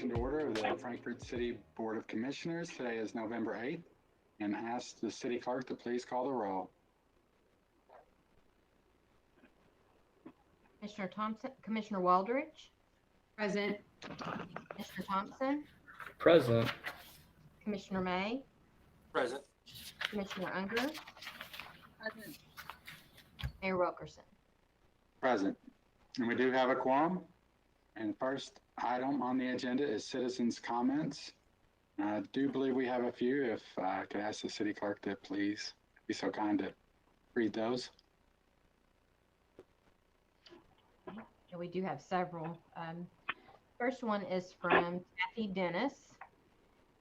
session to order of the Frankfort City Board of Commissioners. Today is November 8th, and ask the city clerk to please call the roll. Commissioner Thompson, Commissioner Waldridge, Present. Commissioner Thompson, Present. Commissioner May, Present. Commissioner Unger, Present. Mayor Wilkerson. Present. And we do have a quorum. And the first item on the agenda is citizens' comments. I do believe we have a few. If I could ask the city clerk to please be so kind to read those. And we do have several. First one is from Kathy Dennis.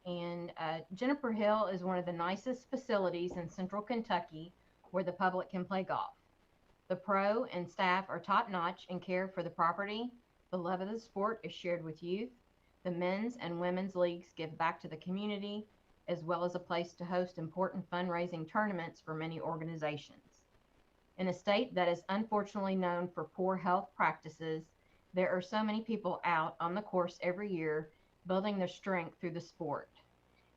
And Juniper Hill is one of the nicest facilities in central Kentucky where the public can play golf. The pro and staff are top-notch and care for the property. The love of the sport is shared with youth. The men's and women's leagues give back to the community, as well as a place to host important fundraising tournaments for many organizations. In a state that is unfortunately known for poor health practices, there are so many people out on the course every year building their strength through the sport.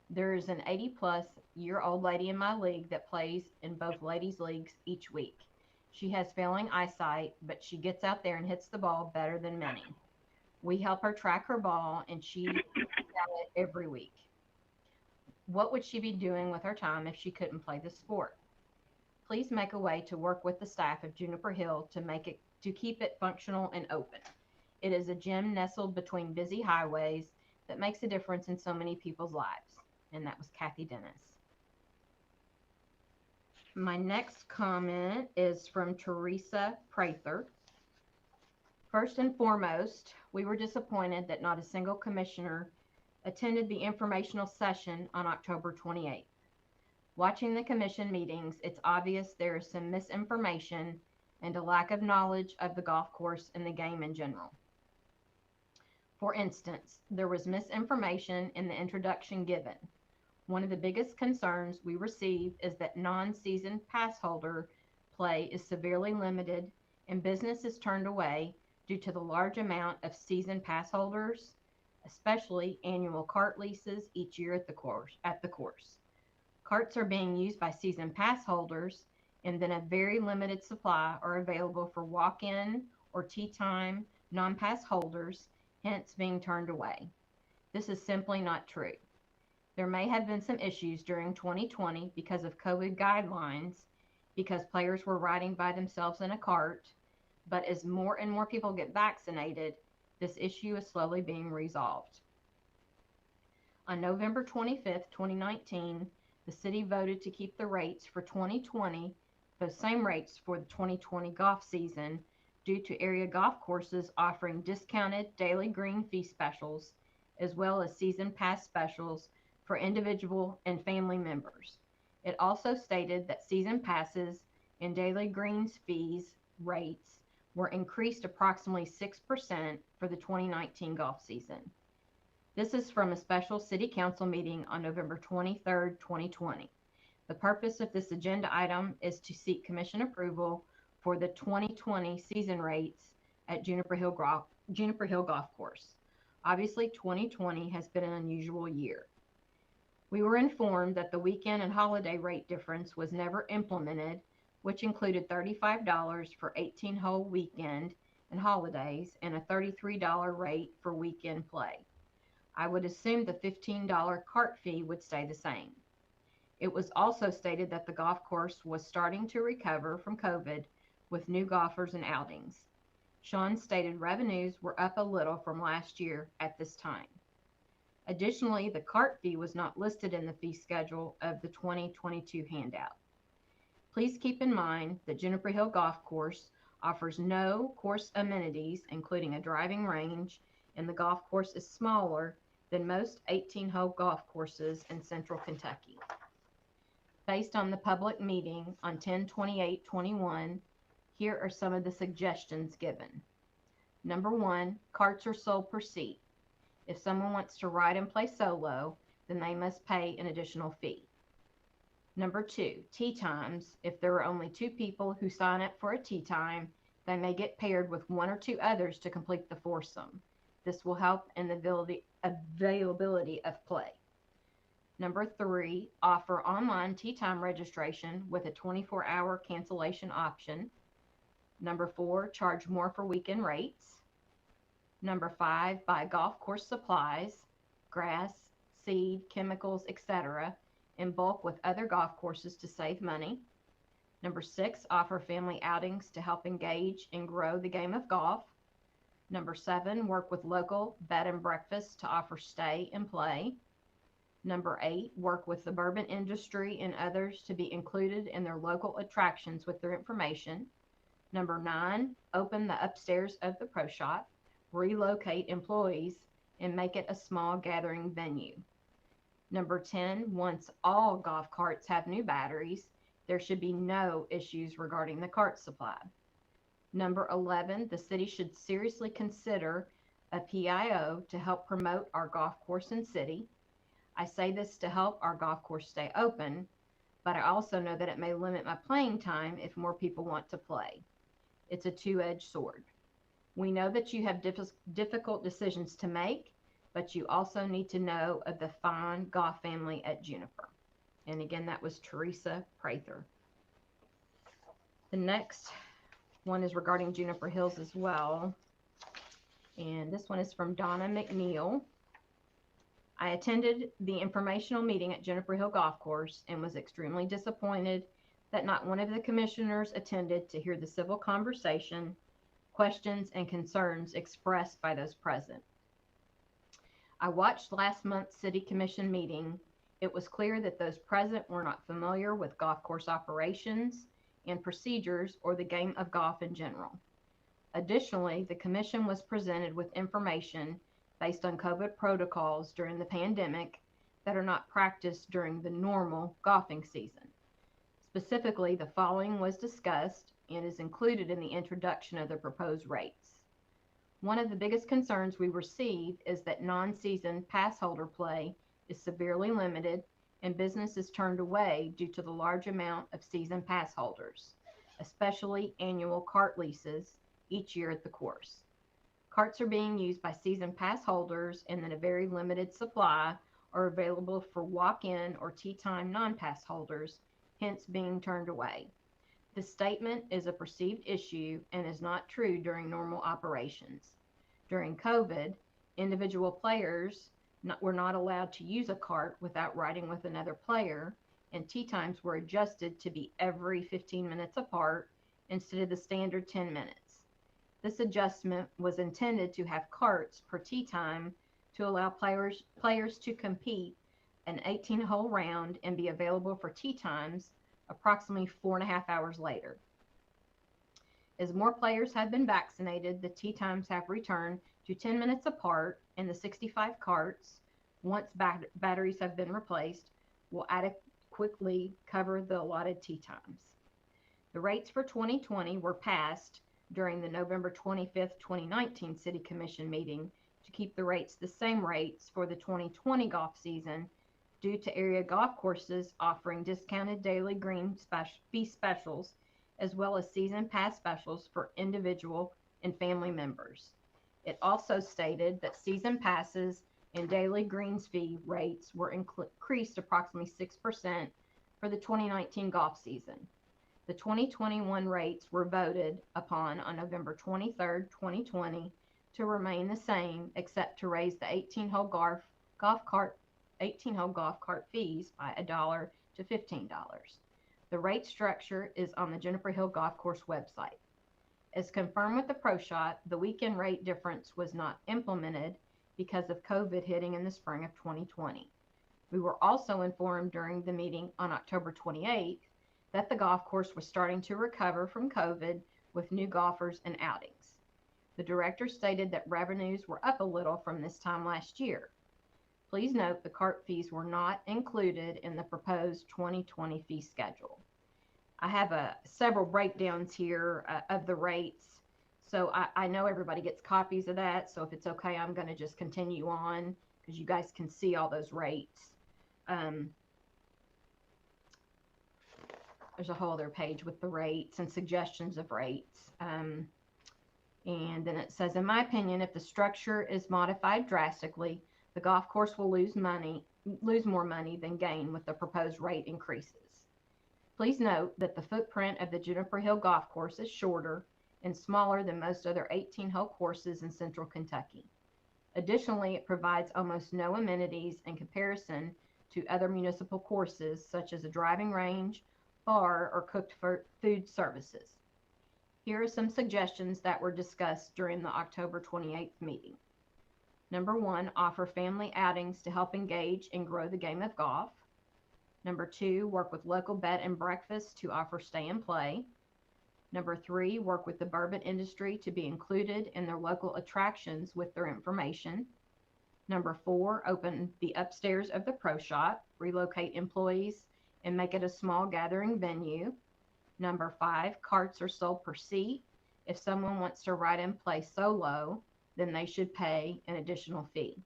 There is an 80-plus-year-old lady in my league that plays in both ladies' leagues each week. She has failing eyesight, but she gets out there and hits the ball better than many. We help her track her ball, and she hits it every week. What would she be doing with her time if she couldn't play the sport? Please make a way to work with the staff of Juniper Hill to keep it functional and open. It is a gym nestled between busy highways that makes a difference in so many people's lives. And that was Kathy Dennis. My next comment is from Teresa Prather. First and foremost, we were disappointed that not a single commissioner attended the informational session on October 28th. Watching the commission meetings, it's obvious there is some misinformation and a lack of knowledge of the golf course and the game in general. For instance, there was misinformation in the introduction given. One of the biggest concerns we received is that non-season pass holder play is severely limited and business is turned away due to the large amount of season pass holders, especially annual cart leases each year at the course. Carts are being used by season pass holders, and then a very limited supply are available for walk-in or tee time non-pass holders, hence being turned away. This is simply not true. There may have been some issues during 2020 because of COVID guidelines, because players were riding by themselves in a cart, but as more and more people get vaccinated, this issue is slowly being resolved. On November 25th, 2019, the city voted to keep the rates for 2020, those same rates for the 2020 golf season, due to area golf courses offering discounted daily green fee specials, as well as season pass specials for individual and family members. It also stated that season passes and daily greens fees rates were increased approximately 6% for the 2019 golf season. This is from a special city council meeting on November 23rd, 2020. The purpose of this agenda item is to seek commission approval for the 2020 season rates at Juniper Hill Golf Course. Obviously, 2020 has been an unusual year. We were informed that the weekend and holiday rate difference was never implemented, which included $35 for 18-hole weekend and holidays and a $33 rate for weekend play. I would assume the $15 cart fee would stay the same. It was also stated that the golf course was starting to recover from COVID with new golfers and outings. Sean stated revenues were up a little from last year at this time. Additionally, the cart fee was not listed in the fee schedule of the 2022 handout. Please keep in mind that Juniper Hill Golf Course offers no course amenities, including a driving range, and the golf course is smaller than most 18-hole golf courses in central Kentucky. Based on the public meeting on 10/28/21, here are some of the suggestions given. Number 1, carts are sold per seat. If someone wants to ride and play solo, then they must pay an additional fee. Number 2, tee times. If there are only 2 people who sign up for a tee time, they may get paired with 1 or 2 others to complete the foursome. This will help in the availability of play. Number 3, offer online tee time registration with a 24-hour cancellation option. Number 4, charge more for weekend rates. Number 5, buy golf course supplies, grass, seed, chemicals, etc., in bulk with other golf courses to save money. Number 6, offer family outings to help engage and grow the game of golf. Number 7, work with local bed and breakfast to offer stay and play. Number 8, work with the bourbon industry and others to be included in their local attractions with their information. Number 9, open the upstairs of the pro shop, relocate employees, and make it a small gathering venue. Number 10, once all golf carts have new batteries, there should be no issues regarding the cart supply. Number 11, the city should seriously consider a PIO to help promote our golf course and city. I say this to help our golf course stay open, but I also know that it may limit my playing time if more people want to play. It's a two-edged sword. We know that you have difficult decisions to make, but you also need to know of the fine golf family at Juniper. And again, that was Teresa Prather. The next one is regarding Juniper Hills as well. And this one is from Donna McNeil. I attended the informational meeting at Juniper Hill Golf Course and was extremely disappointed that not one of the commissioners attended to hear the civil conversation, questions, and concerns expressed by those present. I watched last month's City Commission meeting. It was clear that those present were not familiar with golf course operations and procedures or the game of golf in general. Additionally, the commission was presented with information based on COVID protocols during the pandemic that are not practiced during the normal golfing season. Specifically, the following was discussed and is included in the introduction of the proposed rates. One of the biggest concerns we receive is that non-season pass holder play is severely limited and business is turned away due to the large amount of season pass holders, especially annual cart leases each year at the course. Carts are being used by season pass holders and then a very limited supply are available for walk-in or tee time non-pass holders, hence being turned away. This statement is a perceived issue and is not true during normal operations. During COVID, individual players were not allowed to use a cart without riding with another player, and tee times were adjusted to be every 15 minutes apart instead of the standard 10 minutes. This adjustment was intended to have carts per tee time to allow players to compete an 18-hole round and be available for tee times approximately 4.5 hours later. As more players have been vaccinated, the tee times have returned to 10 minutes apart, and the 65 carts, once batteries have been replaced, will adequately cover the allotted tee times. The rates for 2020 were passed during the November 25th, 2019 City Commission meeting to keep the rates the same rates for the 2020 golf season due to area golf courses offering discounted daily green fee specials as well as season pass specials for individual and family members. It also stated that season passes and daily greens fee rates were increased approximately 6% for the 2019 golf season. The 2021 rates were voted upon on November 23rd, 2020 to remain the same except to raise the 18-hole golf cart fees by $1 to $15. The rate structure is on the Juniper Hill Golf Course website. As confirmed with the Pro Shot, the weekend rate difference was not implemented because of COVID hitting in the spring of 2020. We were also informed during the meeting on October 28th that the golf course was starting to recover from COVID with new golfers and outings. The director stated that revenues were up a little from this time last year. Please note the cart fees were not included in the proposed 2020 fee schedule. I have several breakdowns here of the rates. So I know everybody gets copies of that. So if it's okay, I'm going to just continue on because you guys can see all those rates. There's a whole other page with the rates and suggestions of rates. And then it says, in my opinion, if the structure is modified drastically, the golf course will lose more money than gain with the proposed rate increases. Please note that the footprint of the Juniper Hill Golf Course is shorter and smaller than most other 18-hole courses in central Kentucky. Additionally, it provides almost no amenities in comparison to other municipal courses, such as a driving range, bar, or cooked food services. Here are some suggestions that were discussed during the October 28th meeting. Number 1, offer family outings to help engage and grow the game of golf. Number 2, work with local bed and breakfast to offer stay and play. Number 3, work with the bourbon industry to be included in their local attractions with their information. Number 4, open the upstairs of the pro shop, relocate employees, and make it a small gathering venue. Number 5, carts are sold per seat. If someone wants to ride and play solo, then they should pay an additional fee.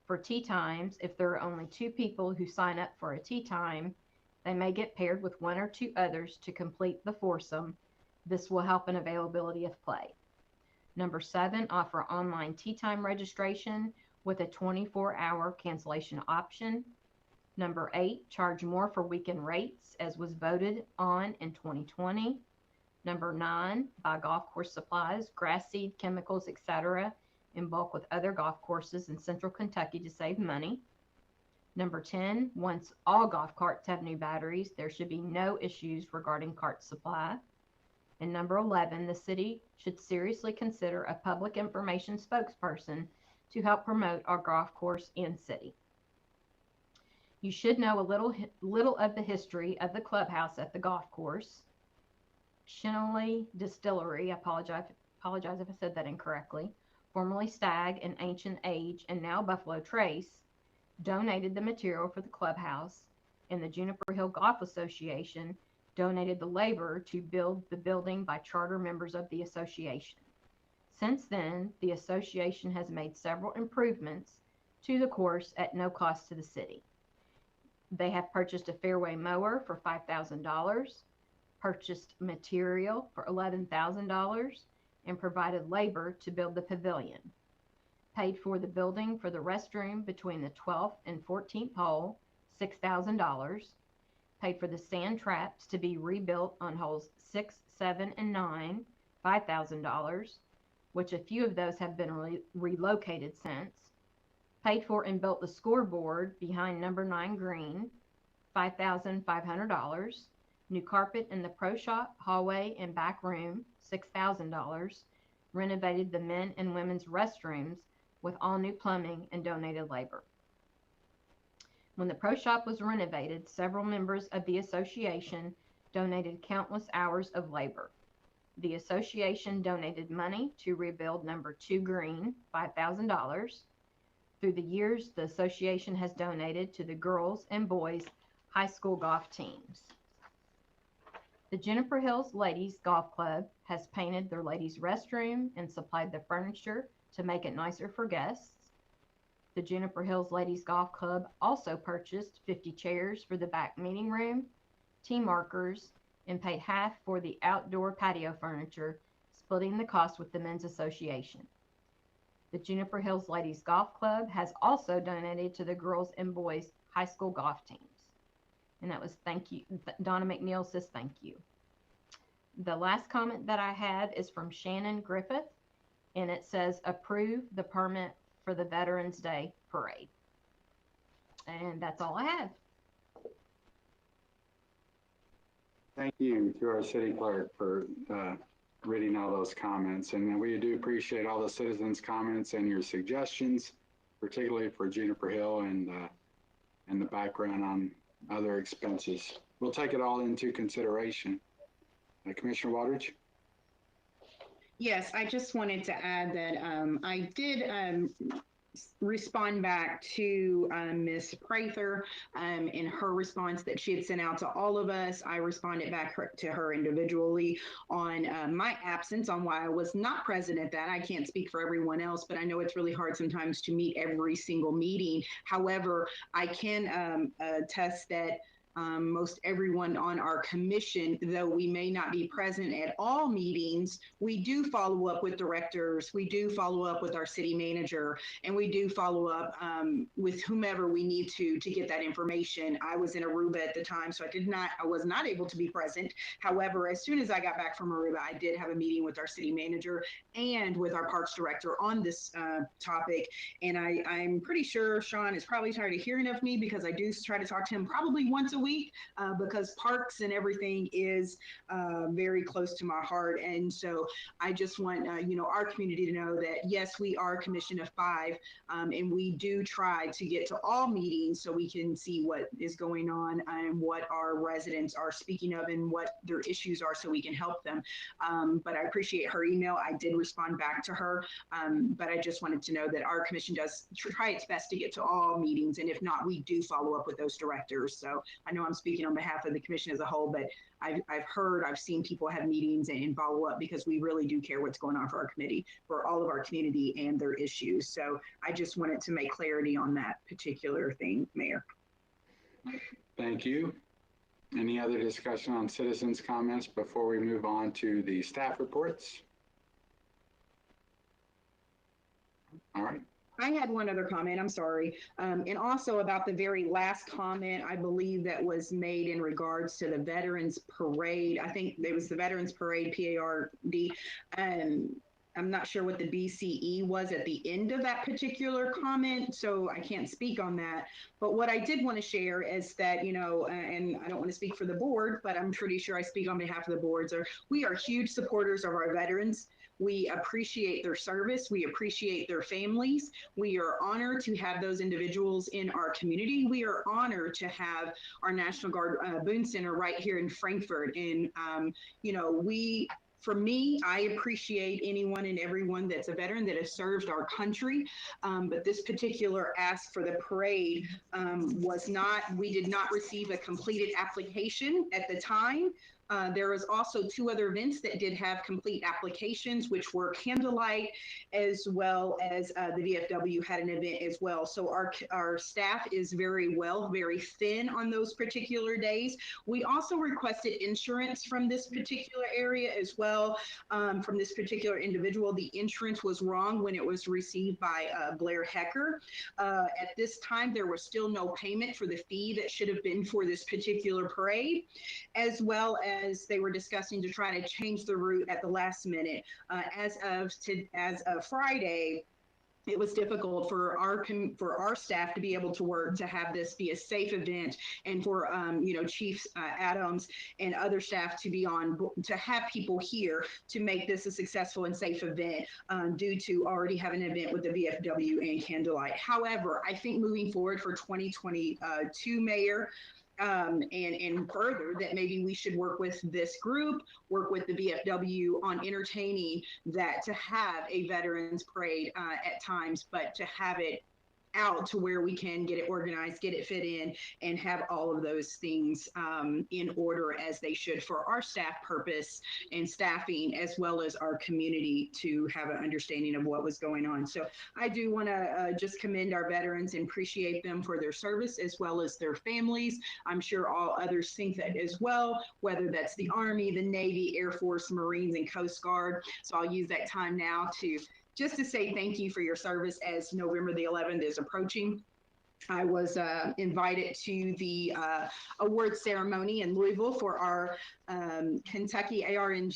For tee times, if there are only 2 people who sign up for a tee time, they may get paired with 1 or 2 others to complete the foursome. This will help in availability of play. Number 7, offer online tee time registration with a 24-hour cancellation option. Number 8, charge more for weekend rates as was voted on in 2020. Number 9, buy golf course supplies, grass seed, chemicals, etc. in bulk with other golf courses in central Kentucky to save money. Number 10, once all golf carts have new batteries, there should be no issues regarding cart supply. And number 11, the city should seriously consider a public information spokesperson to help promote our golf course and city. You should know a little of the history of the clubhouse at the golf course. Shinley Distillery, I apologize if I said that incorrectly, formerly Stag, an ancient age, and now Buffalo Trace, donated the material for the clubhouse, and the Juniper Hill Golf Association donated the labor to build the building by charter members of the association. Since then, the association has made several improvements to the course at no cost to the city. They have purchased a fairway mower for $5,000, purchased material for $11,000, and provided labor to build the pavilion. Paid for the building for the restroom between the 12th and 14th hole, $6,000. Paid for the sand traps to be rebuilt on holes 6, 7, and 9, $5,000, which a few of those have been relocated since. Paid for and built the scoreboard behind number 9 green, $5,500. New carpet in the pro shop, hallway, and back room, $6,000. Renovated the men and women's restrooms with all new plumbing and donated labor. When the pro shop was renovated, several members of the association donated countless hours of labor. The association donated money to rebuild number 2 green, $5,000. Through the years, the association has donated to the girls and boys high school golf teams. The Juniper Hills Ladies Golf Club has painted their ladies' restroom and supplied the furniture to make it nicer for guests. The Juniper Hills Ladies Golf Club also purchased 50 chairs for the back meeting room, tee markers, and paid half for the outdoor patio furniture, splitting the cost with the Men's Association. The Juniper Hills Ladies Golf Club has also donated to the girls and boys high school golf teams. And that was thank you. Donna McNeil says thank you. The last comment that I have is from Shannon Griffith, and it says approve the permit for the Veterans Day Parade. And that's all I have. Thank you to our city clerk for reading all those comments. And we do appreciate all the citizens' comments and your suggestions, particularly for Juniper Hill and the background on other expenses. We'll take it all into consideration. Commissioner Watridge? Yes, I just wanted to add that I did respond back to Ms. Prather in her response that she had sent out to all of us. I responded back to her individually on my absence, on why I was not present at that. I can't speak for everyone else, but I know it's really hard sometimes to meet every single meeting. However, I can attest that most everyone on our commission, though we may not be present at all meetings, we do follow up with directors, we do follow up with our city manager, and we do follow up with whomever we need to get that information. I was in Aruba at the time, so I was not able to be present. However, as soon as I got back from Aruba, I did have a meeting with our city manager and with our parks director on this topic. And I'm pretty sure Sean is probably tired of hearing of me because I do try to talk to him probably once a week because parks and everything is very close to my heart. And so I just want our community to know that yes, we are a commission of 5, and we do try to get to all meetings so we can see what is going on and what our residents are speaking of and what their issues are so we can help them. But I appreciate her email. I did respond back to her, but I just wanted to know that our commission does try its best to get to all meetings, and if not, we do follow up with those directors. So I know I'm speaking on behalf of the commission as a whole, but I've seen people have meetings and follow up because we really do care what's going on for our committee, for all of our community and their issues. So I just wanted to make clarity on that particular thing, Mayor. Thank you. Any other discussion on citizens' comments before we move on to the staff reports? All right. I had one other comment, I'm sorry. And also about the very last comment, I believe that was made in regards to the Veterans Parade. I think it was the Veterans Parade, PARD. I'm not sure what the BCE was at the end of that particular comment, so I can't speak on that. But what I did want to share is that, and I don't want to speak for the board, but I'm pretty sure I speak on behalf of the boards, we are huge supporters of our veterans. We appreciate their service. We appreciate their families. We are honored to have those individuals in our community. We are honored to have our National Guard Boone Center right here in Frankfort. And, for me, I appreciate anyone and everyone that's a veteran that has served our country. But this particular ask for the parade we did not receive a completed application at the time. There was also 2 other events that did have complete applications, which were Candlelight, as well as the VFW had an event as well. So our staff is very thin on those particular days. We also requested insurance from this particular area as well, from this particular individual. The insurance was wrong when it was received by Blair Hecker. At this time, there was still no payment for the fee that should have been for this particular parade, as well as they were discussing to try to change the route at the last minute. As of Friday, it was difficult for our staff to be able to work to have this be a safe event, and for Chief Adams and other staff to have people here to make this a successful and safe event due to already having an event with the VFW and Candlelight. However, I think moving forward for 2022, Mayor, and further, that maybe we should work with this group, work with the VFW on entertaining that, to have a veterans parade at times, but to have it out to where we can get it organized, get it fit in, and have all of those things in order as they should for our staff purpose and staffing, as well as our community to have an understanding of what was going on. So I do want to just commend our veterans and appreciate them for their service as well as their families. I'm sure all others think that as well, whether that's the Army, the Navy, Air Force, Marines, and Coast Guard. So I'll use that time now to say thank you for your service as November the 11th is approaching. I was invited to the award ceremony in Louisville for our Kentucky ARNG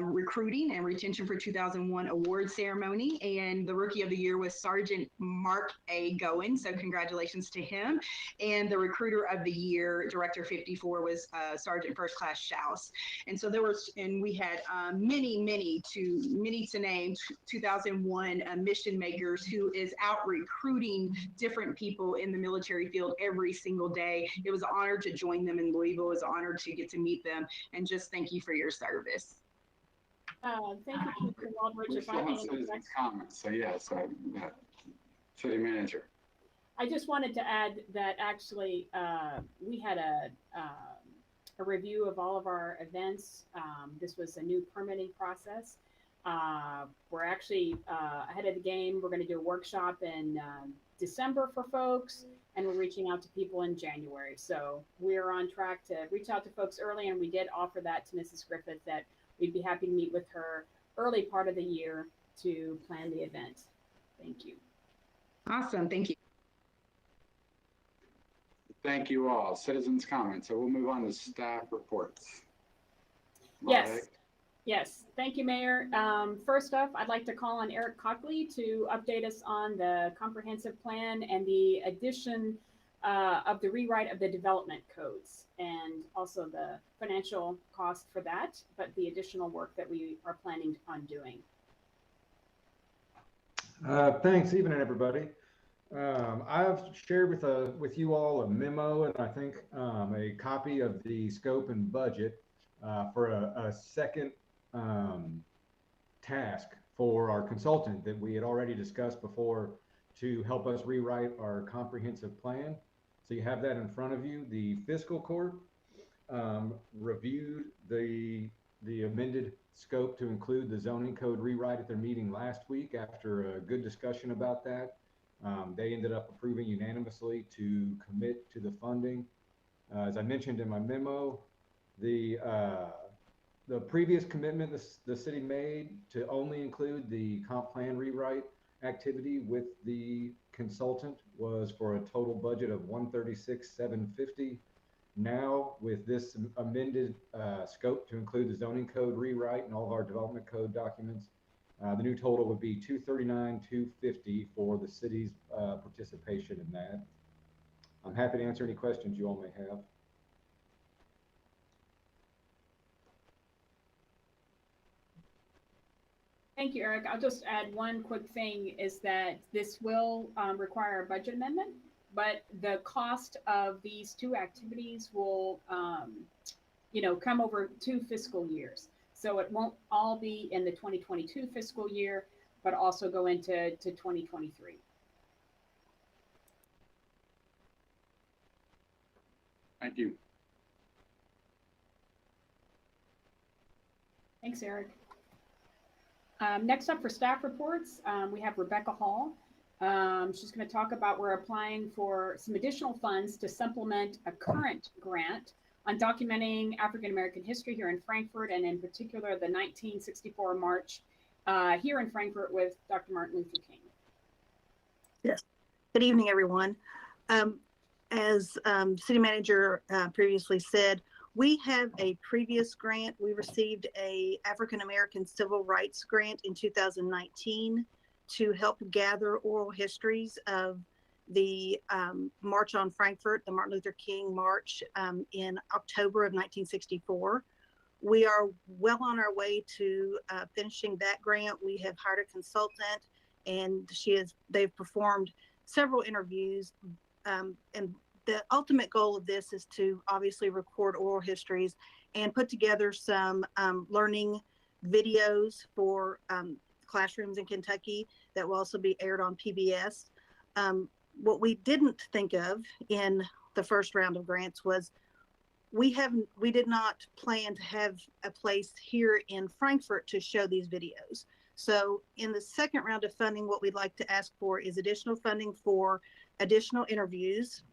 recruiting and retention for 2001 award ceremony. And the Rookie of the Year was Sergeant Mark A. Goen. So congratulations to him. And the Recruiter of the Year, Director 54, was Sergeant First Class Schaus. And so we had many to name, 2001 mission makers who is out recruiting different people in the military field every single day. It was an honor to join them in Louisville. It was an honor to get to meet them, and just thank you for your service. Thank you, Commissioner Waldridge. We still have citizens' comments, so yes, City Manager. I just wanted to add that actually we had a review of all of our events. This was a new permitting process. We're actually ahead of the game. We're going to do a workshop in December for folks, and we're reaching out to people in January. So we're on track to reach out to folks early, and we did offer that to Mrs. Griffith that we'd be happy to meet with her early part of the year to plan the event. Thank you. Awesome. Thank you. Thank you all. Citizens' comments. So we'll move on to staff reports. Yes. Yes. Thank you, Mayor. First up, I'd like to call on Eric Cockley to update us on the comprehensive plan and the addition of the rewrite of the development codes and also the financial cost for that, but the additional work that we are planning on doing. Thanks, evening, everybody. I've shared with you all a memo and I think a copy of the scope and budget for a second task for our consultant that we had already discussed before to help us rewrite our comprehensive plan. So you have that in front of you. The fiscal court reviewed the amended scope to include the zoning code rewrite at their meeting last week. After a good discussion about that, they ended up approving unanimously to commit to the funding. As I mentioned in my memo, the previous commitment the city made to only include the comp plan rewrite activity with the consultant was for a total budget of $136,750. Now, with this amended scope to include the zoning code rewrite and all of our development code documents, the new total would be $239,250 for the city's participation in that. I'm happy to answer any questions you all may have. Thank you, Eric. I'll just add one quick thing is that this will require a budget amendment, but the cost of these two activities will, come over 2 fiscal years. So it won't all be in the 2022 fiscal year, but also go into 2023. Thank you. Thanks, Eric. Next up for staff reports, we have Rebecca Hall. She's going to talk about we're applying for some additional funds to supplement a current grant on documenting African American history here in Frankfort, and in particular the 1964 march here in Frankfort with Dr. Martin Luther King. Yes. Good evening, everyone. As City Manager previously said, we have a previous grant. We received a African American Civil Rights grant in 2019 to help gather oral histories of the March on Frankfort, the Martin Luther King March in October of 1964. We are well on our way to finishing that grant. We have hired a consultant, and they've performed several interviews, and the ultimate goal of this is to obviously record oral histories and put together some learning videos for classrooms in Kentucky that will also be aired on PBS. What we didn't think of in the first round of grants was we did not plan to have a place here in Frankfort to show these videos. So in the second round of funding, what we'd like to ask for is additional funding for additional interviews,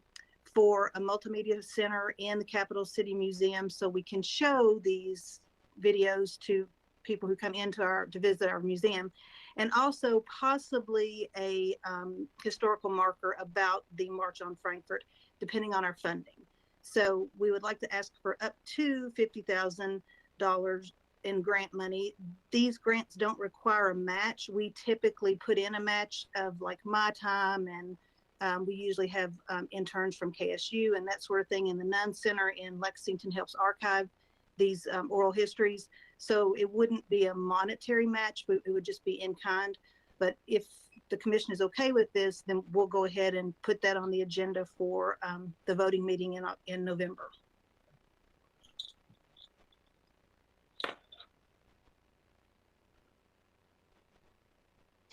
for a multimedia center in the Capital City Museum, so we can show these videos to people who come to visit our museum, and also possibly a historical marker about the March on Frankfort, depending on our funding. So we would like to ask for up to $50,000 in grant money. These grants don't require a match. We typically put in a match of like my time, and we usually have interns from KSU and that sort of thing, and the Nunn Center in Lexington helps archive these oral histories. So it wouldn't be a monetary match, but it would just be in kind. But if the commission is okay with this, then we'll go ahead and put that on the agenda for the voting meeting in November.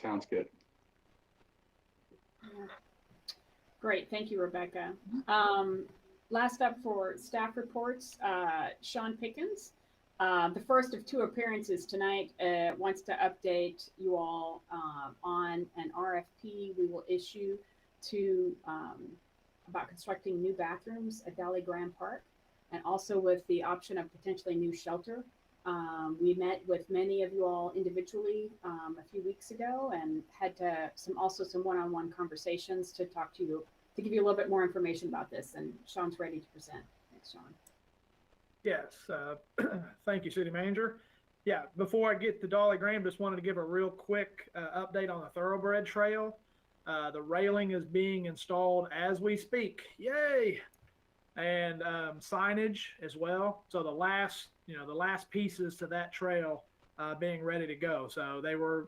Sounds good. Great, thank you, Rebecca. Last up for staff reports, Sean Pickens, the first of 2 appearances tonight, wants to update you all on an RFP we will issue to about constructing new bathrooms at Dolly Graham Park, and also with the option of potentially new shelter. We met with many of you all individually a few weeks ago and had some one-on-one conversations to talk to you, to give you a little bit more information about this. And Sean's ready to present. Thanks, Sean. Yes, thank you, City Manager. Yeah, before I get to Dolly Graham, just wanted to give a real quick update on the Thoroughbred Trail. The railing is being installed as we speak. Yay! And signage as well. So the last pieces to that trail being ready to go. So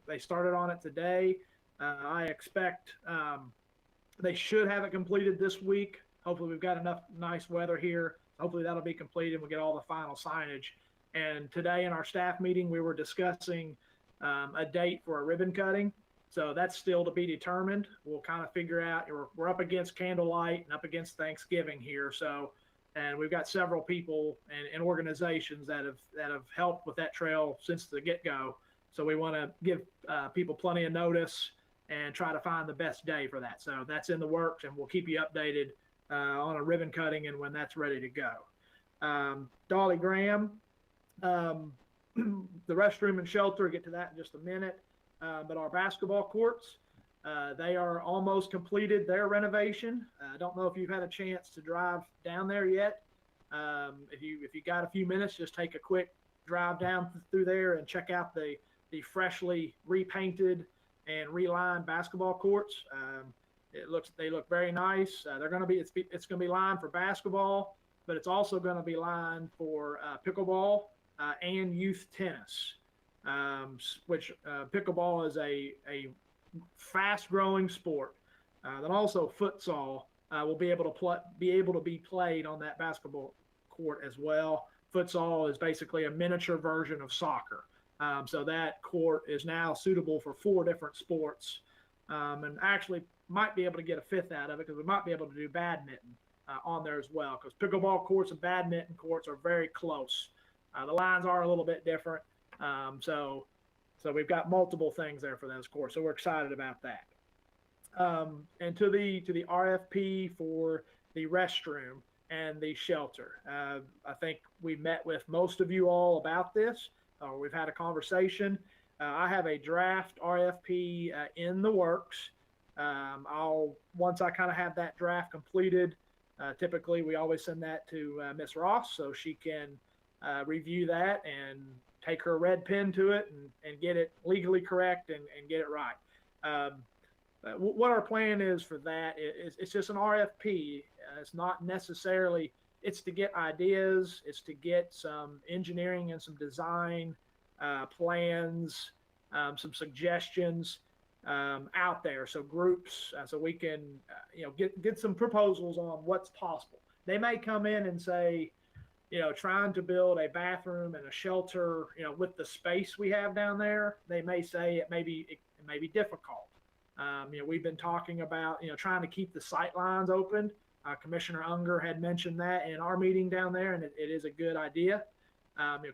they started on it today. I expect they should have it completed this week. Hopefully we've got enough nice weather here. Hopefully that'll be completed. We'll get all the final signage. And today in our staff meeting, we were discussing a date for a ribbon cutting. So that's still to be determined. We'll kind of figure out, we're up against candlelight and up against Thanksgiving here. So, and we've got several people and organizations that have helped with that trail since the get-go. So we want to give people plenty of notice and try to find the best day for that. So that's in the works, and we'll keep you updated on a ribbon cutting and when that's ready to go. Dolly Graham, the restroom and shelter, get to that in just a minute. But our basketball courts, they are almost completed their renovation. I don't know if you've had a chance to drive down there yet. If you got a few minutes, just take a quick drive down through there and check out the freshly repainted and relined basketball courts. They look very nice. It's going to be lined for basketball, but it's also going to be lined for pickleball and youth tennis. Which pickleball is a fast-growing sport. Then also futsal will be able to be played on that basketball court as well. Futsal is basically a miniature version of soccer. So that court is now suitable for 4 different sports, and actually might be able to get a 5th out of it because we might be able to do badminton on there as well, because pickleball courts and badminton courts are very close. The lines are a little bit different. So we've got multiple things there for those courts. So we're excited about that. And to the RFP for the restroom and the shelter. I think we met with most of you all about this. We've had a conversation. I have a draft RFP in the works. Once I kind of have that draft completed, typically we always send that to Ms. Ross so she can review that and take her red pen to it and get it legally correct and get it right. What our plan is for that is it's just an RFP. It's not necessarily, it's to get ideas, it's to get some engineering and some design plans, some suggestions out there. So groups, so we can get some proposals on what's possible. They may come in and say, trying to build a bathroom and a shelter, with the space we have down there, they may say it may be difficult. We've been talking about, trying to keep the sight lines open. Commissioner Unger had mentioned that in our meeting down there, and it is a good idea.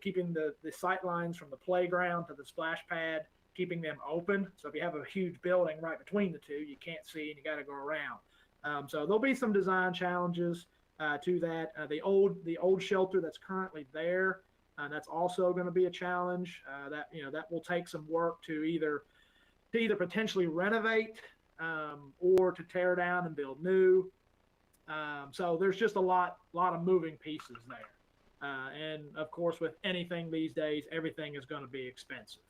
Keeping the sight lines from the playground to the splash pad, keeping them open. So if you have a huge building right between the two, you can't see and you got to go around. So there'll be some design challenges to that. The old shelter that's currently there, that's also going to be a challenge. That will take some work to either potentially renovate or to tear down and build new. So there's just a lot of moving pieces there. And of course, with anything these days, everything is going to be expensive.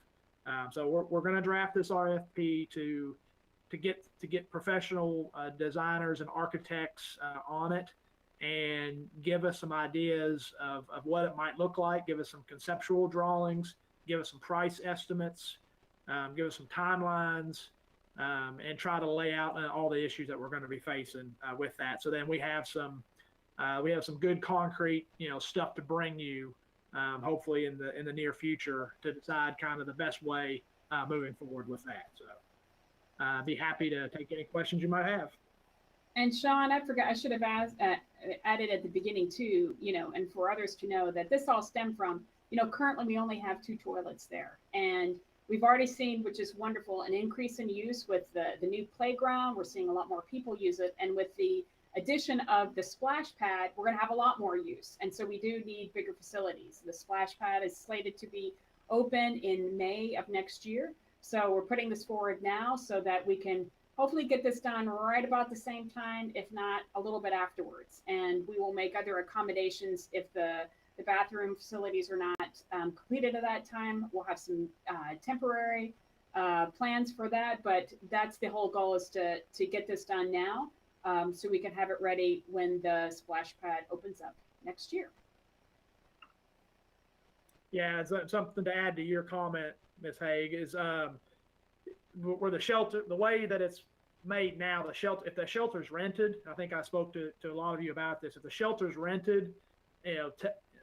So we're going to draft this RFP to get professional designers and architects on it, and give us some ideas of what it might look like, give us some conceptual drawings, give us some price estimates, give us some timelines, and try to lay out all the issues that we're going to be facing with that. So then we have some good concrete, stuff to bring you, hopefully in the near future, to decide kind of the best way moving forward with that. So I'd be happy to take any questions you might have. And Sean, I forgot, I should have added at the beginning too, and for others to know that this all stemmed from, currently we only have 2 toilets there, and we've already seen, which is wonderful, an increase in use with the new playground. We're seeing a lot more people use it. And with the addition of the splash pad, we're going to have a lot more use. And so we do need bigger facilities. The splash pad is slated to be open in May of next year. So we're putting this forward now so that we can hopefully get this done right about the same time, if not a little bit afterwards. And we will make other accommodations if the bathroom facilities are not completed at that time. We'll have some temporary plans for that, but that's the whole goal, is to get this done now, so we can have it ready when the splash pad opens up next year. Yeah, it's something to add to your comment, Ms. Haig, is where the shelter, the way that it's made now, the shelter, if the shelter's rented, I think I spoke to a lot of you about this. If the shelter's rented, you know,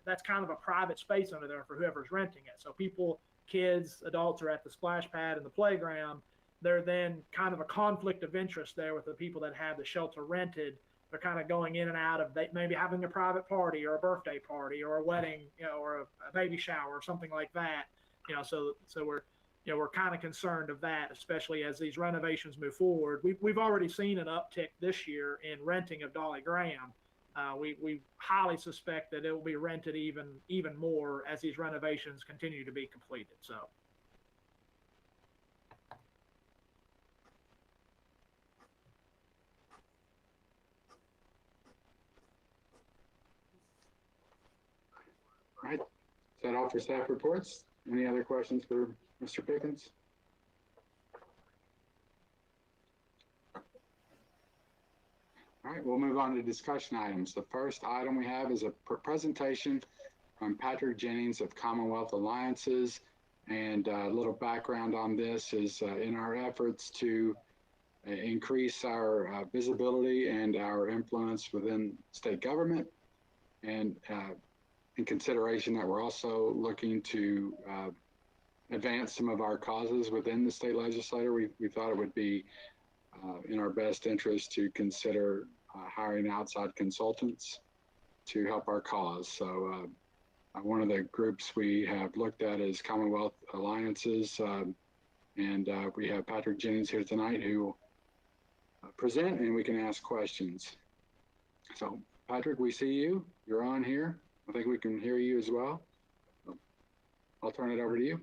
that's kind of a private space under there for whoever's renting it. So people, kids, adults are at the splash pad and the playground. They're then kind of a conflict of interest there with the people that have the shelter rented. They're kind of going in and out of maybe having a private party or a birthday party or a wedding, you know, or a baby shower or something like that. You know, so we're kind of concerned of that, especially as these renovations move forward. We've already seen an uptick this year in renting of Dolly Graham. We highly suspect that it will be rented even more as these renovations continue to be completed. So. All right, is that all for staff reports? Any other questions for Mr. Pickens? All right, we'll move on to discussion items. The first item we have is a presentation from Patrick Jennings of Commonwealth Alliances. And a little background on this is in our efforts to increase our visibility and our influence within state government, and in consideration that we're also looking to advance some of our causes within the state legislature, we thought it would be in our best interest to consider hiring outside consultants to help our cause. So one of the groups we have looked at is Commonwealth Alliances, and we have Patrick Jennings here tonight who will present, and we can ask questions. So Patrick, we see you. You're on here. I think we can hear you as well. I'll turn it over to you.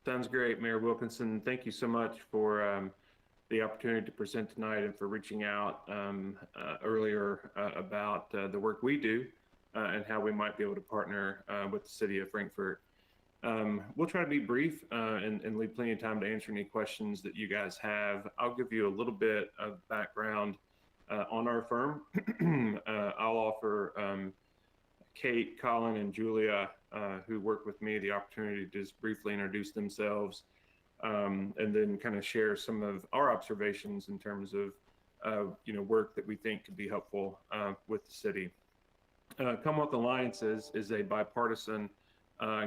Sounds great, Mayor Wilkinson. Thank you so much for the opportunity to present tonight and for reaching out earlier about the work we do and how we might be able to partner with the city of Frankfort. We'll try to be brief and leave plenty of time to answer any questions that you guys have. I'll give you a little bit of background on our firm. I'll offer Kate, Colin, and Julia, who work with me, the opportunity to just briefly introduce themselves, and then kind of share some of our observations in terms of work that we think could be helpful with the city. Commonwealth Alliances is a bipartisan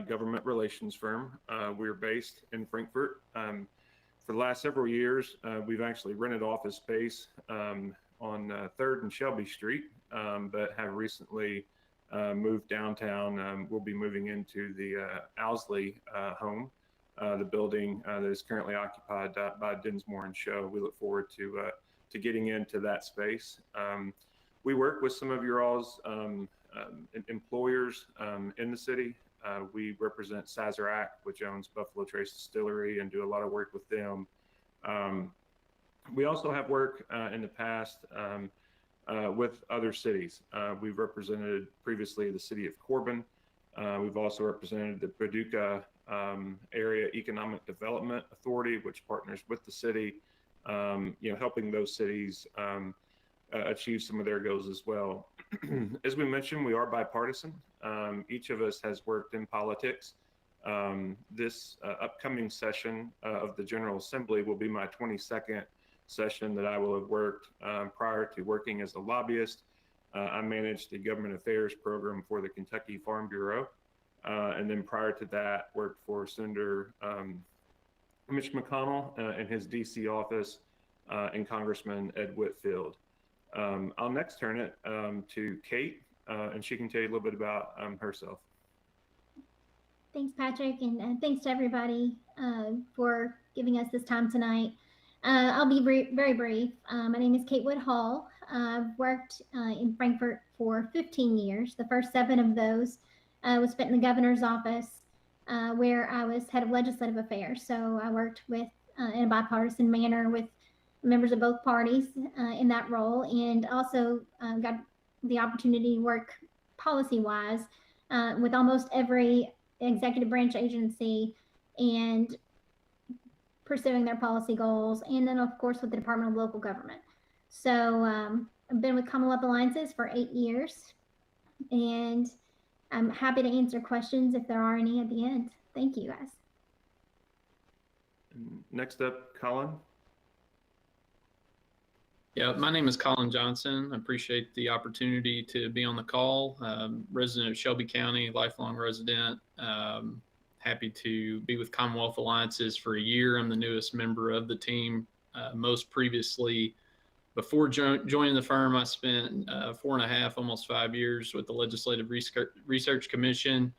government relations firm. We're based in Frankfort. For the last several years, we've actually rented office space on 3rd and Shelby Street, but have recently moved downtown. We'll be moving into the Owsley home, the building that is currently occupied by Dinsmore and Show. We look forward to getting into that space. We work with some of your all's employers in the city. We represent Sazerac, which owns Buffalo Trace Distillery, and do a lot of work with them. We also have work in the past with other cities. We've represented previously the city of Corbin. We've also represented the Paducah Area Economic Development Authority, which partners with the city, helping those cities achieve some of their goals as well. As we mentioned, we are bipartisan. Each of us has worked in politics. This upcoming session of the General Assembly will be my 22nd session that I will have worked. Prior to working as a lobbyist, I managed the government affairs program for the Kentucky Farm Bureau. And then prior to that, worked for Senator Mitch McConnell in his DC office, and Congressman Ed Whitfield. I'll next turn it to Kate, and she can tell you a little bit about herself. Thanks, Patrick, and thanks to everybody for giving us this time tonight. I'll be very brief. My name is Kate Wood Hall. I've worked in Frankfort for 15 years. The first 7 of those was spent in the governor's office, where I was head of legislative affairs. So I worked with in a bipartisan manner with members of both parties in that role, and also got the opportunity to work policy-wise with almost every executive branch agency and pursuing their policy goals, and then of course with the Department of Local Government. So I've been with Commonwealth Alliances for 8 years, and I'm happy to answer questions if there are any at the end. Thank you, guys. Next up, Colin. Yeah, my name is Colin Johnson. I appreciate the opportunity to be on the call. Resident of Shelby County, lifelong resident. Happy to be with Commonwealth Alliances for a year. I'm the newest member of the team. Most previously, before joining the firm, I spent 4.5, almost 5 years with the Legislative Research Commission,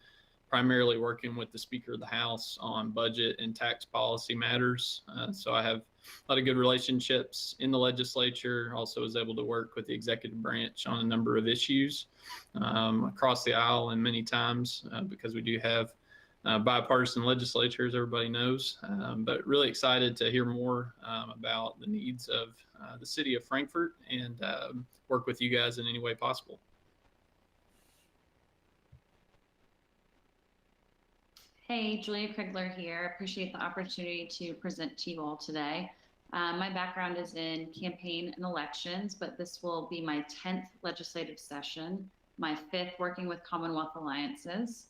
primarily working with the Speaker of the House on budget and tax policy matters. So I have a lot of good relationships in the legislature. Also was able to work with the executive branch on a number of issues across the aisle, and many times because we do have bipartisan legislatures, everybody knows. But really excited to hear more about the needs of the city of Frankfort and work with you guys in any way possible. Hey, Julia Krigler here. Appreciate the opportunity to present to you all today. My background is in campaign and elections, but this will be my 10th legislative session, my 5th working with Commonwealth Alliances.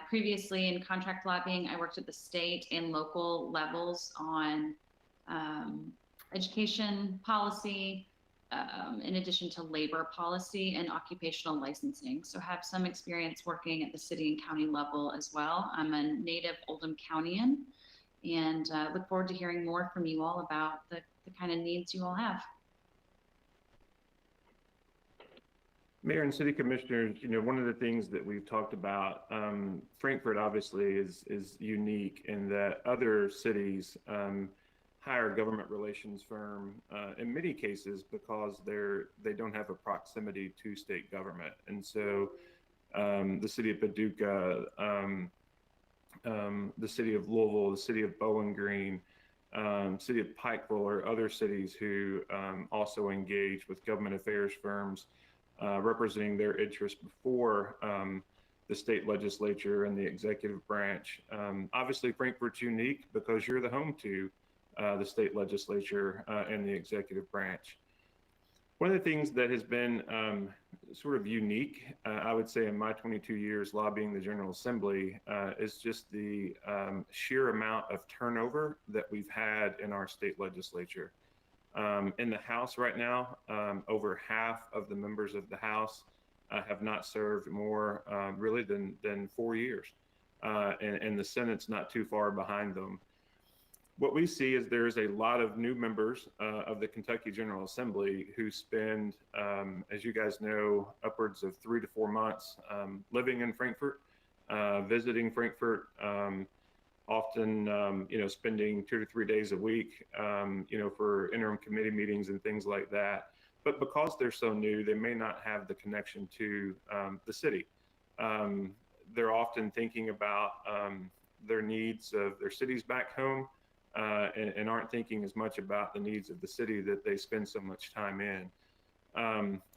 Previously in contract lobbying, I worked at the state and local levels on education policy, in addition to labor policy and occupational licensing. So have some experience working at the city and county level as well. I'm a native Oldham Countyan, and look forward to hearing more from you all about the kind of needs you all have. Mayor and City Commissioners, one of the things that we've talked about, Frankfort obviously is unique in that other cities hire a government relations firm in many cases because they don't have a proximity to state government. And so the city of Paducah, the city of Louisville, the city of Bowling Green, city of Pikeville, or other cities who also engage with government affairs firms representing their interests before the state legislature and the executive branch. Obviously, Frankfort's unique because you're the home to the state legislature and the executive branch. One of the things that has been sort of unique, I would say, in my 22 years lobbying the General Assembly is just the sheer amount of turnover that we've had in our state legislature. In the House right now, over half of the members of the House have not served more really than 4 years. And the Senate's not too far behind them. What we see is there's a lot of new members of the Kentucky General Assembly who spend, as you guys know, upwards of 3 to 4 months living in Frankfort, visiting Frankfort, often, spending 2 to 3 days a week, for interim committee meetings and things like that. But because they're so new, they may not have the connection to the city. They're often thinking about their needs of their cities back home, and aren't thinking as much about the needs of the city that they spend so much time in.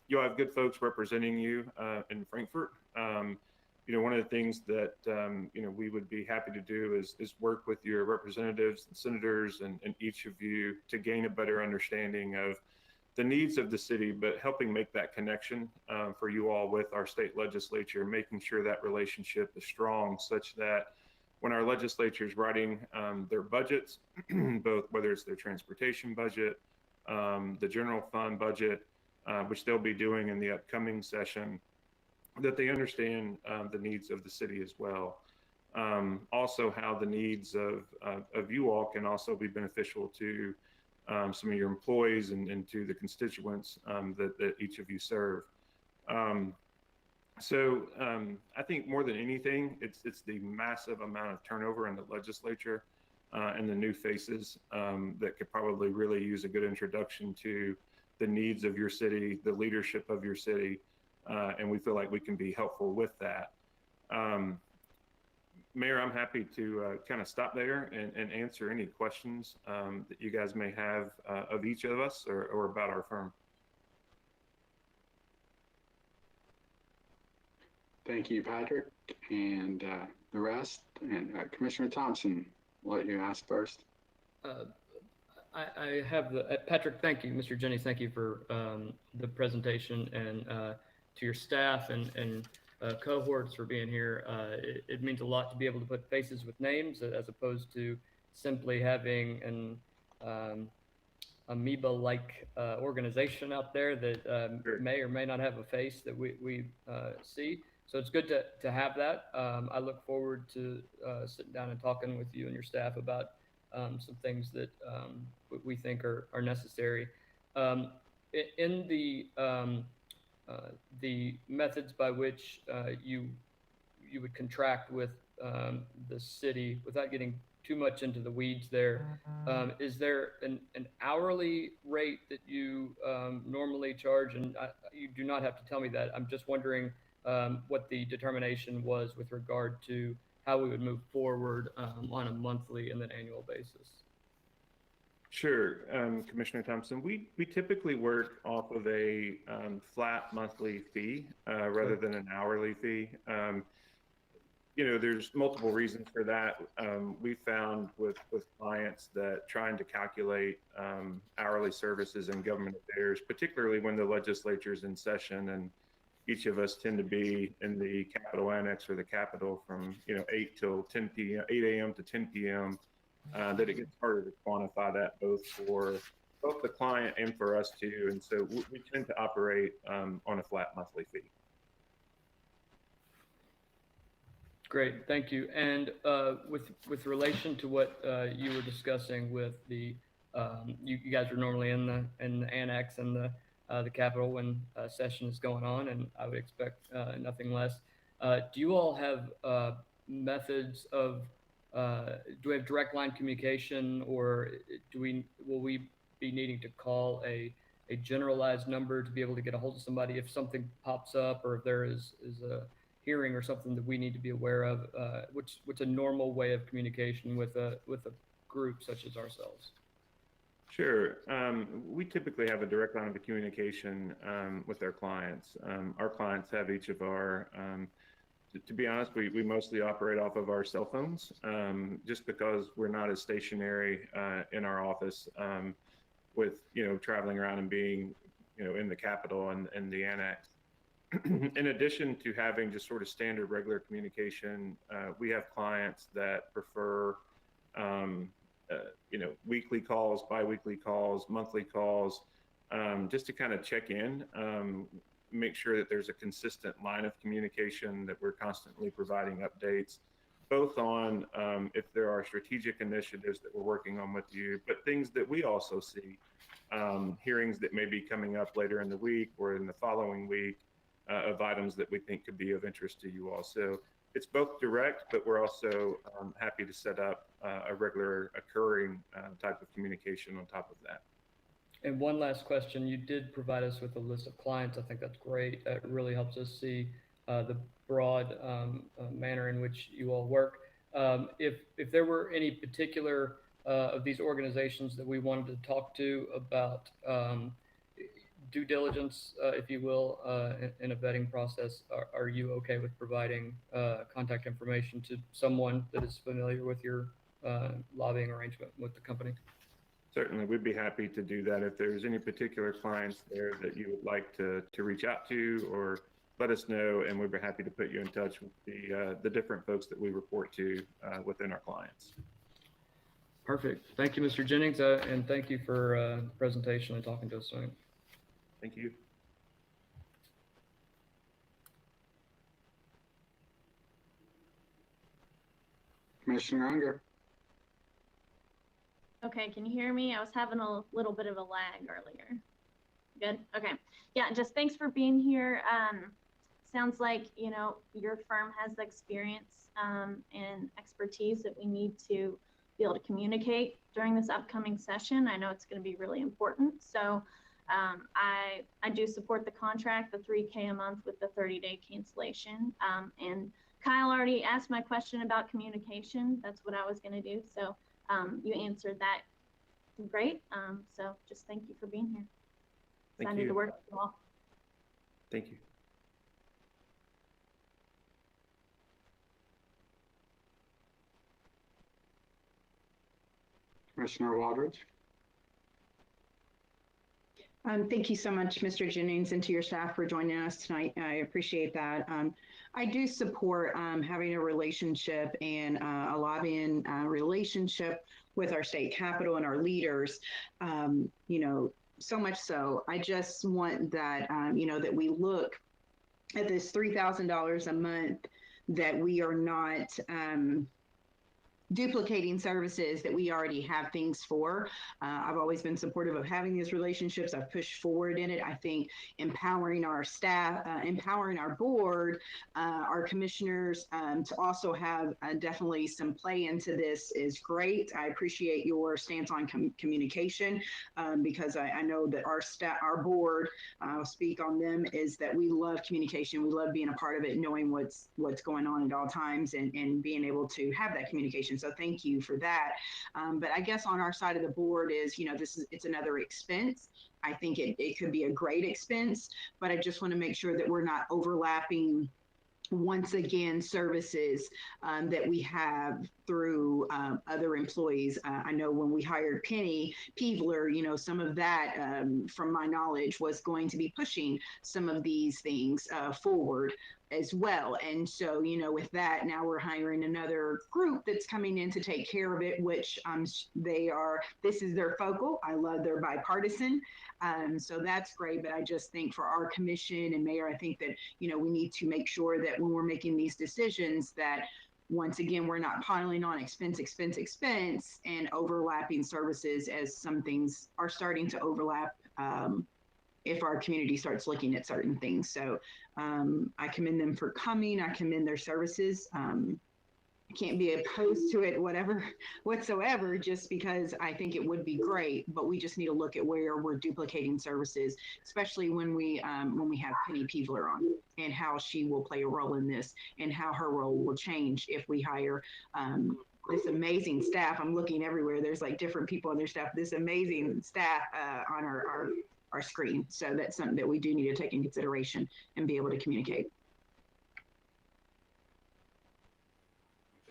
You'll have good folks representing you in Frankfort. One of the things that we would be happy to do is work with your representatives and senators and each of you to gain a better understanding of the needs of the city, but helping make that connection for you all with our state legislature, making sure that relationship is strong such that when our legislature is writing their budgets, both whether it's their transportation budget, the general fund budget, which they'll be doing in the upcoming session, that they understand the needs of the city as well. Also how the needs of you all can also be beneficial to some of your employees and to the constituents that each of you serve. So I think more than anything, it's the massive amount of turnover in the legislature and the new faces that could probably really use a good introduction to the needs of your city, the leadership of your city, and we feel like we can be helpful with that. Mayor, I'm happy to kind of stop there and answer any questions that you guys may have of each of us or about our firm. Thank you, Patrick, and the rest. And Commissioner Thompson, I'll let you ask first. I have the Patrick. Thank you, Mr. Jennings. Thank you for the presentation, and to your staff and cohorts for being here. It means a lot to be able to put faces with names as opposed to simply having an amoeba-like organization out there that may or may not have a face that we see. So it's good to have that. I look forward to sitting down and talking with you and your staff about some things that we think are necessary. In the methods by which you would contract with the city, without getting too much into the weeds there, is there an hourly rate that you normally charge? And you do not have to tell me that. I'm just wondering what the determination was with regard to how we would move forward on a monthly and then annual basis. Sure, Commissioner Thompson. We typically work off of a flat monthly fee rather than an hourly fee. You know, there's multiple reasons for that. We found with clients that trying to calculate hourly services in government affairs, particularly when the legislature is in session and each of us tend to be in the Capitol Annex or the Capitol from 8 till 10 p.m., 8 a.m. to 10 p.m., that it gets harder to quantify that both for both the client and for us too. And so we tend to operate on a flat monthly fee. Great, thank you. And with relation to what you were discussing with the, you guys are normally in the annex and the Capitol when session is going on, and I would expect nothing less. Do you all have methods of, do we have direct line communication, or will we be needing to call a generalized number to be able to get a hold of somebody if something pops up, or if there is a hearing or something that we need to be aware of? What's a normal way of communication with a group such as ourselves? Sure. We typically have a direct line of communication with our clients. Our clients have each of our, to be honest, we mostly operate off of our cell phones just because we're not as stationary in our office with, traveling around and being, in the Capitol and the Annex. In addition to having just sort of standard regular communication, we have clients that prefer weekly calls, bi-weekly calls, monthly calls, just to kind of check in, make sure that there's a consistent line of communication, that we're constantly providing updates, both on if there are strategic initiatives that we're working on with you, but things that we also see, hearings that may be coming up later in the week or in the following week of items that we think could be of interest to you all. So it's both direct, but we're also happy to set up a regular occurring type of communication on top of that. And one last question, you did provide us with a list of clients. I think that's great. It really helps us see the broad manner in which you all work. If there were any particular of these organizations that we wanted to talk to about due diligence, if you will, in a vetting process, are you okay with providing contact information to someone that is familiar with your lobbying arrangement with the company? Certainly, we'd be happy to do that. If there's any particular clients there that you would like to reach out to, or let us know, and we'd be happy to put you in touch with the different folks that we report to within our clients. Perfect. Thank you, Mr. Jennings, and thank you for the presentation and talking to us tonight. Thank you. Commissioner Unger. Okay, can you hear me? I was having a little bit of a lag earlier. Good. Okay. Yeah, just thanks for being here. sounds like, you know, your firm has the experience and expertise that we need to be able to communicate during this upcoming session. I know it's going to be really important. So I do support the contract, the $3K a month with the 30-day cancellation. And Kyle already asked my question about communication. That's what I was going to do. So you answered that great. So just thank you for being here. Excited to work with you all. Thank you. Commissioner Waldridge. Thank you so much, Mr. Jennings, and to your staff for joining us tonight. I appreciate that. I do support having a relationship and a lobbying relationship with our state capitol and our leaders. You know, so much so, I just want that, you know, that we look at this $3,000 a month, that we are not duplicating services that we already have things for. I've always been supportive of having these relationships. I've pushed forward in it. I think empowering our staff, empowering our board, our commissioners to also have definitely some play into this is great. I appreciate your stance on communication because I know that our staff, our board, I'll speak on them, is that we love communication. We love being a part of it, knowing what's going on at all times and being able to have that communication. So thank you for that. But I guess on our side of the board is, you know, it's another expense. I think it could be a great expense, but I just want to make sure that we're not overlapping once again services that we have through other employees. I know when we hired Penny Peevler, you know, some of that from my knowledge was going to be pushing some of these things forward as well. And so, you know, with that, now we're hiring another group that's coming in to take care of it, which this is their focal. I love their bipartisan. So that's great. But I just think for our commission and mayor, I think that, you know, we need to make sure that when we're making these decisions that once again, we're not piling on expense and overlapping services, as some things are starting to overlap if our community starts looking at certain things. So I commend them for coming. I commend their services. I can't be opposed to it, whatsoever, just because I think it would be great. But we just need to look at where we're duplicating services, especially when we have Penny Peevler on, and how she will play a role in this, and how her role will change if we hire this amazing staff. I'm looking everywhere. There's like different people on their staff. This amazing staff on our screen. So that's something that we do need to take in consideration and be able to communicate.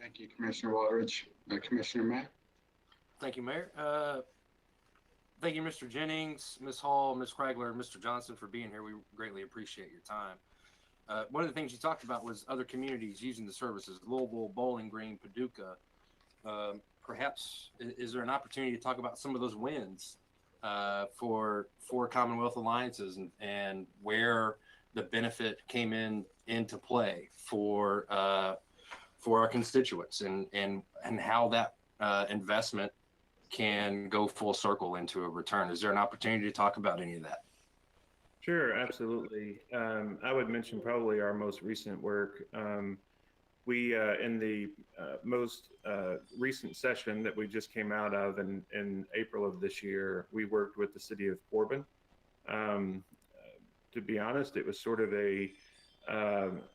Thank you, Commissioner Waldridge. Commissioner Matt. Thank you, Mayor. Thank you, Mr. Jennings, Ms. Hall, Ms. Kragler, Mr. Johnson for being here. We greatly appreciate your time. One of the things you talked about was other communities using the services, Louisville, Bowling Green, Paducah. Perhaps is there an opportunity to talk about some of those wins for Commonwealth Alliances and where the benefit came into play for our constituents and how that investment can go full circle into a return? Is there an opportunity to talk about any of that? Sure, absolutely. I would mention probably our most recent work. We, in the most recent session that we just came out of in April of this year, we worked with the city of Corbin. To be honest, it was sort of a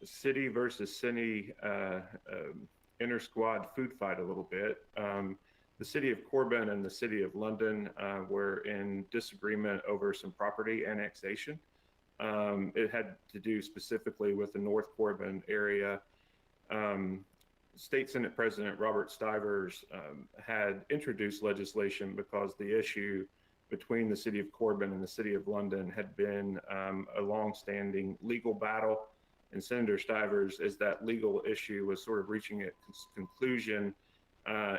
city versus city inter-squad food fight a little bit. The city of Corbin and the city of London were in disagreement over some property annexation. It had to do specifically with the North Corbin area. State Senate President Robert Stivers had introduced legislation because the issue between the city of Corbin and the city of London had been a long-standing legal battle. And Senator Stivers, as that legal issue was sort of reaching its conclusion,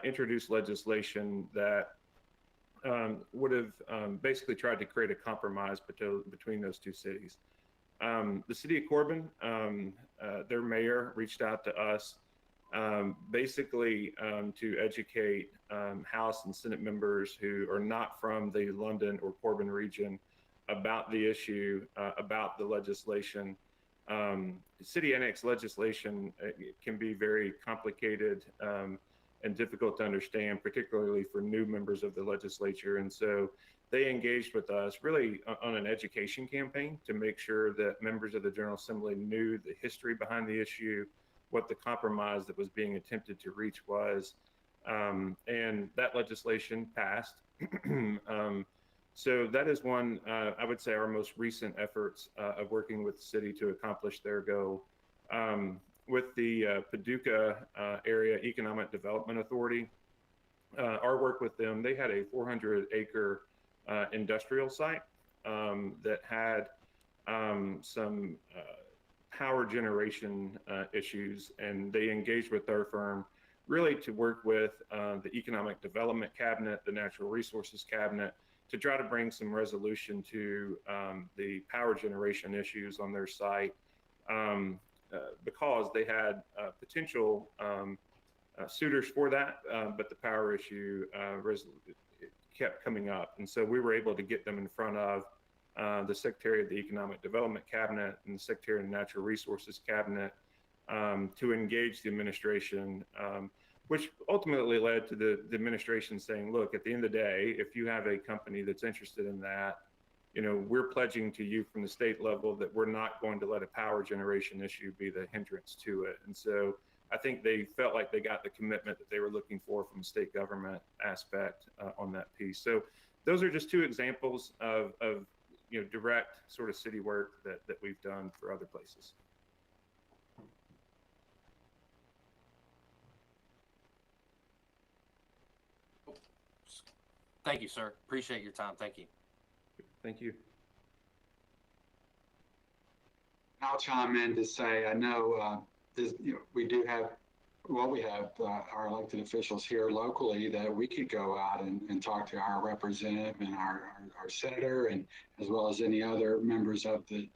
introduced legislation that would have basically tried to create a compromise between those two cities. The city of Corbin, their mayor reached out to us basically to educate House and Senate members who are not from the London or Corbin region about the issue, about the legislation. City annex legislation can be very complicated and difficult to understand, particularly for new members of the legislature. And so they engaged with us really on an education campaign to make sure that members of the General Assembly knew the history behind the issue, what the compromise that was being attempted to reach was. And that legislation passed. So that is one, I would say, our most recent efforts of working with the city to accomplish their goal. With the Paducah Area Economic Development Authority, our work with them, they had a 400-acre industrial site that had some power generation issues, and they engaged with our firm really to work with the Economic Development Cabinet, the Natural Resources Cabinet, to try to bring some resolution to the power generation issues on their site because they had potential suitors for that, but the power issue kept coming up. And so we were able to get them in front of the Secretary of the Economic Development Cabinet and the Secretary of the Natural Resources Cabinet to engage the administration, which ultimately led to the administration saying, look, at the end of the day, if you have a company that's interested in that, you know, we're pledging to you from the state level that we're not going to let a power generation issue be the hindrance to it. And so I think they felt like they got the commitment that they were looking for from a state government aspect on that piece. So those are just two examples of you know, direct sort of city work that we've done for other places. Thank you, sir. Appreciate your time. Thank you. Thank you. I'll chime in to say, I know this, you know, we have our elected officials here locally that we could go out and talk to our representative and our senator, and as well as any other members of the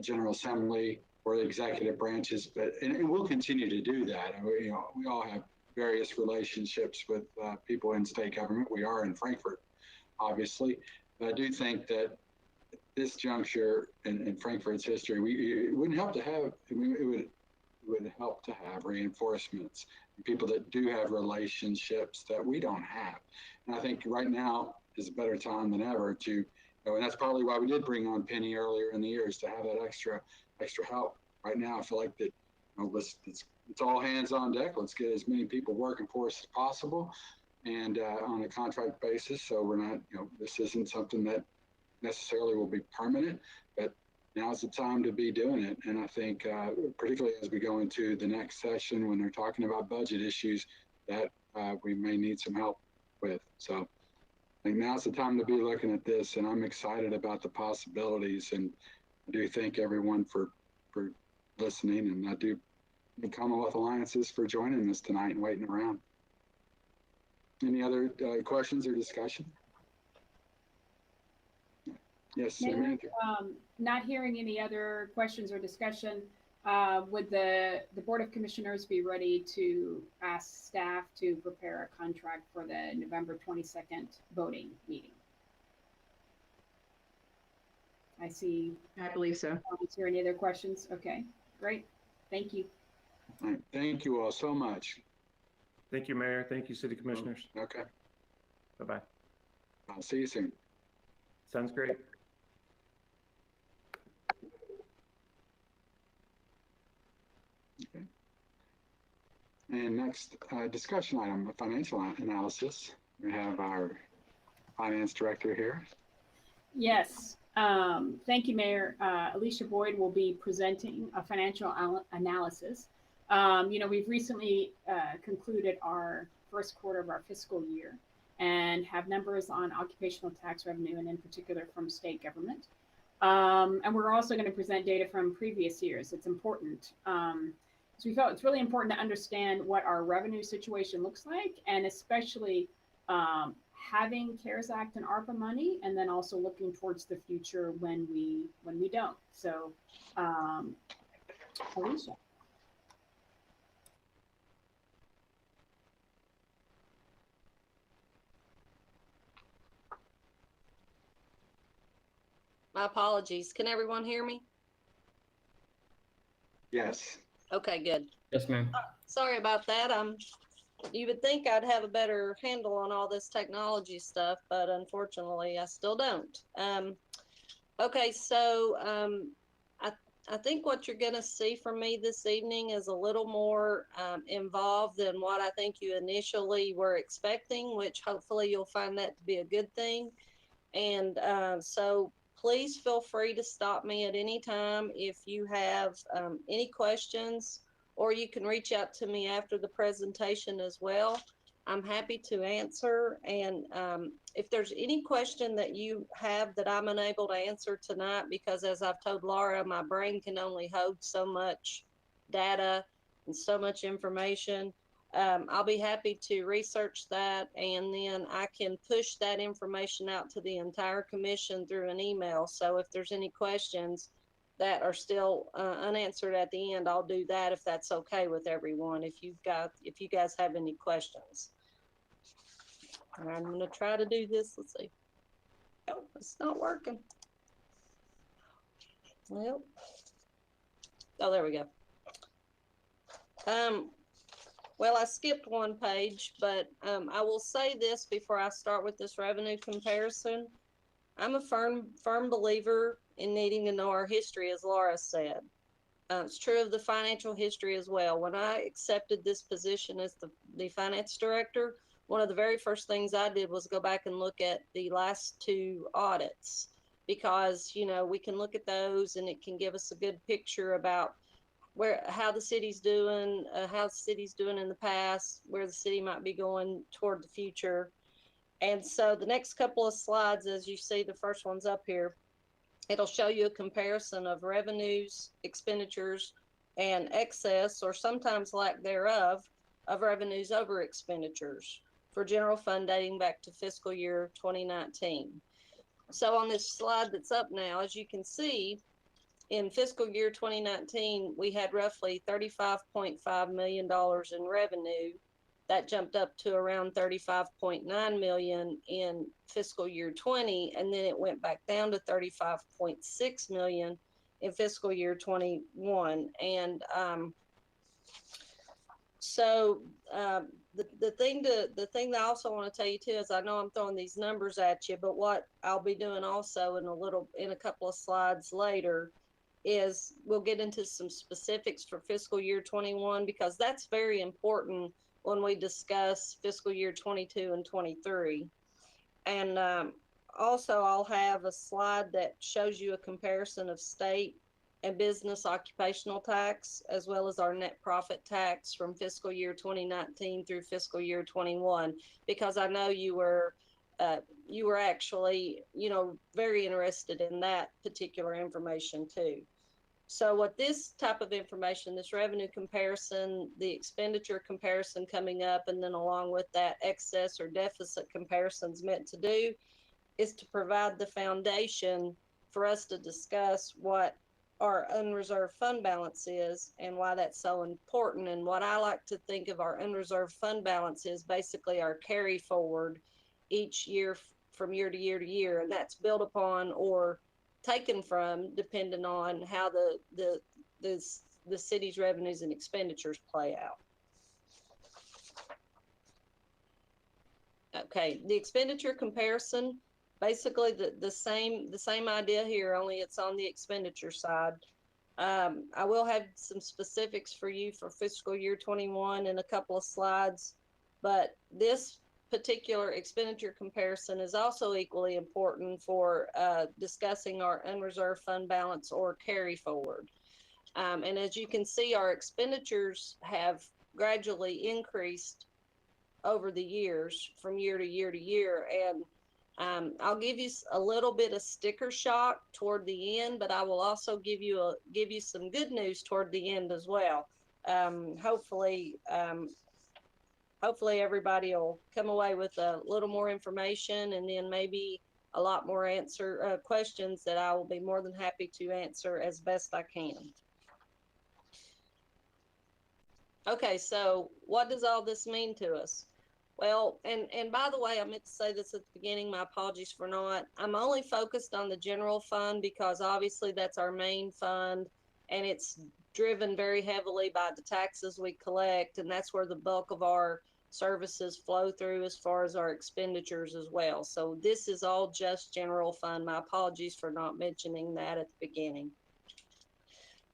General Assembly or the executive branches. And we'll continue to do that. You know, we all have various relationships with people in state government. We are in Frankfort, obviously. But I do think that this juncture in Frankfort's history, it wouldn't help to have, it would help to have reinforcements, people that do have relationships that we don't have. And I think right now is a better time than ever to, you know, and that's probably why we did bring on Penny earlier in the year, is to have that extra help. Right now, I feel like that, you know, it's all hands on deck. Let's get as many people working for us as possible, and on a contract basis. So we're not, you know, this isn't something that necessarily will be permanent, but now's the time to be doing it. And I think particularly as we go into the next session, when they're talking about budget issues, that we may need some help with. So I think now's the time to be looking at this, and I'm excited about the possibilities. And I do thank everyone for listening, and I do thank Commonwealth Alliances for joining us tonight and waiting around. Any other questions or discussion? Yes, Mayor, not hearing any other questions or discussion, would the Board of Commissioners be ready to ask staff to prepare a contract for the November 22nd voting meeting? I see. I believe so. Is there any other questions? Okay, great. Thank you. All right, thank you all so much. Thank you, Mayor. Thank you, City Commissioners. Okay. Bye-bye. I'll see you soon. Sounds great. Okay. And next discussion item, a financial analysis. We have our finance director here. Yes. Thank you, Mayor. Alicia Boyd will be presenting a financial analysis. You know, we've recently concluded our first quarter of our fiscal year and have numbers on occupational tax revenue, and in particular from state government. And we're also going to present data from previous years. It's important. So we felt it's really important to understand what our revenue situation looks like, and especially having CARES Act and ARPA money, and then also looking towards the future when we don't. So, Alicia. My apologies. Can everyone hear me? Yes. Okay, good. Yes, ma'am. Sorry about that. You would think I'd have a better handle on all this technology stuff, but unfortunately I still don't. Okay, so I think what you're going to see from me this evening is a little more involved than what I think you initially were expecting, which hopefully you'll find that to be a good thing. And so please feel free to stop me at any time if you have any questions, or you can reach out to me after the presentation as well. I'm happy to answer. And if there's any question that you have that I'm unable to answer tonight, because as I've told Laura, my brain can only hold so much data and so much information, I'll be happy to research that, and then I can push that information out to the entire commission through an email. So if there's any questions that are still unanswered at the end, I'll do that if that's okay with everyone. If you guys have any questions, and I'm going to try to do this. Let's see. Oh, it's not working. Well, oh, there we go. Well, I skipped one page, but I will say this before I start with this revenue comparison. I'm a firm believer in needing to know our history, as Laura said. It's true of the financial history as well. When I accepted this position as the finance director, one of the very first things I did was go back and look at the last two audits, because, you know, we can look at those and it can give us a good picture about how the city's doing in the past, where the city might be going toward the future. And so the next couple of slides, as you see, the first one's up here, it'll show you a comparison of revenues, expenditures, and excess, or sometimes lack thereof, of revenues over expenditures for general fund dating back to fiscal year 2019. So on this slide that's up now, as you can see, in fiscal year 2019, we had roughly $35.5 million in revenue. That jumped up to around $35.9 million in fiscal year 20, and then it went back down to $35.6 million in fiscal year 21. And the thing that I also want to tell you too is, I know I'm throwing these numbers at you, but what I'll be doing also in a couple of slides later is we'll get into some specifics for fiscal year 21, because that's very important when we discuss fiscal year 22 and 23. And also I'll have a slide that shows you a comparison of state and business occupational tax, as well as our net profit tax from fiscal year 2019 through fiscal year 21, because I know you were actually, you know, very interested in that particular information too. So what this type of information, this revenue comparison, the expenditure comparison coming up, and then along with that excess or deficit comparison is meant to do, is to provide the foundation for us to discuss what our unreserved fund balance is and why that's so important. And what I like to think of our unreserved fund balance is basically our carry forward each year from year to year to year, and that's built upon or taken from, depending on how the city's revenues and expenditures play out. Okay, the expenditure comparison, basically the same idea here, only it's on the expenditure side. I will have some specifics for you for fiscal year 21 in a couple of slides, but this particular expenditure comparison is also equally important for discussing our unreserved fund balance or carry forward. And as you can see, our expenditures have gradually increased over the years from year to year to year. And I'll give you a little bit of sticker shock toward the end, but I will also give you some good news toward the end as well. Hopefully everybody will come away with a little more information, and then maybe a lot more questions that I will be more than happy to answer as best I can. Okay, so what does all this mean to us? Well, and by the way, I meant to say this at the beginning, my apologies for not. I'm only focused on the general fund because obviously that's our main fund, and it's driven very heavily by the taxes we collect, and that's where the bulk of our services flow through as far as our expenditures as well. So this is all just general fund. My apologies for not mentioning that at the beginning.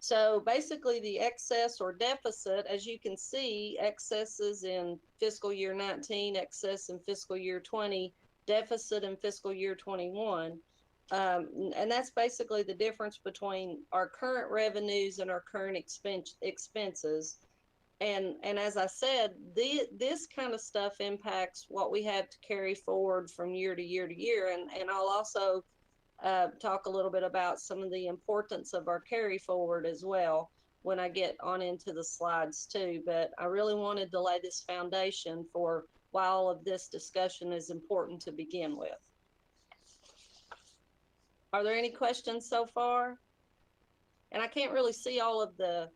So basically the excess or deficit, as you can see, excesses in fiscal year 19, excess in fiscal year 20, deficit in fiscal year 21. And that's basically the difference between our current revenues and our current expenses. And as I said, this kind of stuff impacts what we have to carry forward from year to year to year. And I'll also talk a little bit about some of the importance of our carry forward as well when I get on into the slides too. But I really wanted to lay this foundation for why all of this discussion is important to begin with. Are there any questions so far? And I can't really see all of the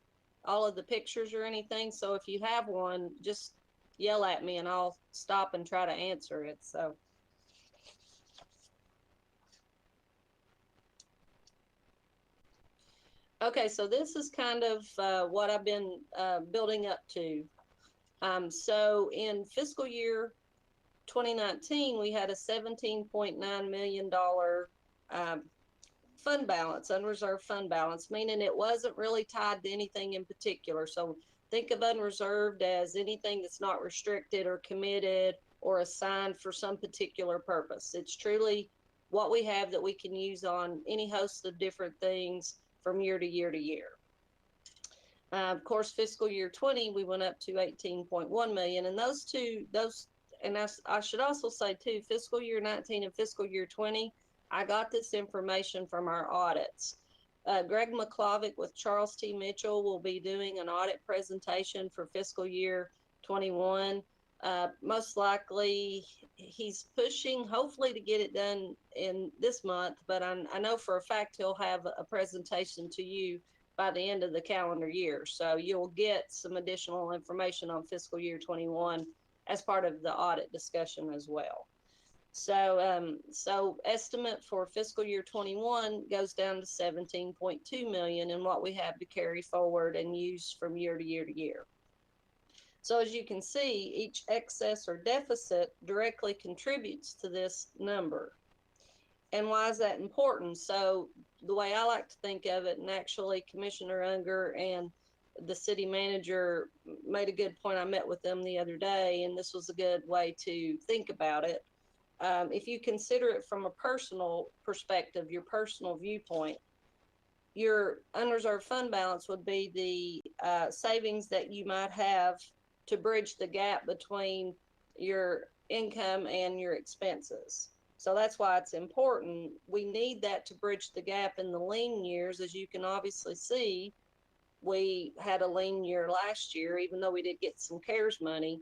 pictures or anything, so if you have one, just yell at me and I'll stop and try to answer it. So okay, so this is kind of what I've been building up to. So in fiscal year 2019, we had a $17.9 million fund balance, unreserved fund balance, meaning it wasn't really tied to anything in particular. So think of unreserved as anything that's not restricted or committed or assigned for some particular purpose. It's truly what we have that we can use on any host of different things from year to year to year. Of course, fiscal year 20, we went up to 18.1 million, and and I should also say too, fiscal year 19 and fiscal year 20, I got this information from our audits. Greg McClovick with Charles T. Mitchell will be doing an audit presentation for fiscal year 21. Most likely he's pushing hopefully to get it done in this month, but I know for a fact he'll have a presentation to you by the end of the calendar year. So you'll get some additional information on fiscal year 21 as part of the audit discussion as well. So, so estimate for fiscal year 21 goes down to 17.2 million in what we have to carry forward and use from year to year to year. So as you can see, each excess or deficit directly contributes to this number. And why is that important? So the way I like to think of it, and actually Commissioner Unger and the city manager made a good point. I met with them the other day, and this was a good way to think about it. If you consider it from a personal perspective, your personal viewpoint, your unreserved fund balance would be the savings that you might have to bridge the gap between your income and your expenses. So that's why it's important. We need that to bridge the gap in the lean years. As you can obviously see, we had a lean year last year, even though we did get some CARES money.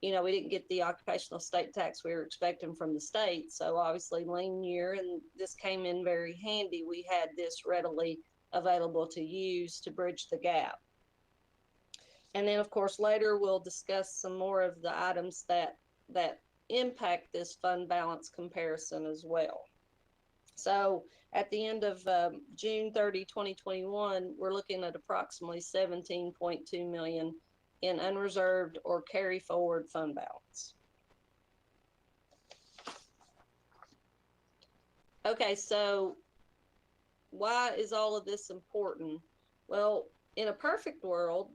You know, we didn't get the occupational state tax we were expecting from the state. So obviously lean year, and this came in very handy. We had this readily available to use to bridge the gap. And then of course, later we'll discuss some more of the items that impact this fund balance comparison as well. So at the end of June 30, 2021, we're looking at approximately 17.2 million in unreserved or carry forward fund balance. Okay, so why is all of this important? Well, in a perfect world,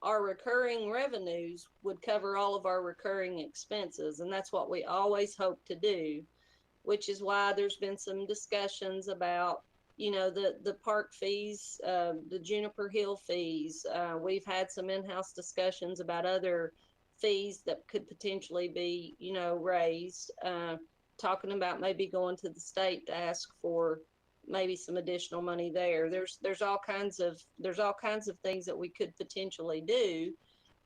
our recurring revenues would cover all of our recurring expenses, and that's what we always hope to do, which is why there's been some discussions about, you know, the park fees, the Juniper Hill fees. We've had some in-house discussions about other fees that could potentially be, you know, raised, talking about maybe going to the state to ask for maybe some additional money there. There's all kinds of things that we could potentially do,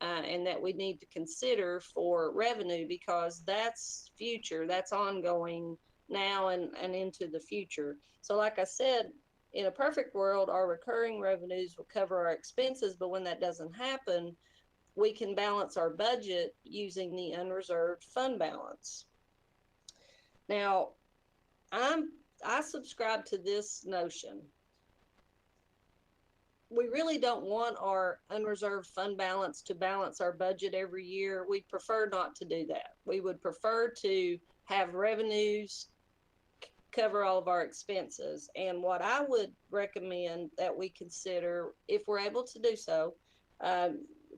and that we need to consider for revenue, because that's future, that's ongoing now and into the future. So like I said, in a perfect world, our recurring revenues will cover our expenses, but when that doesn't happen, we can balance our budget using the unreserved fund balance. Now, I subscribe to this notion. we really don't want our unreserved fund balance to balance our budget every year. We prefer not to do that. We would prefer to have revenues cover all of our expenses. And what I would recommend that we consider, if we're able to do so,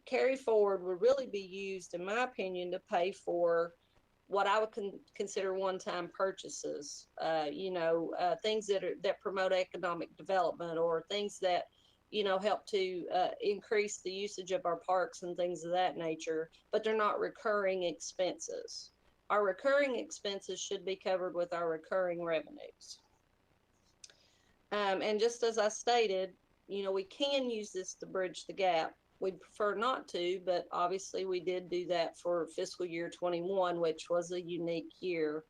carry forward would really be used, in my opinion, to pay for what I would consider one-time purchases. Things that promote economic development, or things that help to increase the usage of our parks and things of that nature, but they're not recurring expenses. Our recurring expenses should be covered with our recurring revenues. And just as I stated, we can use this to bridge the gap. We'd prefer not to, but obviously we did do that for fiscal year 21, which was a unique year,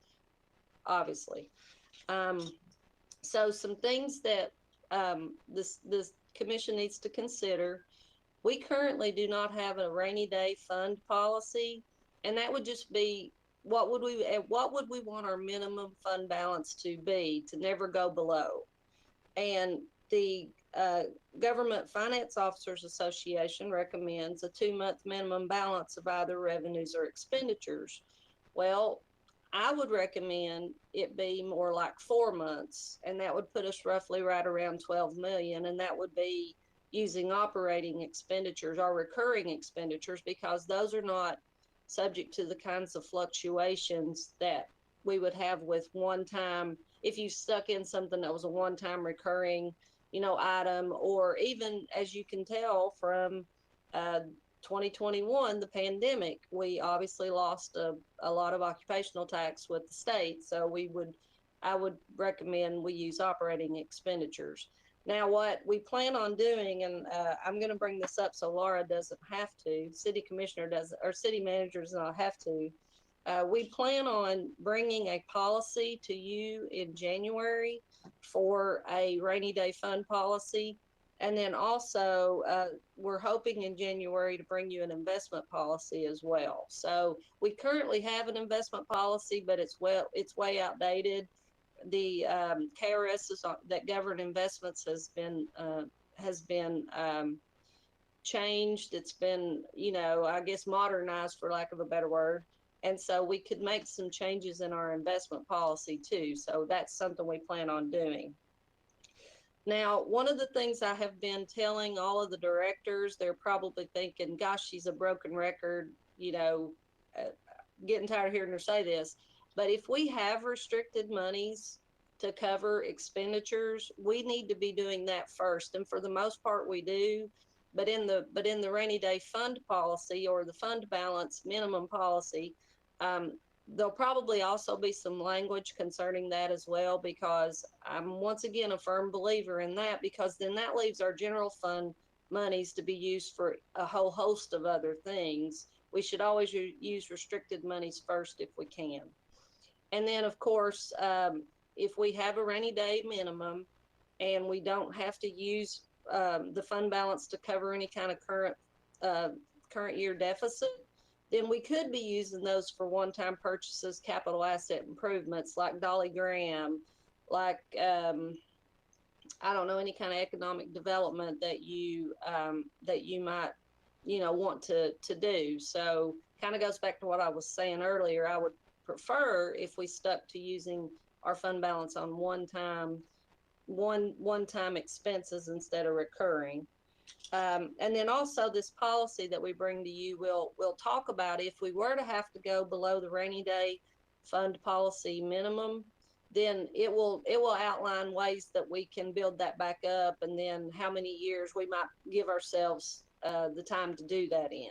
obviously. So some things that this commission needs to consider. We currently do not have a rainy day fund policy, and that would just be what would we want our minimum fund balance to be, to never go below. And the Government Finance Officers Association recommends a 2-month minimum balance of either revenues or expenditures. Well, I would recommend it be more like 4 months, and that would put us roughly right around 12 million, and that would be using operating expenditures or recurring expenditures, because those are not subject to the kinds of fluctuations that we would have with one-time, if you stuck in something that was a one-time recurring, item, or even, as you can tell from 2021, the pandemic, we obviously lost a lot of occupational tax with the state. So I would recommend we use operating expenditures. Now, what we plan on doing, and I'm going to bring this up so Laura doesn't have to, city commissioner doesn't, or city manager does not have to. We plan on bringing a policy to you in January for a rainy day fund policy. And then also, we're hoping in January to bring you an investment policy as well. So we currently have an investment policy, but it's way outdated. The KRS that govern investments has been changed. It's been, I guess, modernized, for lack of a better word. And so we could make some changes in our investment policy too. So that's something we plan on doing. Now, one of the things I have been telling all of the directors, they're probably thinking, gosh, she's a broken record, getting tired of hearing her say this. But if we have restricted monies to cover expenditures, we need to be doing that first. And for the most part, we do. But in the rainy day fund policy, or the fund balance minimum policy, there'll probably also be some language concerning that as well, because I'm once again a firm believer in that, because then that leaves our general fund monies to be used for a whole host of other things. We should always use restricted monies first if we can. And then, of course, if we have a rainy day minimum and we don't have to use the fund balance to cover any kind of current year deficit, then we could be using those for one-time purchases, capital asset improvements like Dolly Graham, like, I don't know, any kind of economic development that you might, want to do. So kind of goes back to what I was saying earlier. I would prefer if we stuck to using our fund balance on one-time expenses instead of recurring. And then also this policy that we bring to you, we'll talk about if we were to have to go below the rainy day fund policy minimum, then it will outline ways that we can build that back up, and then how many years we might give ourselves the time to do that in.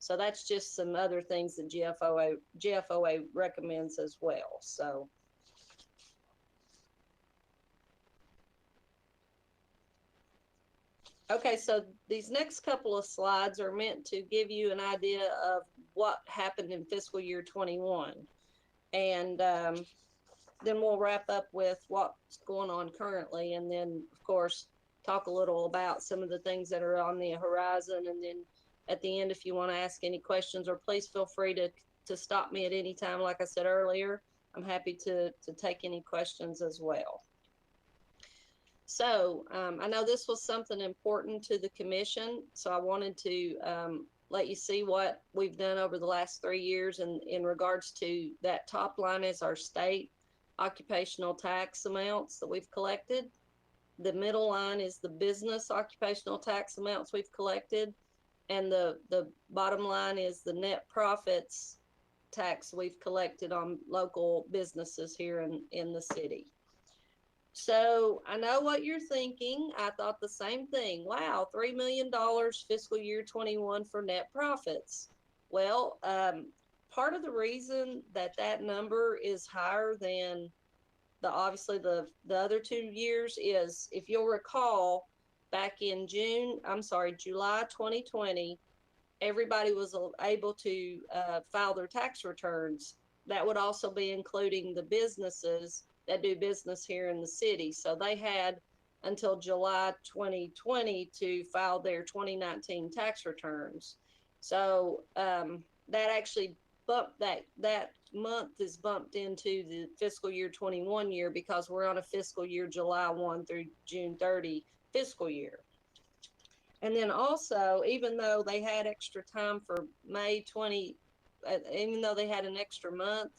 So that's just some other things that GFOA recommends as well. So. Okay, so these next couple of slides are meant to give you an idea of what happened in fiscal year 21. And then we'll wrap up with what's going on currently. And then, of course, talk a little about some of the things that are on the horizon. And then at the end, if you want to ask any questions, or please feel free to stop me at any time. Like I said earlier, I'm happy to take any questions as well. So I know this was something important to the commission, so I wanted to let you see what we've done over the last 3 years in regards to that. Top line is our state occupational tax amounts that we've collected. The middle line is the business occupational tax amounts we've collected. And the bottom line is the net profits tax we've collected on local businesses here in the city. So I know what you're thinking. I thought the same thing. Wow, $3 million fiscal year 21 for net profits. Well, part of the reason that that number is higher than obviously the other 2 years is, if you'll recall, back in July 2020, everybody was able to file their tax returns. That would also be including the businesses that do business here in the city. So they had until July 2020 to file their 2019 tax returns. So that actually bumped that month is bumped into the fiscal year 21 year, because we're on a fiscal year July 1 through June 30 fiscal year. And then also, even though they had extra time for May 20, even though they had an extra month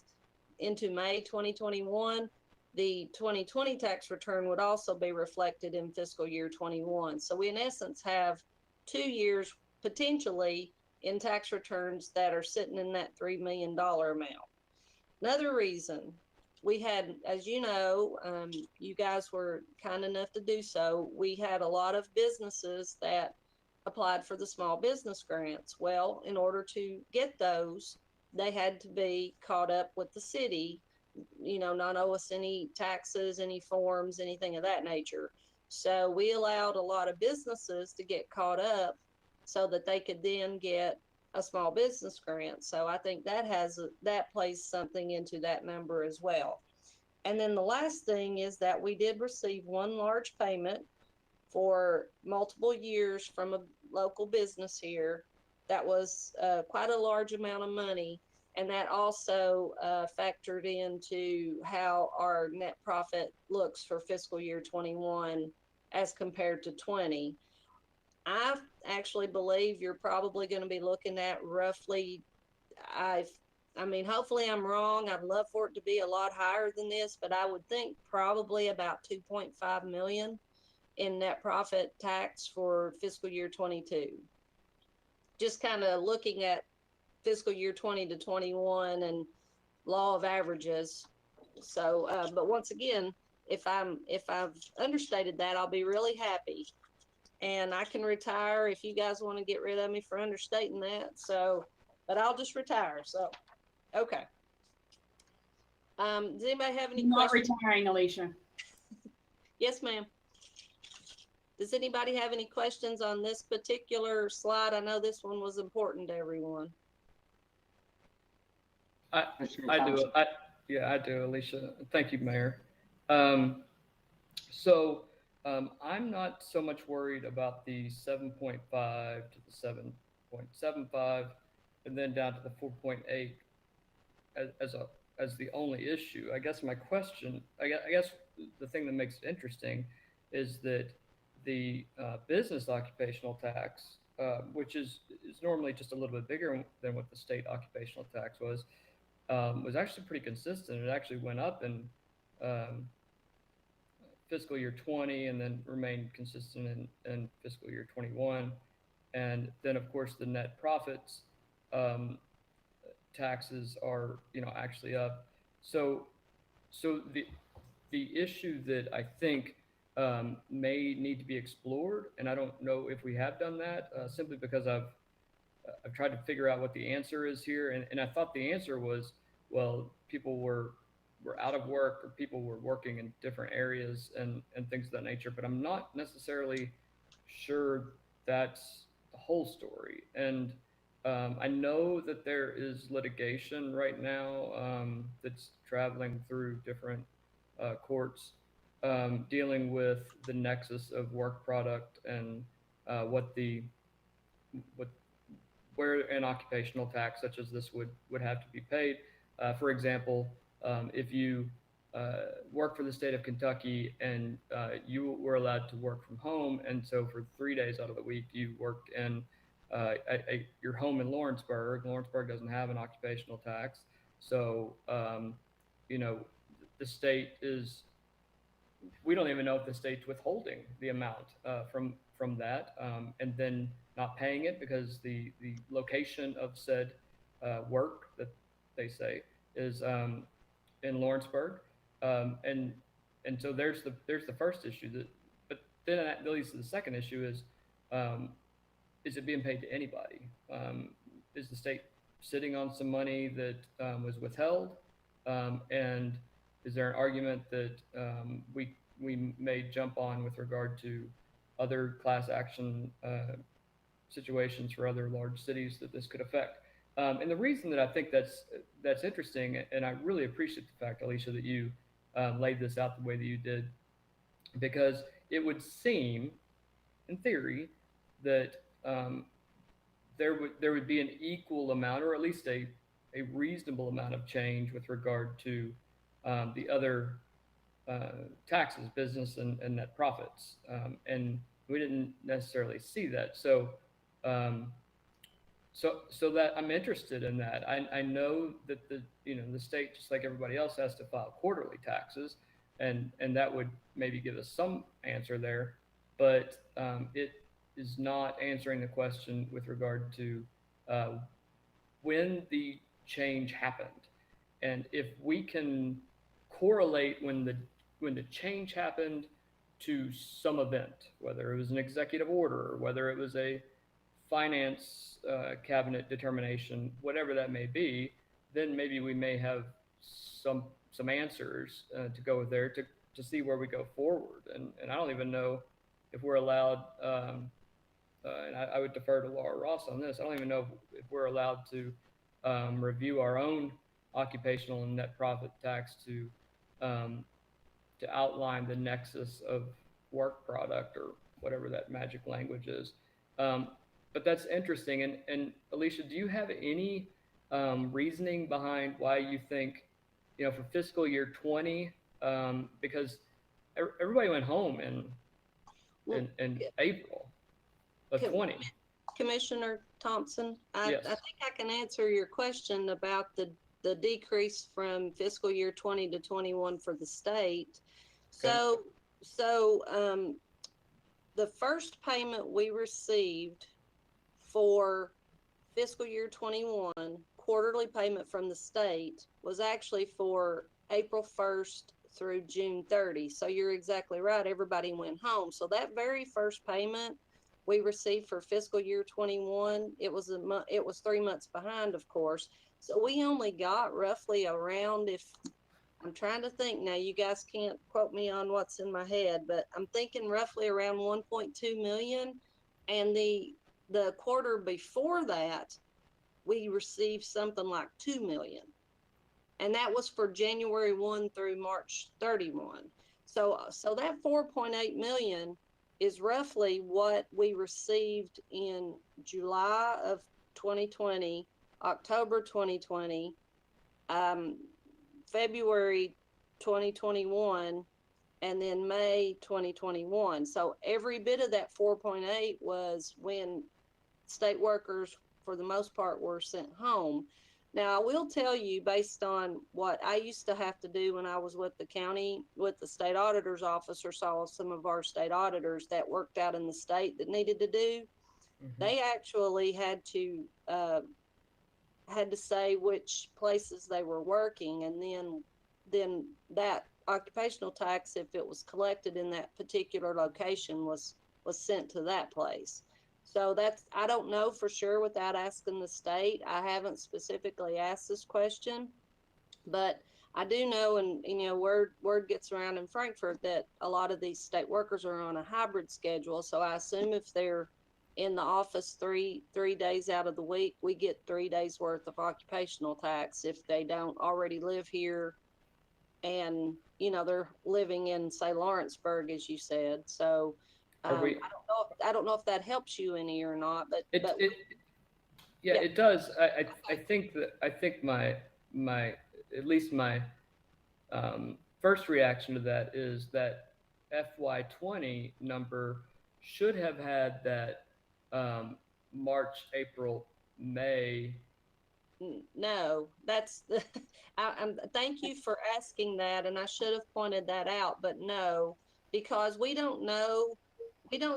into May 2021, the 2020 tax return would also be reflected in fiscal year 21. So we in essence have 2 years potentially in tax returns that are sitting in that $3 million amount. Another reason we had, as you know, you guys were kind enough to do so, we had a lot of businesses that applied for the small business grants. Well, in order to get those, they had to be caught up with the city, not owe us any taxes, any forms, anything of that nature. So we allowed a lot of businesses to get caught up so that they could then get a small business grant. So I think that plays something into that number as well. And then the last thing is that we did receive one large payment for multiple years from a local business here. That was quite a large amount of money. And that also factored into how our net profit looks for fiscal year 21 as compared to 20. I actually believe you're probably going to be looking at roughly, hopefully I'm wrong. I'd love for it to be a lot higher than this, but I would think probably about 2.5 million in net profit tax for fiscal year 22. Just kind of looking at fiscal year 20 to 21 and law of averages. So, but once again, if I've understated that, I'll be really happy. And I can retire if you guys want to get rid of me for understating that. So, but I'll just retire. So, okay. Does anybody have any questions? Not retiring, Alicia. Yes, ma'am. Does anybody have any questions on this particular slide? I know this one was important to everyone. I do. I do, Alicia. Thank you, Mayor. I'm not so much worried about the 7.5 to the 7.75 and then down to the 4.8 as the only issue. I guess my question, I guess the thing that makes it interesting is that the business occupational tax, which is normally just a little bit bigger than what the state occupational tax was actually pretty consistent. It actually went up in fiscal year 20 and then remained consistent in fiscal year 21. And then of course the net profits taxes are, actually up. So the issue that I think may need to be explored, and I don't know if we have done that, simply because I've tried to figure out what the answer is here. And I thought the answer was, well, people were out of work, or people were working in different areas and things of that nature, but I'm not necessarily sure that's the whole story. And I know that there is litigation right now that's traveling through different courts dealing with the nexus of work product and where an occupational tax such as this would have to be paid. For example, if you work for the state of Kentucky, and you were allowed to work from home. And so for 3 days out of the week, you worked in your home in Lawrenceburg. Lawrenceburg doesn't have an occupational tax. So, the state is, we don't even know if the state's withholding the amount from that, and then not paying it because the location of said work that they say is in Lawrenceburg, and so there's the first issue. But then that leads to the second issue is it being paid to anybody? Is the state sitting on some money that was withheld, and is there an argument that we may jump on with regard to other class action situations for other large cities that this could affect? And the reason that I think that's interesting, and I really appreciate the fact, Alicia, that you laid this out the way that you did, because it would seem, in theory, that there would be an equal amount, or at least a reasonable amount of change with regard to the other taxes, business and net profits, and we didn't necessarily see that. So that I'm interested in that. I know that the state, just like everybody else, has to file quarterly taxes, and that would maybe give us some answer there, but it is not answering the question with regard to when the change happened, and if we can correlate when the change happened to some event, whether it was an executive order or whether it was a finance cabinet determination, whatever that may be, then maybe we may have some answers to go with there to see where we go forward. And I don't even know if we're allowed, and I would defer to Laura Ross on this, I don't even know if we're allowed to review our own occupational and net profit tax to outline the nexus of work product, or whatever that magic language is. But that's interesting. And Alicia, do you have any reasoning behind why you think, for fiscal year 20, because everybody went home in April of 20. Commissioner Thompson, Yes. I think I can answer your question about the decrease from fiscal year 20 to 21 for the state. Okay. So the first payment we received for fiscal year 21, quarterly payment from the state, was actually for April 1st through June 30. So you're exactly right. Everybody went home. So that very first payment we received for fiscal year 21, it was 3 months behind, of course. So we only got roughly around, if I'm trying to think now, you guys can't quote me on what's in my head, but I'm thinking roughly around 1.2 million. And the quarter before that, we received something like 2 million. And that was for January 1 through March 31. So that 4.8 million is roughly what we received in July of 2020, October 2020, February 2021, and then May 2021. So every bit of that 4.8 was when state workers, for the most part, were sent home. Now, I will tell you, based on what I used to have to do when I was with the county, with the state auditor's office, or saw some of our state auditors that worked out in the state that needed to do, they actually had to say which places they were working, and then that occupational tax, if it was collected in that particular location, was sent to that place. So I don't know for sure without asking the state. I haven't specifically asked this question, but I do know, and word gets around in Frankfort that a lot of these state workers are on a hybrid schedule. So I assume if they're in the office three days out of the week, we get 3 days worth of occupational tax if they don't already live here, and they're living in, say, Lawrenceburg, as you said. So I don't know if that helps you any or not, but it does. I think my at least my first reaction to that is that FY20 number should have had that March, April, May. No, that's the, thank you for asking that, and I should have pointed that out, but no, because we don't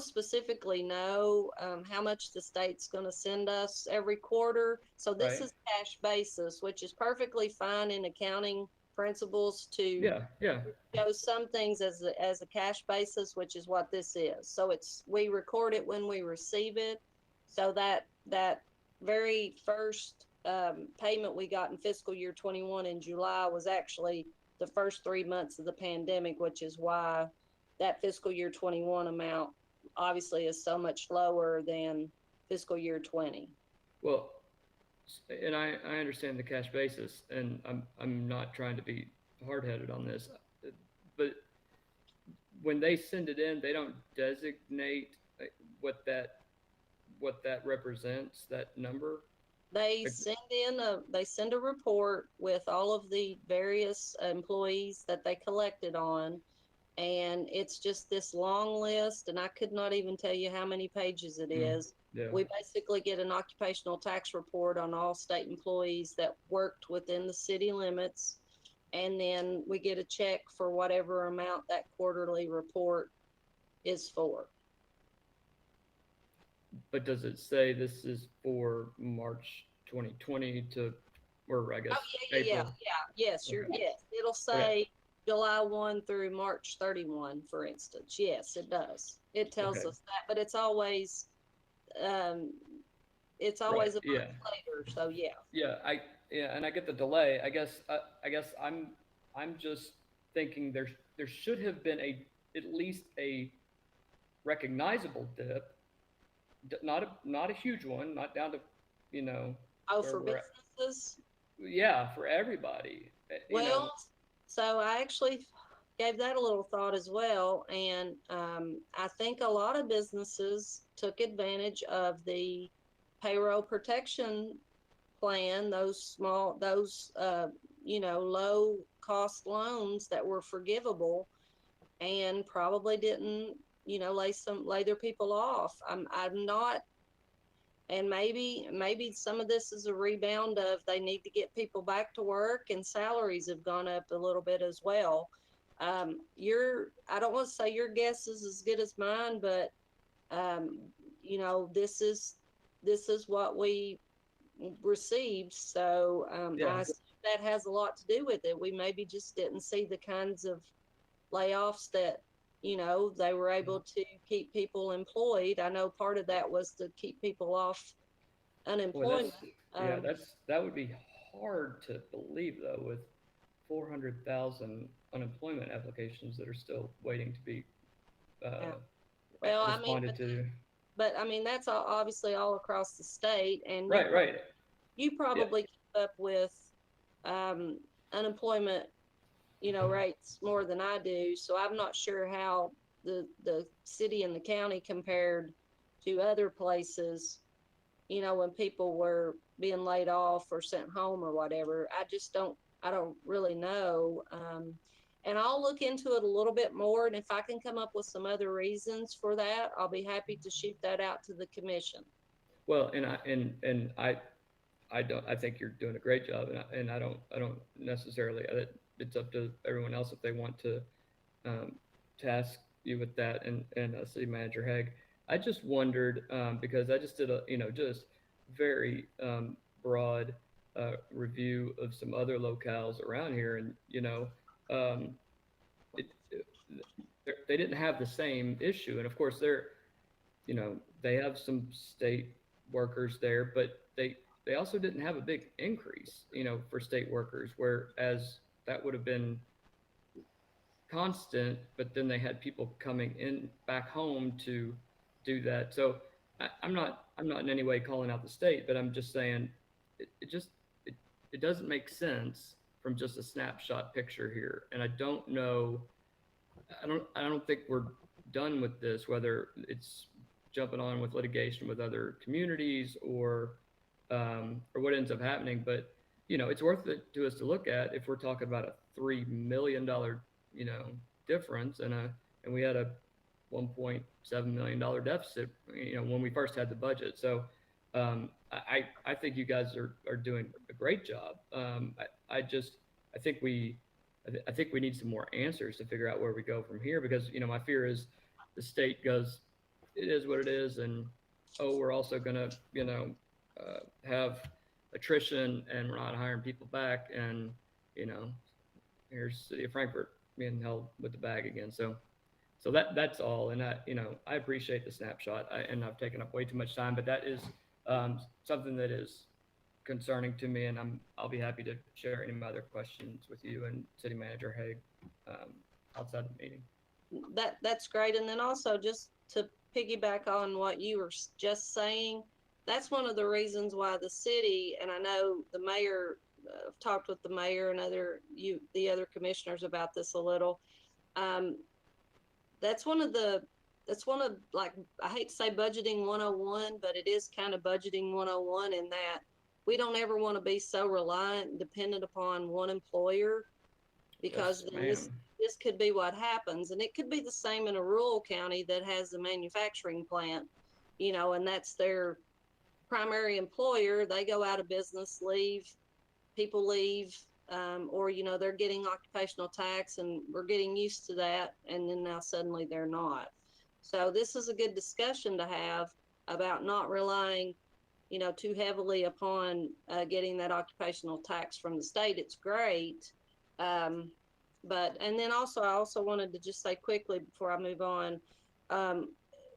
specifically know how much the state's going to send us every quarter. So this Right. is cash basis, which is perfectly fine in accounting principles to Yeah, yeah. show some things as a cash basis, which is what this is. So we record it when we receive it. So that very first payment we got in fiscal year 21 in July was actually the first 3 months of the pandemic, which is why that fiscal year 21 amount obviously is so much lower than fiscal year 20. Well, and I understand the cash basis, and I'm not trying to be hard-headed on this, but when they send it in, they don't designate what that represents, that number. They send a report with all of the various employees that they collected on, and it's just this long list, and I could not even tell you how many pages it is. Yeah. We basically get an occupational tax report on all state employees that worked within the city limits, and then we get a check for whatever amount that quarterly report is for. But does it say this is for March 2020 to, or I guess April? Yes, yes. It'll say July 1 through March 31, for instance. Yes, it does. It tells us that, but it's always a month later. So yeah. Yeah, and I get the delay. I guess I'm just thinking there should have been at least a recognizable dip. Not a huge one, not down to, for businesses? Yeah, for everybody. Well, so I actually gave that a little thought as well. And I think a lot of businesses took advantage of the payroll protection plan, those low cost loans that were forgivable, and probably didn't lay their people off. I'm not, and maybe some of this is a rebound of they need to get people back to work, and salaries have gone up a little bit as well. I don't want to say your guess is as good as mine, but this is what we received. So I assume that has a lot to do with it. We maybe just didn't see the kinds of layoffs that they were able to keep people employed. I know part of that was to keep people off unemployment. That would be hard to believe, though, with 400,000 unemployment applications that are still waiting to be responded to. But I mean, that's obviously all across the state, and right. You probably keep up with unemployment rates more than I do. So I'm not sure how the city and the county compared to other places, when people were being laid off or sent home or whatever. I don't really know. And I'll look into it a little bit more. And if I can come up with some other reasons for that, I'll be happy to shoot that out to the commission. Well, I think you're doing a great job, and I don't necessarily. It's up to everyone else if they want to task you with that, and City Manager Haig. I just wondered because I just did a just very broad review of some other locales around here, and they didn't have the same issue, and of course they have some state workers there, but they also didn't have a big increase, for state workers, whereas that would have been constant, but then they had people coming in back home to do that. So I'm not in any way calling out the state, but I'm just saying it doesn't make sense from just a snapshot picture here. And I don't think we're done with this, whether it's jumping on with litigation with other communities or what ends up happening. But it's worth it to us to look at if we're talking about a $3 million difference, and we had a $1.7 million deficit, when we first had the budget. So I think you guys are doing a great job. I think we need some more answers to figure out where we go from here, because my fear is the state goes, it is what it is, and we're also gonna have attrition and we're not hiring people back, and here's City of Frankfort being held with the bag again. So that's all. And I appreciate the snapshot. And I've taken up way too much time, but that is something that is concerning to me, and I'll be happy to share any other questions with you and City Manager Haig outside the meeting. That's great. And then also, just to piggyback on what you were just saying, that's one of the reasons why the city, and I know the mayor, I've talked with the mayor and the other commissioners about this a little. That's one of, like, I hate to say budgeting 101, but it is kind of budgeting 101 in that we don't ever want to be so reliant and dependent upon one employer, because then this could be what happens. And it could be the same in a rural county that has a manufacturing plant, and that's their primary employer. They go out of business, people leave, or, they're getting occupational tax and we're getting used to that. And then now suddenly they're not. So this is a good discussion to have about not relying, too heavily upon getting that occupational tax from the state. It's great. And then also, I also wanted to just say quickly before I move on.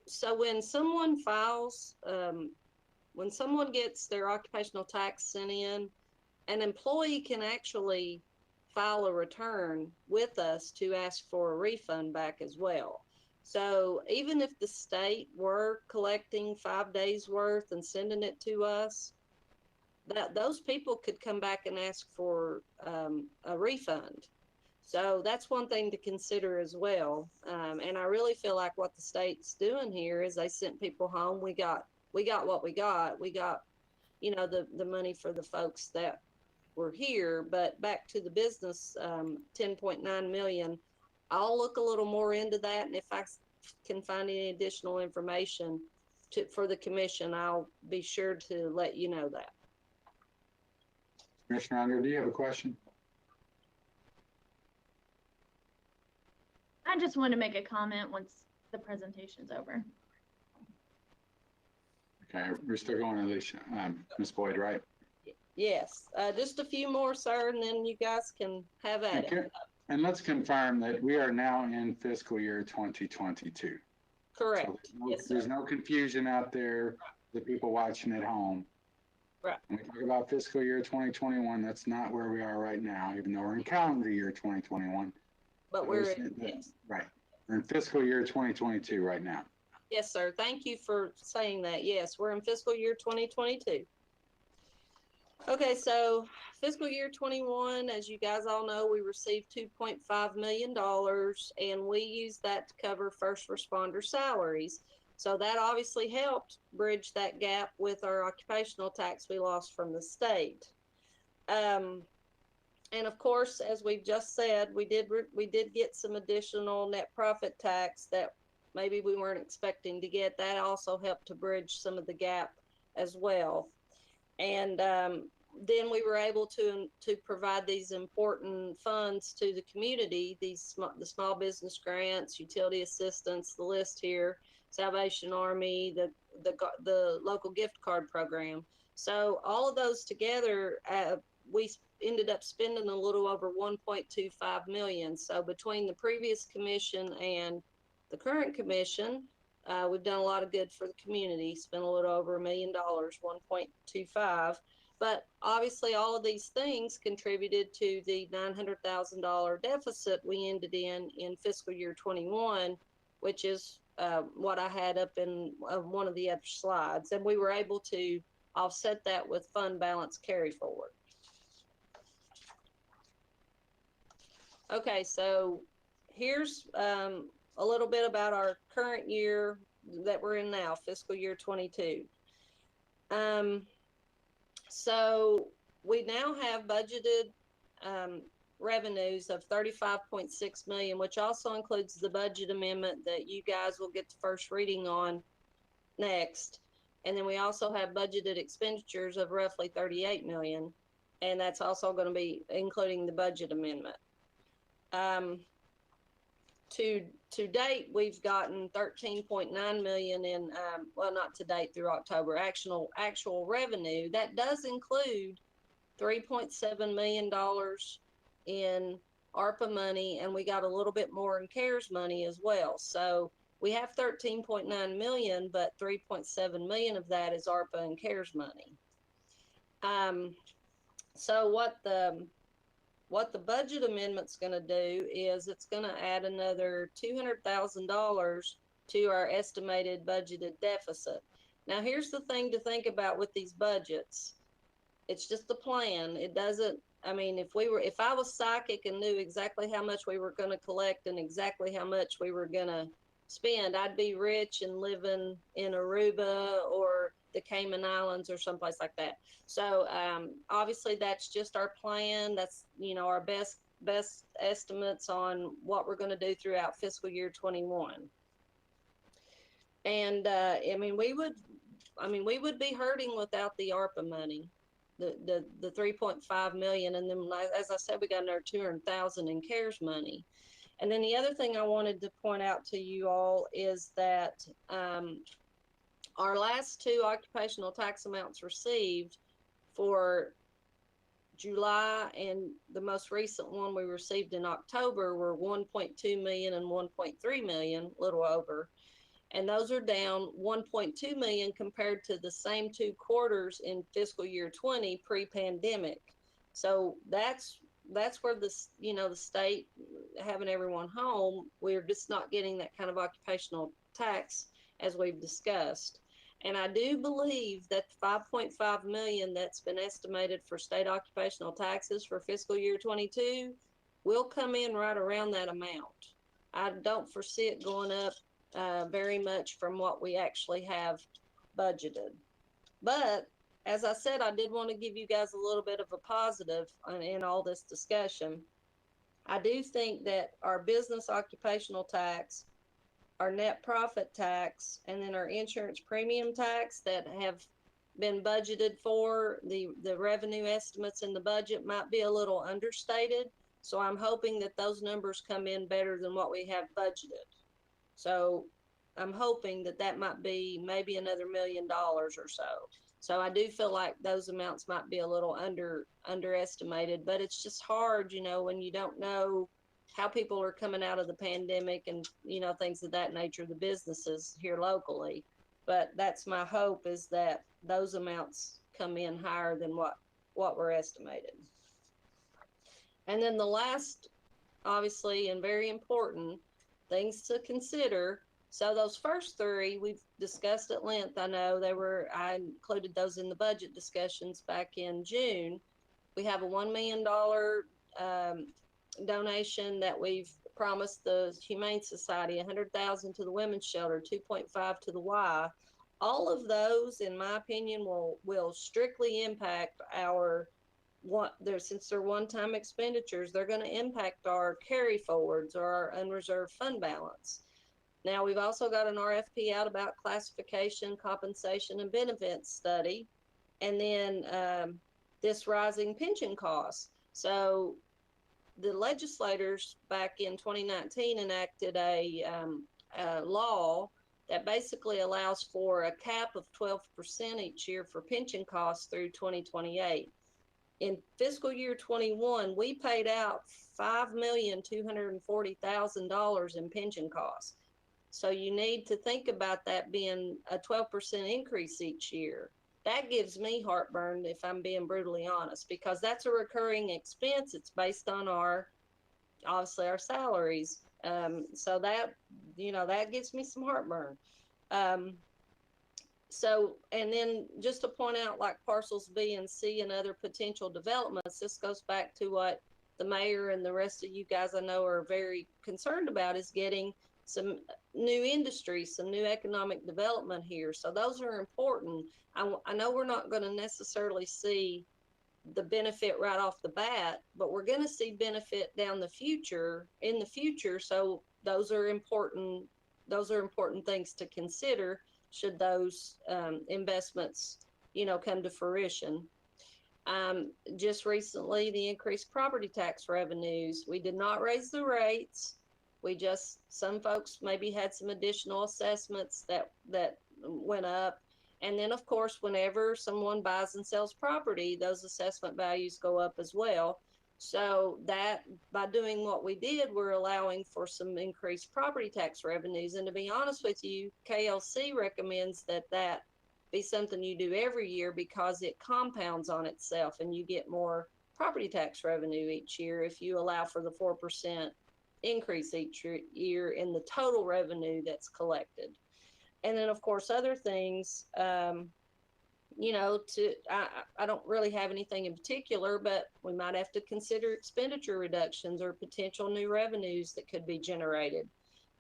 So when someone files, when someone gets their occupational tax sent in, an employee can actually file a return with us to ask for a refund back as well. So even if the state were collecting 5 days worth and sending it to us, those people could come back and ask for a refund. So that's one thing to consider as well. And I really feel like what the state's doing here is they sent people home. We got what we got. We got, the money for the folks that were here. But back to the business, 10.9 million. I'll look a little more into that, and if I can find any additional information for the commission, I'll be sure to let you know that. Commissioner Unger, do you have a question? I just want to make a comment once the presentation's over. Okay, we're still going, Alicia. Ms. Boyd, right? Yes, just a few more, sir, and then you guys can have at it. And let's confirm that we are now in fiscal year 2022. Correct. So there's no confusion out there, the people watching at home. Right. When we talk about fiscal year 2021, that's not where we are right now, even though we're in calendar year 2021. But yes. Right. We're in fiscal year 2022 right now. Yes, sir. Thank you for saying that. Yes, we're in fiscal year 2022. Okay, so fiscal year 21, as you guys all know, we received $2.5 million, and we used that to cover first responder salaries. So that obviously helped bridge that gap with our occupational tax we lost from the state. And of course, as we've just said, we did get some additional net profit tax that maybe we weren't expecting to get. That also helped to bridge some of the gap as well. And then we were able to provide these important funds to the community, the small business grants, utility assistance, the list here, Salvation Army, the local gift card program. So all of those together, we ended up spending a little over 1.25 million. So between the previous commission and the current commission, we've done a lot of good for the community, spent a little over $1 million, 1.25. But obviously all of these things contributed to the $900,000 deficit we ended in fiscal year 21, which is what I had up in one of the other slides. And we were able to offset that with fund balance carry forward. Okay, so here's a little bit about our current year that we're in now, fiscal year 22. So we now have budgeted revenues of 35.6 million, which also includes the budget amendment that you guys will get the first reading on next. And then we also have budgeted expenditures of roughly 38 million. And that's also going to be including the budget amendment. To date, we've gotten 13.9 million in, well, not to date through October, actual revenue. That does include $3.7 million in ARPA money, and we got a little bit more in CARES money as well. So we have 13.9 million, but 3.7 million of that is ARPA and CARES money. So what the budget amendment's going to do is it's going to add another $200,000 to our estimated budgeted deficit. Now, here's the thing to think about with these budgets. It's just a plan. It doesn't, I mean, if I was psychic and knew exactly how much we were going to collect and exactly how much we were going to spend, I'd be rich and living in Aruba or the Cayman Islands or someplace like that. So obviously that's just our plan. That's, you know, our best estimates on what we're going to do throughout fiscal year 21. And I mean, we would be hurting without the ARPA money, the 3.5 million. And then, as I said, we got another 200,000 in CARES money. And then the other thing I wanted to point out to you all is that our last two occupational tax amounts received for July and the most recent one we received in October were 1.2 million and 1.3 million, a little over. And those are down 1.2 million compared to the same two quarters in fiscal year 20 pre-pandemic. So that's where this, you know, the state having everyone home, we're just not getting that kind of occupational tax as we've discussed. And I do believe that the 5.5 million that's been estimated for state occupational taxes for fiscal year 22 will come in right around that amount. I don't foresee it going up very much from what we actually have budgeted. But as I said, I did want to give you guys a little bit of a positive in all this discussion. I do think that our business occupational tax, our net profit tax, and then our insurance premium tax that have been budgeted for, the revenue estimates in the budget might be a little understated. So I'm hoping that those numbers come in better than what we have budgeted. So I'm hoping that that might be maybe another $1 million or so. So I do feel like those amounts might be a little underestimated, but it's just hard, you know, when you don't know how people are coming out of the pandemic and, you know, things of that nature, the businesses here locally. But that's my hope, is that those amounts come in higher than what we're estimated. And then the last, obviously, and very important things to consider. So those first three we've discussed at length. I know I included those in the budget discussions back in June. We have a $1 million donation that we've promised the Humane Society, 100,000 to the Women's Shelter, 2.5 to the Y. All of those, in my opinion, will strictly impact since they're one-time expenditures, they're going to impact our carry forwards or our unreserved fund balance. Now, we've also got an RFP out about classification, compensation, and benefits study, and then this rising pension costs. So the legislators back in 2019 enacted a law that basically allows for a cap of 12% each year for pension costs through 2028. In fiscal year 21, we paid out $5,240,000 in pension costs. So you need to think about that being a 12% increase each year. That gives me heartburn, if I'm being brutally honest, because that's a recurring expense. It's based on obviously our salaries. So that, you know, that gives me some heartburn. So, and then just to point out, like parcels B and C and other potential developments, this goes back to what the mayor and the rest of you guys I know are very concerned about, is getting some new industries, some new economic development here. So those are important. I know we're not going to necessarily see the benefit right off the bat, but we're going to see benefit in the future. So those are important things to consider should those investments, come to fruition. Just recently, the increased property tax revenues, we did not raise the rates. Some folks maybe had some additional assessments that went up. And then, of course, whenever someone buys and sells property, those assessment values go up as well. So that by doing what we did, we're allowing for some increased property tax revenues. And to be honest with you, KLC recommends that be something you do every year because it compounds on itself and you get more property tax revenue each year if you allow for the 4% increase each year in the total revenue that's collected. And then, of course, other things, I don't really have anything in particular, but we might have to consider expenditure reductions or potential new revenues that could be generated.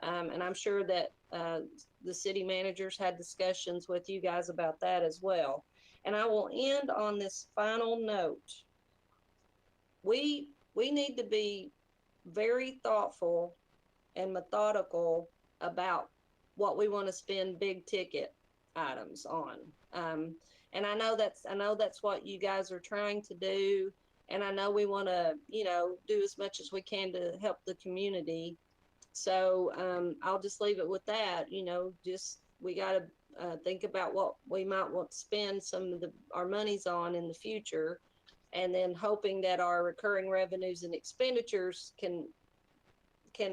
And I'm sure that the city managers had discussions with you guys about that as well. And I will end on this final note. We need to be very thoughtful and methodical about what we want to spend big ticket items on. And I know that's what you guys are trying to do. And I know we want to, do as much as we can to help the community. So I'll just leave it with that. We got to think about what we might want to spend some of our monies on in the future, and then hoping that our recurring revenues and expenditures can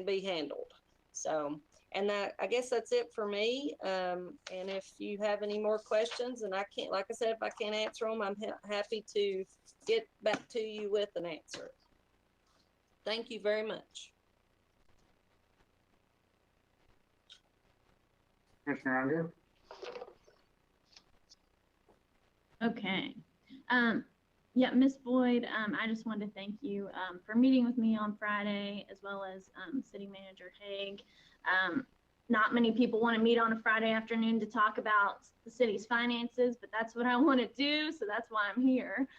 be handled. So, and I guess that's it for me. And if you have any more questions, and like I said, if I can't answer them, I'm happy to get back to you with an answer. Thank you very much. Commissioner Unger? Okay. Yeah, Ms. Boyd, I just wanted to thank you for meeting with me on Friday, as well as City Manager Haig. Not many people want to meet on a Friday afternoon to talk about the city's finances, but that's what I want to do, so that's why I'm here.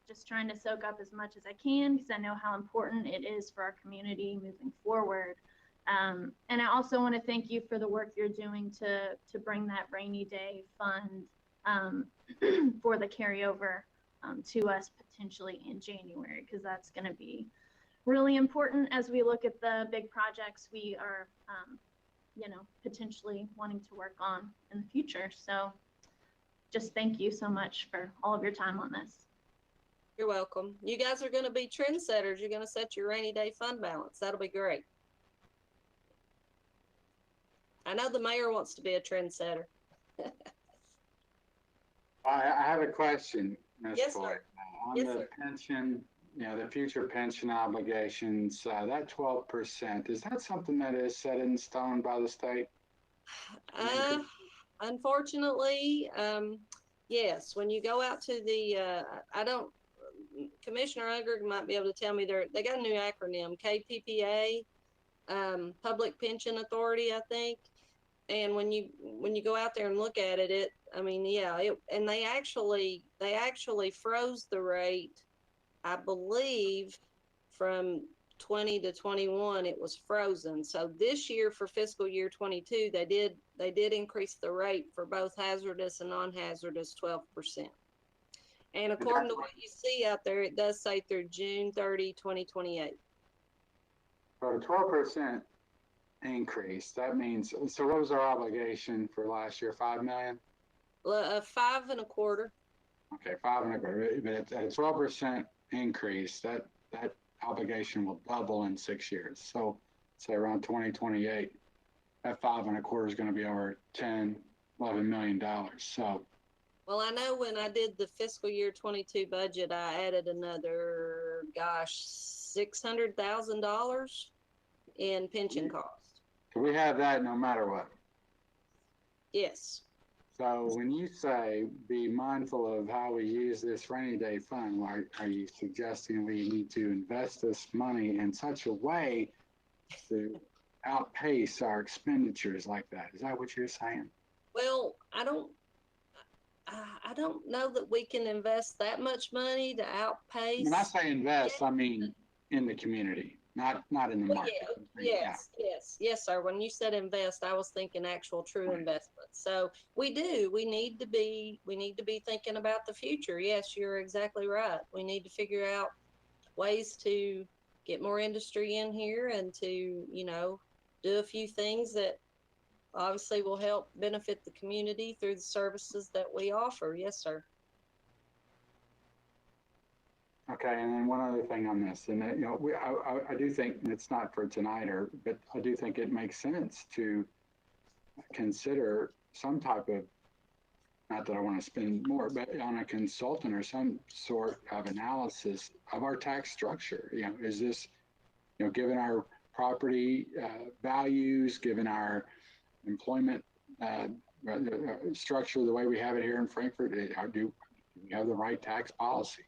Just trying to soak up as much as I can because I know how important it is for our community moving forward. And I also want to thank you for the work you're doing to bring that rainy day fund for the carryover to us potentially in January, because that's going to be really important as we look at the big projects we are, potentially wanting to work on in the future. So just thank you so much for all of your time on this. You're welcome. You guys are going to be trendsetters. You're going to set your rainy day fund balance. That'll be great. I know the mayor wants to be a trendsetter. I have a question, Ms. Yes, Boyd. sir. On Yes, the sir. pension, the future pension obligations, that 12%, is that something that is set in stone by the state? Unfortunately, yes. When you go out to the, Commissioner Unger might be able to tell me they got a new acronym, KPPA, Public Pension Authority, I think. And when you go out there and look at it, and they actually froze the rate, I believe, from 20 to 21, it was frozen. So this year for fiscal year 22, they did increase the rate for both hazardous and non-hazardous 12%. And according to what you see out there, it does say through June 30, 2028. So the 12% increase, that means, so what was our obligation for last year, 5 million? 5 1/4. Okay, 5 1/4, but at a 12% increase, that obligation will double in 6 years. So say around 2028, that 5 1/4 is going to be over $11 million. So. Well, I know when I did the fiscal year 22 budget, I added another, $600,000 in pension cost. So we have that no matter what. Yes. So when you say be mindful of how we use this rainy day fund, are you suggesting we need to invest this money in such a way to outpace our expenditures like that? Is that what you're saying? Well, I don't know that we can invest that much money to outpace. When I say invest, I mean in the community, not in the Well, market. yes, sir. When you said invest, I was thinking actual true investment. So we need to be thinking about the future. Yes, you're exactly right. We need to figure out ways to get more industry in here and to, you know, do a few things that obviously will help benefit the community through the services that we offer. Yes, sir. Okay, and then one other thing on this, and that, you know, I do think it's not for tonight, but I do think it makes sense to consider some type of, not that I want to spend more, but on a consultant or some sort of analysis of our tax structure. You know, is this, you know, given our property values, given our employment structure, the way we have it here in Frankfort, do we have the right tax policy?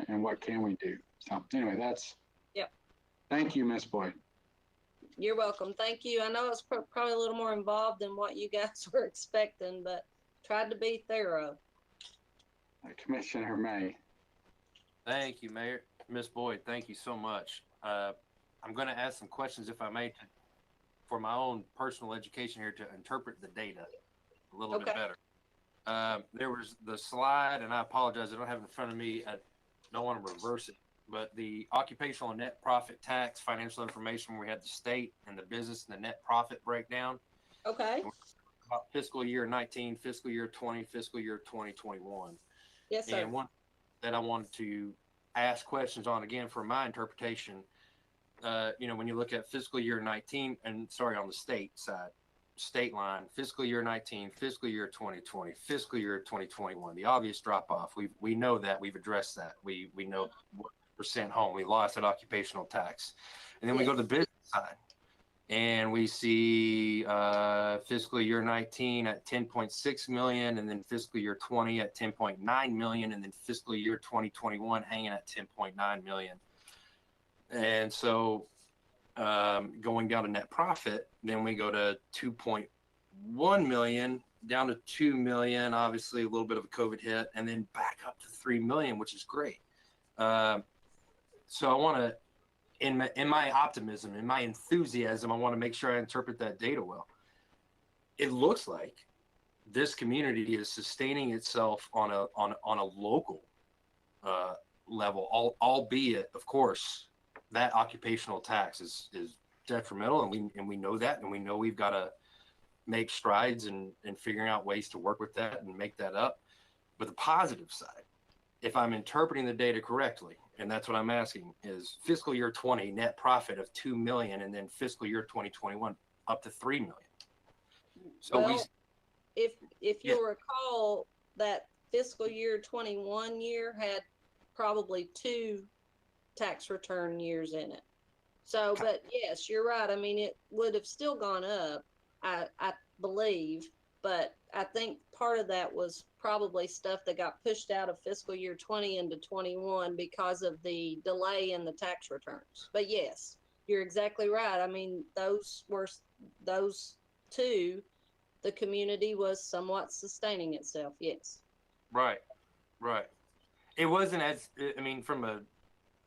And what can we do? So anyway, that's. Yep. Thank you, Ms. Boyd. You're welcome. Thank you. I know it's probably a little more involved than what you guys were expecting, but tried to be thorough. Commissioner May. Thank you, Mayor. Ms. Boyd, thank you so much. I'm going to ask some questions, if I may, for my own personal education here to interpret the data a little bit better. There was the slide, and I apologize, I don't have it in front of me. I don't want to reverse it, but the occupational and net profit tax financial information where we had the state and the business and the net profit breakdown. Okay. About fiscal year 19, fiscal year 20, fiscal year 2021. Yes, sir. And one that I wanted to ask questions on, again, for my interpretation, you know, when you look at fiscal year 19, and sorry, on the state side, state line, fiscal year 19, fiscal year 2020, fiscal year 2021, the obvious drop off. We know that, we've addressed that. We know what percent home, we lost that occupational tax. And then we go to the business side and we see fiscal year 19 at 10.6 million, and then fiscal year 20 at 10.9 million, and then fiscal year 2021 hanging at 10.9 million. And so going down to net profit, then we go to 2.1 million, down to 2 million, obviously a little bit of a COVID hit, and then back up to 3 million, which is great. So I want to, in my optimism, in my enthusiasm, I want to make sure I interpret that data well. It looks like this community is sustaining itself on a local level, albeit, of course, that occupational tax is detrimental, and we know that, and we know we've got to make strides in figuring out ways to work with that and make that up. But the positive side, if I'm interpreting the data correctly, and that's what I'm asking, is fiscal year 20 net profit of 2 million, and then fiscal year 2021 up to 3 million. So well, if you'll recall, that fiscal year 21 year had probably 2 tax return years in it. So, but yes, you're right. I mean, it would have still gone up, I believe, but I think part of that was probably stuff that got pushed out of fiscal year 20 into 21 because of the delay in the tax returns. But yes, you're exactly right. I mean, those 2, the community was somewhat sustaining itself. Yes. Right. It wasn't as, I mean, from a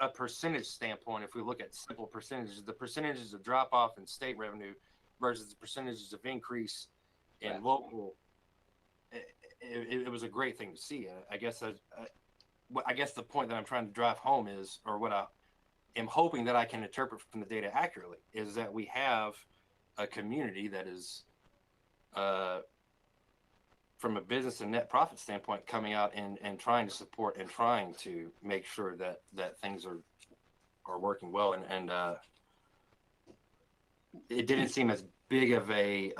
percentage standpoint, if we look at simple percentages, the percentages of drop off in state revenue versus the percentages of increase in local, it was a great thing to see. I guess the point that I'm trying to drive home is, or what I am hoping that I can interpret from the data accurately, is that we have a community that is, from a business and net profit standpoint, coming out and trying to support and trying to make sure that things are working well. And it didn't seem as big of a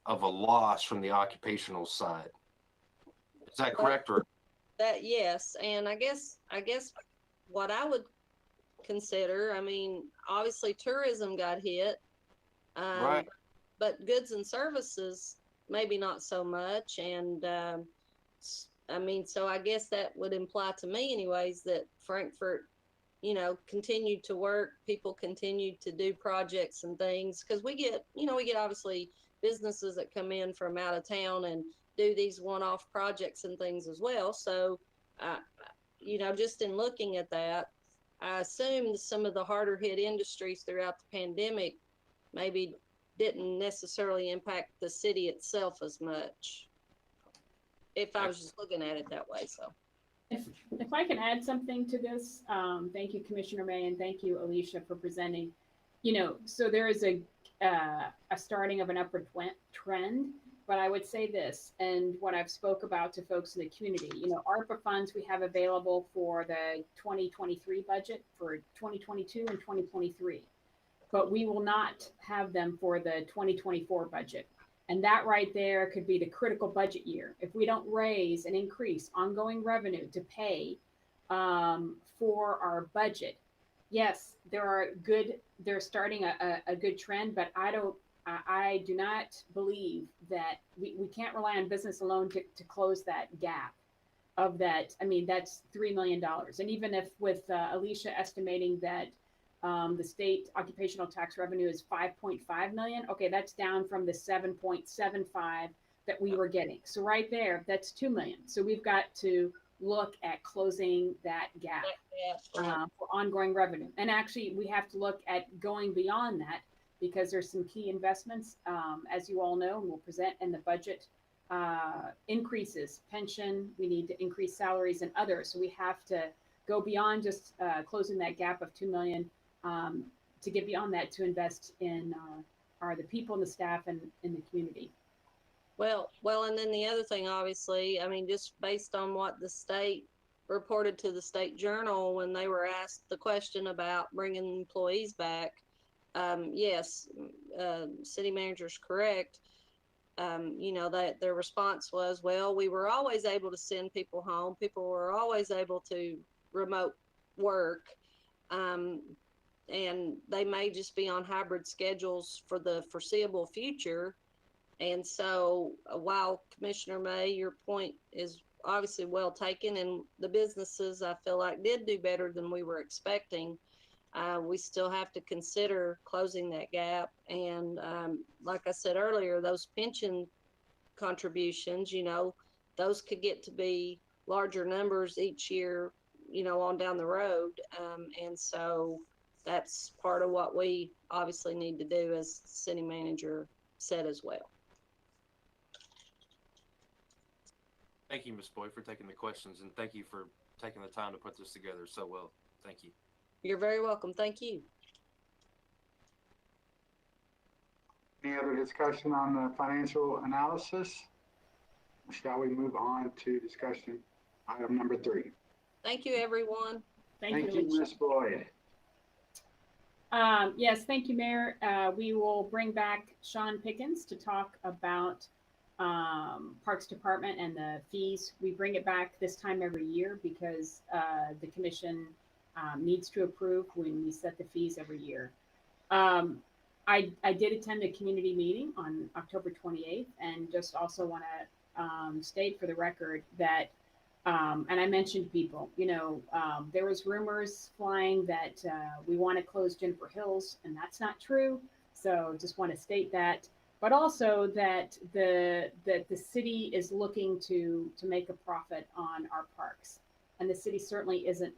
loss from the occupational side. Is that correct? Or that, yes. And I guess what I would consider, I mean, obviously tourism got hit, right, but goods and services, maybe not so much. And I mean, so I guess that would imply to me anyways that Frankfort, you know, continued to work, people continued to do projects and things, because we get obviously businesses that come in from out of town and do these one-off projects and things as well. So, you know, just in looking at that, I assume some of the harder hit industries throughout the pandemic maybe didn't necessarily impact the city itself as much, if I was just looking at it that way. So If I can add something to this, thank you, Commissioner May, and thank you, Alicia, for presenting. You know, so there is a starting of an upward trend, but I would say this, and what I've spoke about to folks in the community, you know, ARPA funds we have available for the 2023 budget, for 2022 and 2023, but we will not have them for the 2024 budget. And that right there could be the critical budget year. If we don't raise and increase ongoing revenue to pay for our budget, yes, they're starting a good trend, but I do not believe that we can't rely on business alone to close that gap of that. I mean, that's $3 million. And even if with Alicia estimating that the state occupational tax revenue is 5.5 million. Okay, that's down from the 7.75 that we were getting. So right there, that's 2 million. So we've got to look at closing that gap for ongoing revenue. And actually, we have to look at going beyond that because there's some key investments, as you all know, and we'll present in the budget increases, pension, we need to increase salaries and others. So we have to go beyond just closing that gap of 2 million to get beyond that to invest in the people and the staff and in the community. Well, and then the other thing, obviously, I mean, just based on what the state reported to the State Journal when they were asked the question about bringing employees back, yes, city manager's correct. You know, that their response was, well, we were always able to send people home. People were always able to remote work. And they may just be on hybrid schedules for the foreseeable future. And so while Commissioner May, your point is obviously well taken, and the businesses I feel like did do better than we were expecting, we still have to consider closing that gap. And like I said earlier, those pension contributions, you know, those could get to be larger numbers each year, you know, on down the road. And so that's part of what we obviously need to do, as the city manager said as well. Thank you, Ms. Boyd, for taking the questions, and thank you for taking the time to put this together so well. Thank you. You're very welcome. Thank you. Any other discussion on the financial analysis? Shall we move on to discussion item number 3? Thank you, everyone. Thank you, Ms. Boyd. Yes, thank you, Mayor. We will bring back Sean Pickens to talk about Parks Department and the fees. We bring it back this time every year because the commission needs to approve when we set the fees every year. I did attend a community meeting on October 28th, and just also want to state for the record that and I mentioned people, you know, there was rumors flying that we want to close Jennifer Hills, and that's not true. So just want to state that, but also that the city is looking to make a profit on our parks, and the city certainly isn't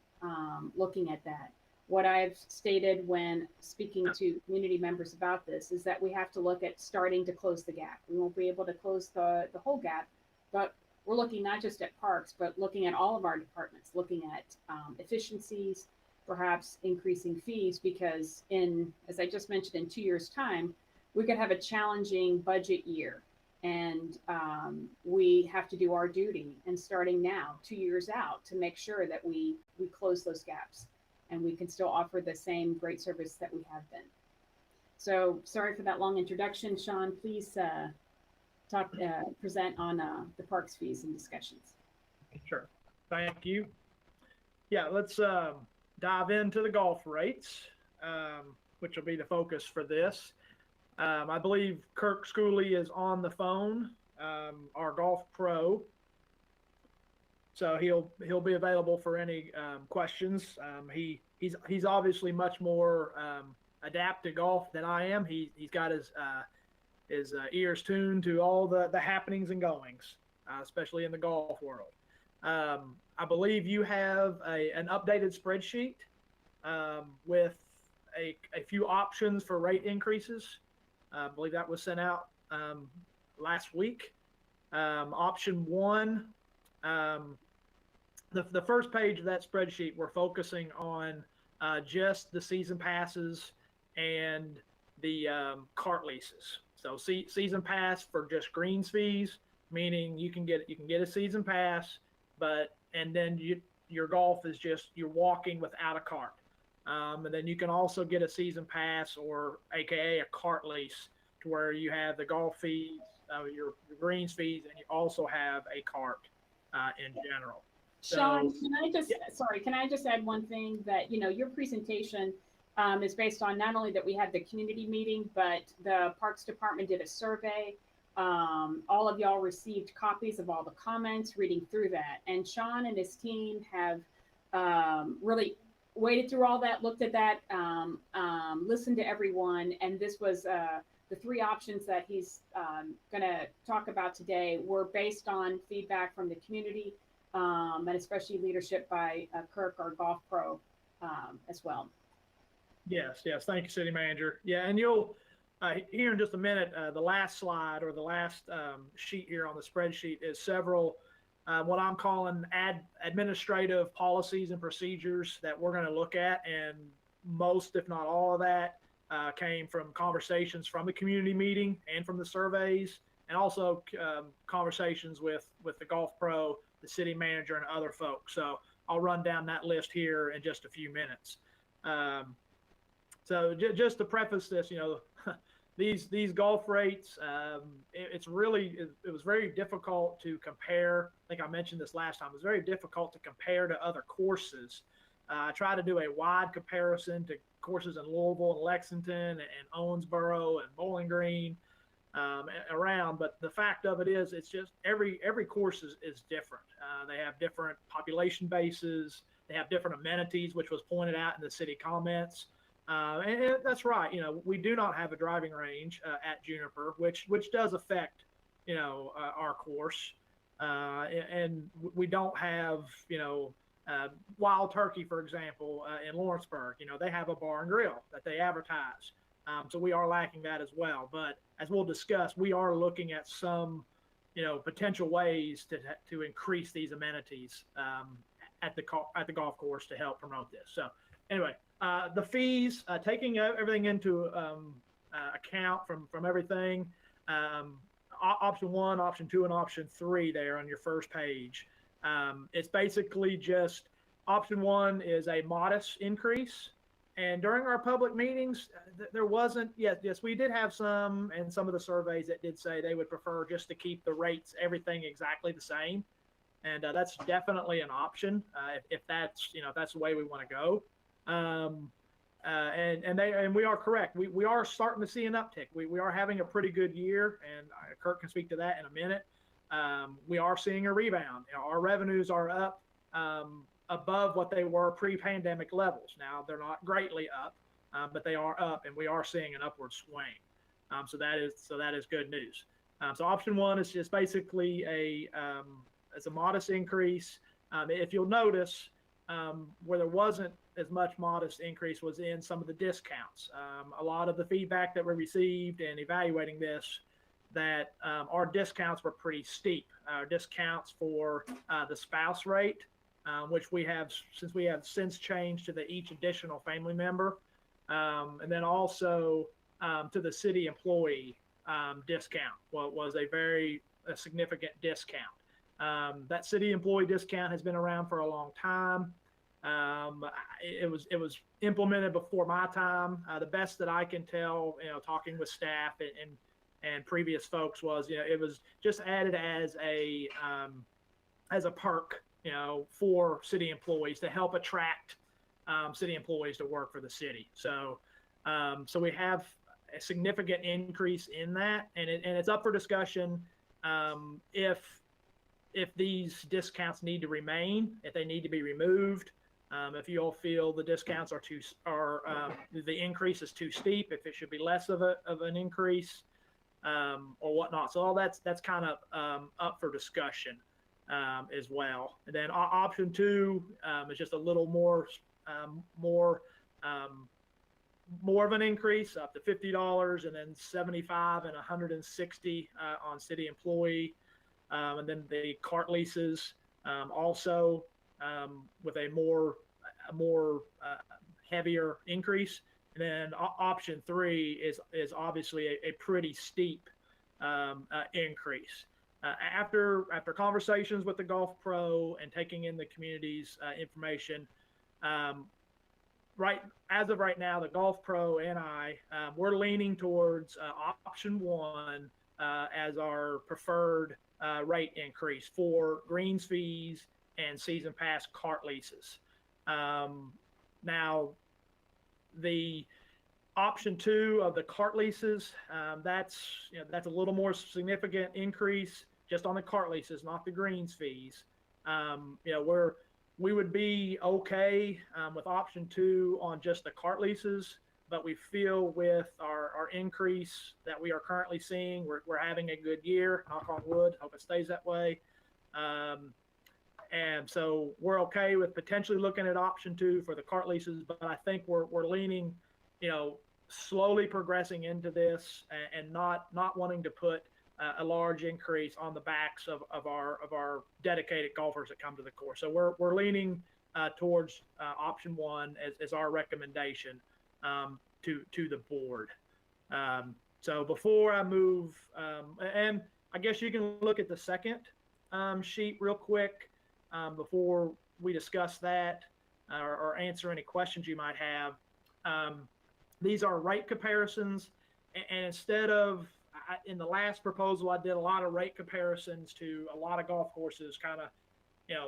looking at that. What I've stated when speaking to community members about this is that we have to look at starting to close the gap. We won't be able to close the whole gap, but we're looking not just at parks, but looking at all of our departments, looking at efficiencies, perhaps increasing fees, because as I just mentioned, in 2 years' time, we could have a challenging budget year. And we have to do our duty, and starting now, 2 years out, to make sure that we close those gaps and we can still offer the same great service that we have been. So sorry for that long introduction. Sean, please present on the parks fees and discussions. Sure. Thank you. Yeah, let's dive into the golf rates, which will be the focus for this. I believe Kirk Schooley is on the phone, our golf pro. So he'll be available for any questions. He's obviously much more adept to golf than I am. He's got his ears tuned to all the happenings and goings. especially in the golf world. I believe you have an updated spreadsheet with a few options for rate increases. I believe that was sent out last week. Option one, the first page of that spreadsheet, we're focusing on just the season passes and the cart leases. So season pass for just greens fees, meaning you can get a season pass, and then your golf is just you're walking without a cart. And then you can also get a season pass, or AKA a cart lease, to where you have the golf fees, your greens fees, and you also have a cart in general. Sean, can I just add one thing that, your presentation is based on not only that we had the community meeting, but the Parks Department did a survey. All of y'all received copies of all the comments, reading through that. And Sean and his team have really waded through all that, looked at that, listened to everyone. And this was the three options that he's going to talk about today were based on feedback from the community, and especially leadership by Kirk, our golf pro, as well. Yes. Thank you, City Manager. Yeah, and you'll here in just a minute, the last slide or the last sheet here on the spreadsheet is several what I'm calling administrative policies and procedures that we're going to look at, and most, if not all of that, came from conversations from the community meeting and from the surveys, and also conversations with the golf pro, the city manager, and other folks. So I'll run down that list here in just a few minutes. So just to preface this, these golf rates, it was very difficult to compare. I think I mentioned this last time. It was very difficult to compare to other courses. I tried to do a wide comparison to courses in Louisville and Lexington and Owensboro and Bowling Green around. But the fact of it is, it's just every course is different. They have different population bases. They have different amenities, which was pointed out in the city comments. And that's right. We do not have a driving range at Juniper, which does affect, our course. And we don't have, Wild Turkey, for example, in Lawrenceburg. They have a bar and grill that they advertise. So we are lacking that as well. But as we'll discuss, we are looking at some, potential ways to increase these amenities at the golf course to help promote this. So anyway, the fees, taking everything into account from everything, option one, option two, and option three there on your first page. It's basically just option one is a modest increase. And during our public meetings, there wasn't, yes, we did have some of the surveys that did say they would prefer just to keep the rates, everything exactly the same. And that's definitely an option if that's, if that's the way we want to go. And we are correct. We are starting to see an uptick. We are having a pretty good year, and Kirk can speak to that in a minute. We are seeing a rebound. Our revenues are up above what they were pre-pandemic levels. Now they're not greatly up, but they are up, and we are seeing an upward swing. So that is good news. So option one is just basically it's a modest increase. If you'll notice, where there wasn't as much modest increase was in some of the discounts. A lot of the feedback that we received in evaluating this, that our discounts were pretty steep. Our discounts for the spouse rate, which we have since changed to the each additional family member, and then also to the city employee discount. Well, it was a significant discount. That city employee discount has been around for a long time. It was implemented before my time. The best that I can tell, talking with staff and previous folks, was, it was just added as a perk, for city employees to help attract city employees to work for the city. So we have a significant increase in that, and it's up for discussion if these discounts need to remain, if they need to be removed. If you all feel the discounts the increase is too steep, if it should be less of an increase. or whatnot. So all that's kind of up for discussion as well. And then option two is just a little more more of an increase, up to $50, and then 75 and 160 on city employee. And then the cart leases also with a more heavier increase. And then option three is obviously a pretty steep increase. After conversations with the Golf Pro and taking in the community's information, as of right now, the Golf Pro and I, we're leaning towards option one as our preferred rate increase for greens fees and season pass cart leases. Now, the option two of the cart leases, that's a little more significant increase just on the cart leases, not the greens fees. We would be okay with option two on just the cart leases, but we feel with our increase that we are currently seeing, we're having a good year, knock on wood, hope it stays that way. And so we're okay with potentially looking at option two for the cart leases, but I think we're leaning, slowly progressing into this and not wanting to put a large increase on the backs of our dedicated golfers that come to the course. So we're leaning towards option one as our recommendation to the board. So before I move, and I guess you can look at the second sheet real quick before we discuss that or answer any questions you might have. These are rate comparisons, and instead of in the last proposal, I did a lot of rate comparisons to a lot of golf courses, kind of,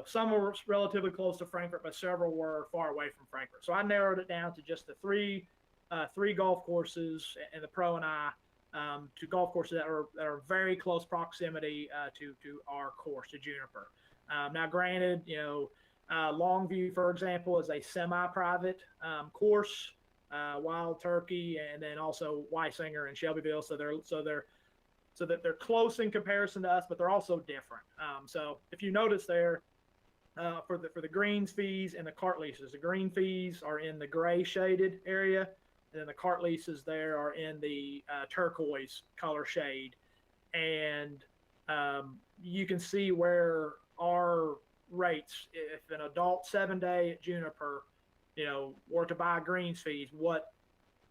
some were relatively close to Frankfort, but several were far away from Frankfort. So I narrowed it down to just the three golf courses and the Pro and I, to golf courses that are very close proximity to our course, to Juniper. Now, granted, Longview, for example, is a semi-private course. Wild Turkey, and then also Weisinger and Shelbyville. So they're close in comparison to us, but they're also different. So if you notice there, for the greens fees and the cart leases, the green fees are in the gray shaded area, and then the cart leases there are in the turquoise color shade. And you can see where our rates, if an adult 7-day at Juniper, or to buy greens fees, what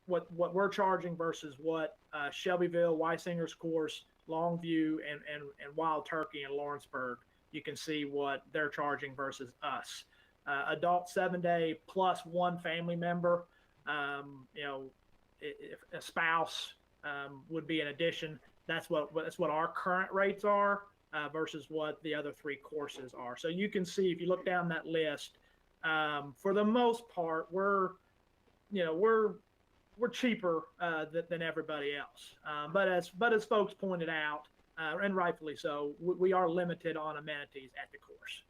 we're charging versus what Shelbyville, Weisinger's course, Longview, and Wild Turkey and Lawrenceburg, you can see what they're charging versus us. Adult 7-day plus one family member, if a spouse would be an addition. That's what our current rates are versus what the other three courses are. So you can see if you look down that list. For the most part, we're cheaper than everybody else. But as folks pointed out, and rightfully so, we are limited on amenities at the course.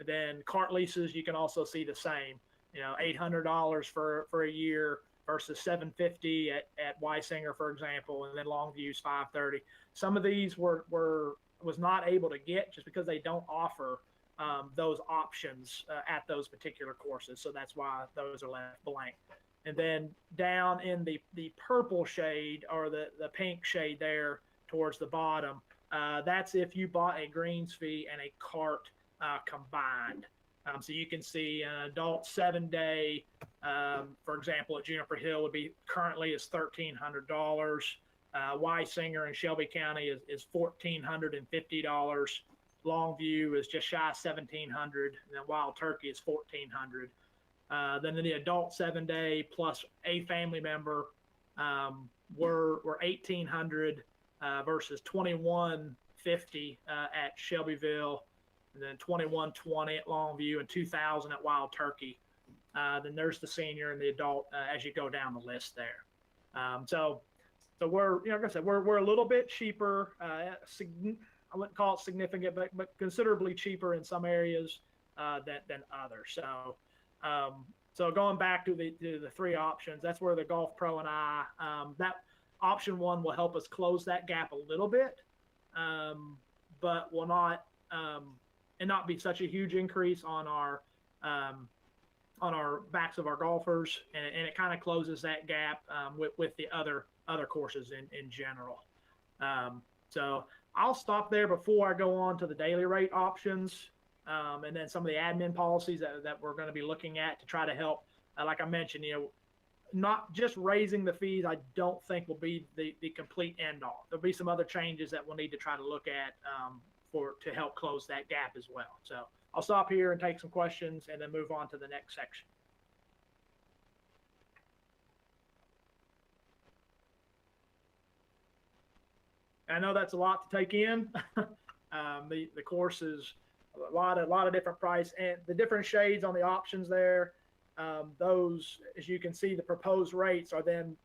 Then cart leases, you can also see the same. $800 for a year versus $750 at Weisinger, for example, and then Longview's $530. Some of these was not able to get just because they don't offer those options at those particular courses. So that's why those are left blank. And then down in the purple shade or the pink shade there towards the bottom, that's if you bought a greens fee and a cart combined. So you can see an adult 7-day, for example, at Juniper Hill would be currently is $1,300. Weisinger in Shelby County is $1,450. Longview is just shy of $1,700, and then Wild Turkey is $1,400. Then the adult 7-day plus a family member were $1,800 versus $2,150 at Shelbyville, and then $2,120 at Longview, and $2,000 at Wild Turkey. Then there's the senior and the adult as you go down the list there. So we're, like I said, we're a little bit cheaper. I wouldn't call it significant, but considerably cheaper in some areas than others. So going back to the three options, that's where the Golf Pro and I, that option one will help us close that gap a little bit, but will not and not be such a huge increase on our backs of our golfers, and it kind of closes that gap with the other courses in general. So I'll stop there before I go on to the daily rate options, and then some of the admin policies that we're going to be looking at to try to help. Like I mentioned, not just raising the fees, I don't think will be the complete end all. There'll be some other changes that we'll need to try to look at to help close that gap as well. So I'll stop here and take some questions and then move on to the next section. I know that's a lot to take in. The course is a lot of different price, and the different shades on the options there. Those, as you can see, the proposed rates are then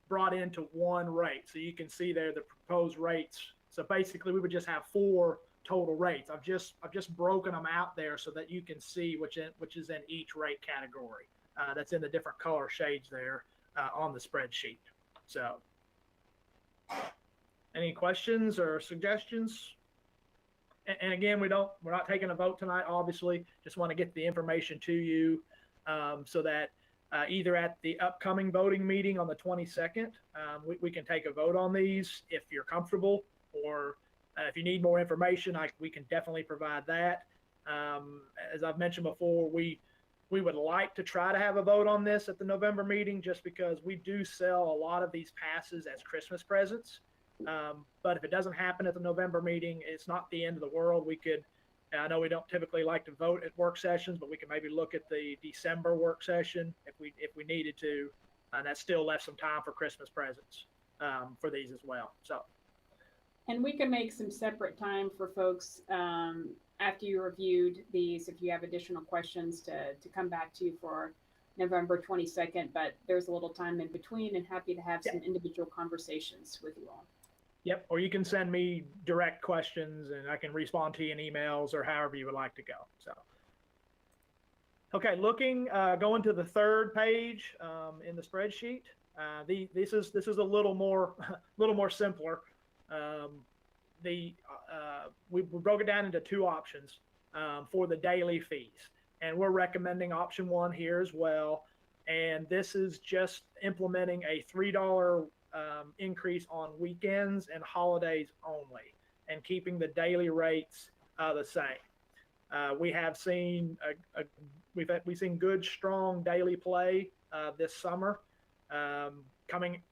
brought into one rate. So you can see there the proposed rates. So basically, we would just have 4 total rates. I've just broken them out there so that you can see which is in each rate category. That's in the different color shades there on the spreadsheet. So, any questions or suggestions? And again, we're not taking a vote tonight, obviously. Just want to get the information to you so that either at the upcoming voting meeting on the 22nd, we can take a vote on these if you're comfortable, or if you need more information, we can definitely provide that. As I've mentioned before, we would like to try to have a vote on this at the November meeting, just because we do sell a lot of these passes as Christmas presents. But if it doesn't happen at the November meeting, it's not the end of the world. We could, I know we don't typically like to vote at work sessions, but we can maybe look at the December work session if we needed to, and that still left some time for Christmas presents for these as well. So. And we can make some separate time for folks after you reviewed these, if you have additional questions to come back to you for November 22nd, but there's a little time in between, and happy to have some individual conversations with you all. Yep, or you can send me direct questions and I can respond to you in emails or however you would like to go. So, okay, going to the third page in the spreadsheet. This is a little more simpler. We broke it down into 2 options for the daily fees, and we're recommending option 1 here as well. And this is just implementing a $3 increase on weekends and holidays only, and keeping the daily rates the same. We have seen we've seen good, strong daily play this summer, coming,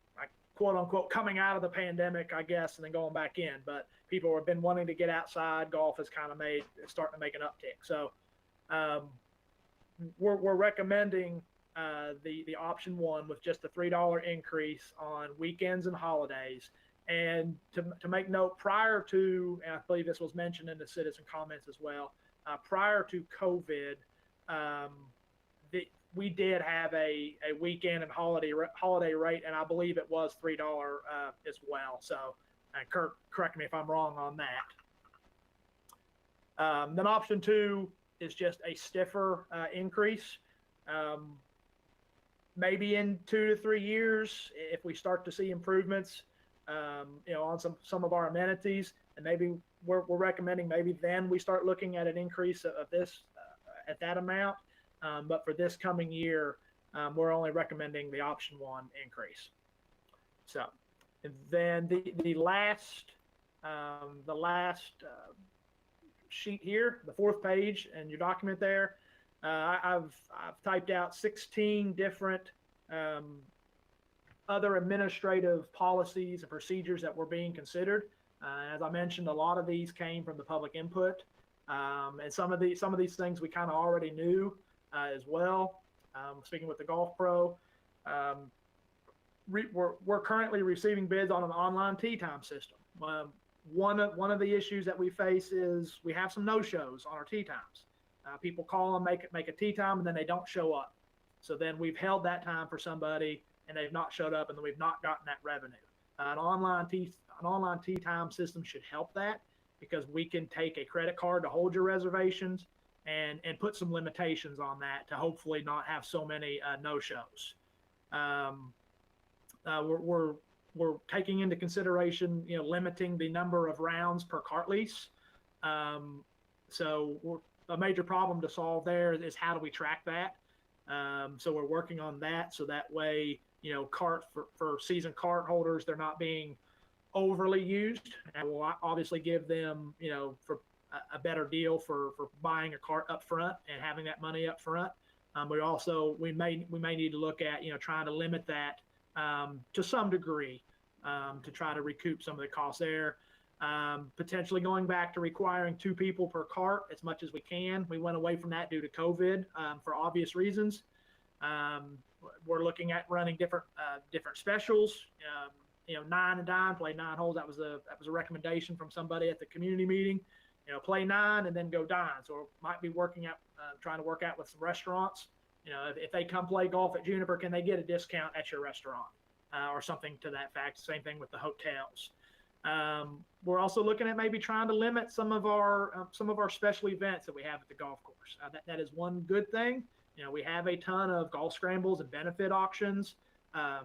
quote unquote, coming out of the pandemic, I guess, and then going back in. But people have been wanting to get outside. Golf has kind of starting to make an uptick. So we're recommending the option 1 with just a $3 increase on weekends and holidays. And to make note, prior to, and I believe this was mentioned in the citizen comments as well, prior to COVID, we did have a weekend and holiday rate, and I believe it was $3 as well. So, Kirk, correct me if I'm wrong on that. Then option 2 is just a stiffer increase. Maybe in 2 to 3 years, if we start to see improvements, on some of our amenities, and maybe we're recommending maybe then we start looking at an increase of this at that amount. But for this coming year, we're only recommending the option 1 increase. So, and then the last sheet here, the 4th page in your document there, I've typed out 16 different other administrative policies and procedures that were being considered. As I mentioned, a lot of these came from the public input, and some of these things we kind of already knew as well. Speaking with the Golf Pro, we're currently receiving bids on an online tee time system. One of the issues that we face is we have some no-shows on our tee times. People call and make a tee time, and then they don't show up. So then we've held that time for somebody, and they've not showed up, and then we've not gotten that revenue. An online tee time system should help that, because we can take a credit card to hold your reservations and put some limitations on that to hopefully not have so many no-shows. we're taking into consideration, limiting the number of rounds per cart lease. So a major problem to solve there is how do we track that? So we're working on that, so that way, cart for season cart holders, they're not being overly used, and we'll obviously give them, for a better deal for buying a cart up front and having that money up front. We may need to look at, trying to limit that to some degree to try to recoup some of the costs there. Potentially going back to requiring 2 people per cart as much as we can. We went away from that due to COVID for obvious reasons. We're looking at running different specials. 9 and dine, play 9 holes. That was a recommendation from somebody at the community meeting. Play 9 and then go dine. So might be trying to work out with some restaurants. If they come play golf at Juniper, can they get a discount at your restaurant or something to that fact? Same thing with the hotels. We're also looking at maybe trying to limit some of our special events that we have at the golf course. That is one good thing. We have a ton of golf scrambles and benefit auctions,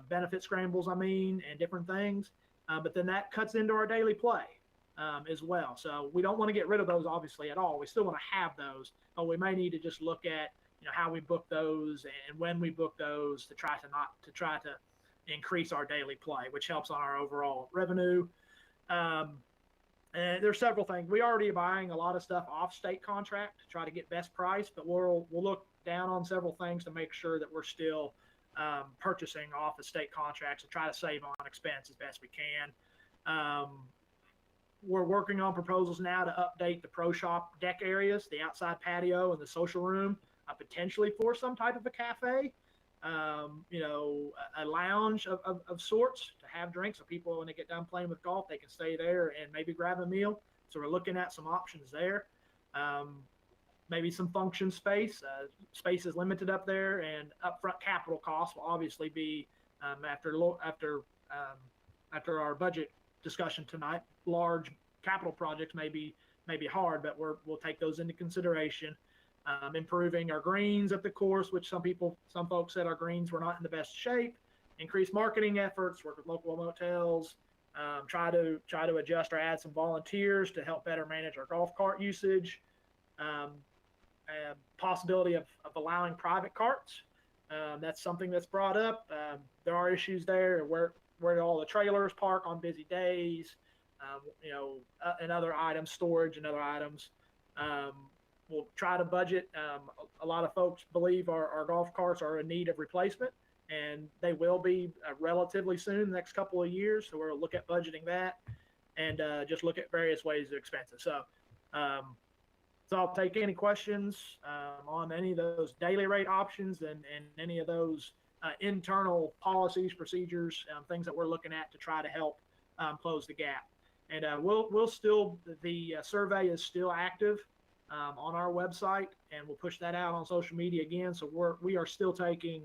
benefit scrambles, and different things. But then that cuts into our daily play as well. So we don't want to get rid of those, obviously, at all. We still want to have those, but we may need to just look at how we book those and when we book those to try to increase our daily play, which helps on our overall revenue. And there's several things. We already are buying a lot of stuff off state contract to try to get best price, but we'll look down on several things to make sure that we're still purchasing off the state contracts to try to save on expense as best we can. We're working on proposals now to update the pro shop deck areas, the outside patio and the social room, potentially for some type of a cafe. A lounge of sorts to have drinks, so people, when they get done playing with golf, they can stay there and maybe grab a meal. So we're looking at some options there. Maybe some function space. Space is limited up there, and upfront capital costs will obviously be after our budget discussion tonight. Large capital projects may be hard, but we'll take those into consideration. Improving our greens at the course, which some folks said our greens were not in the best shape. Increase marketing efforts, work with local motels, try to adjust or add some volunteers to help better manage our golf cart usage. Possibility of allowing private carts. That's something that's brought up. There are issues there where all the trailers park on busy days, and other items, storage and other items. We'll try to budget. A lot of folks believe our golf carts are in need of replacement, and they will be relatively soon, the next couple of years. So we'll look at budgeting that and just look at various ways of expenses. So I'll take any questions on any of those daily rate options and any of those internal policies, procedures, things that we're looking at to try to help close the gap. And the survey is still active on our website, and we'll push that out on social media again. So we are still taking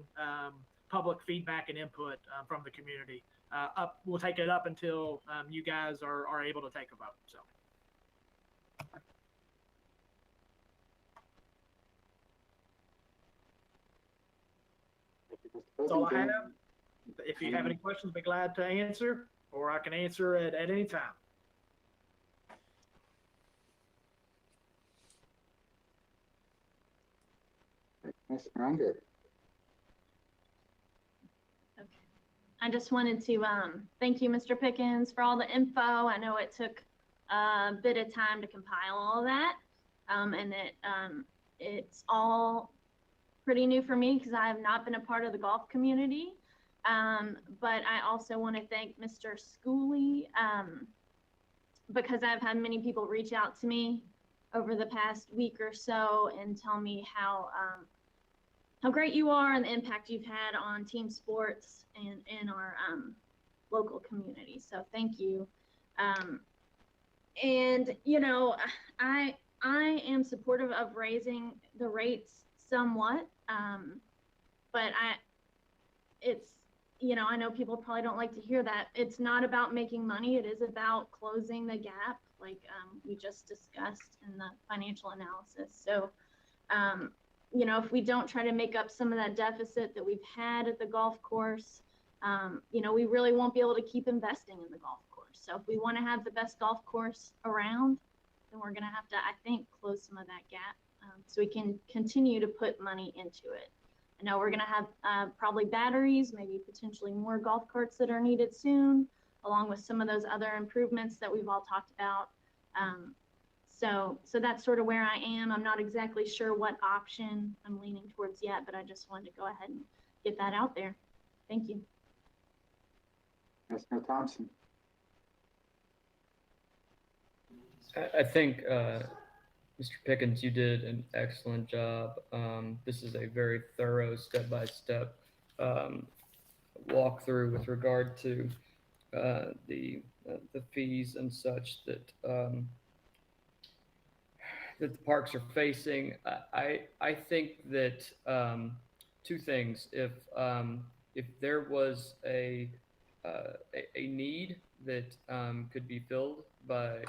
public feedback and input from the community. We'll take it up until you guys are able to take a vote. So. That's all I have. If you have any questions, I'll be glad to answer, or I can answer at any time. Ms. Munger. Okay. I just wanted to thank you, Mr. Pickens, for all the info. I know it took a bit of time to compile all of that, and it's all pretty new for me because I have not been a part of the golf community. But I also want to thank Mr. Schooley because I've had many people reach out to me over the past week or so and tell me how great you are and the impact you've had on team sports and in our local community. So thank you. And I am supportive of raising the rates somewhat, but I know people probably don't like to hear that. It's not about making money. It is about closing the gap, like we just discussed in the financial analysis. So, if we don't try to make up some of that deficit that we've had at the golf course, we really won't be able to keep investing in the golf course. So if we want to have the best golf course around, then we're going to have to, I think, close some of that gap so we can continue to put money into it. I know we're going to have probably batteries, maybe potentially more golf carts that are needed soon, along with some of those other improvements that we've all talked about. So that's sort of where I am. I'm not exactly sure what option I'm leaning towards yet, but I just wanted to go ahead and get that out there. Thank you. Ms. Thompson. I think, Mr. Pickens, you did an excellent job. This is a very thorough step-by-step walkthrough with regard to the fees and such that that the parks are facing. I think that two things. If there was a need that could be filled by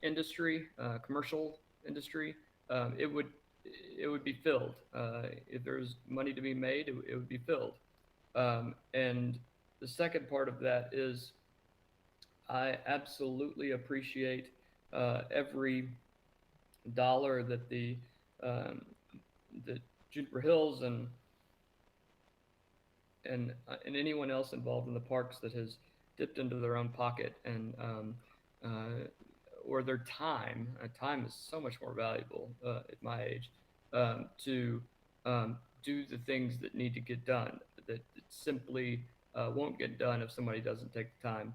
industry, commercial industry, it would be filled. If there's money to be made, it would be filled. And the second part of that is I absolutely appreciate every dollar that the Juniper Hills and anyone else involved in the parks that has dipped into their own pocket and or their time. Time is so much more valuable at my age to do the things that need to get done that simply won't get done if somebody doesn't take the time.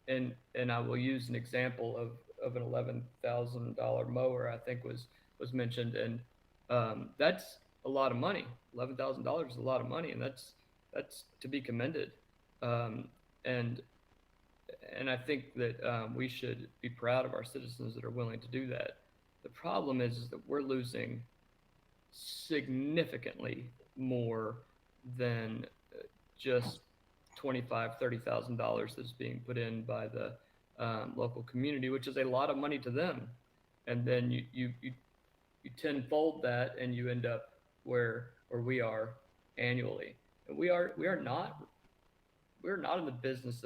And I will use an example of an $11,000 mower, I think was mentioned, and that's a lot of money. $11,000 is a lot of money, and that's to be commended. And I think that we should be proud of our citizens that are willing to do that. The problem is that we're losing significantly more than just $25,000, $30,000 that's being put in by the local community, which is a lot of money to them. And then you tenfold that, and you end up where we are annually. And we're not in the business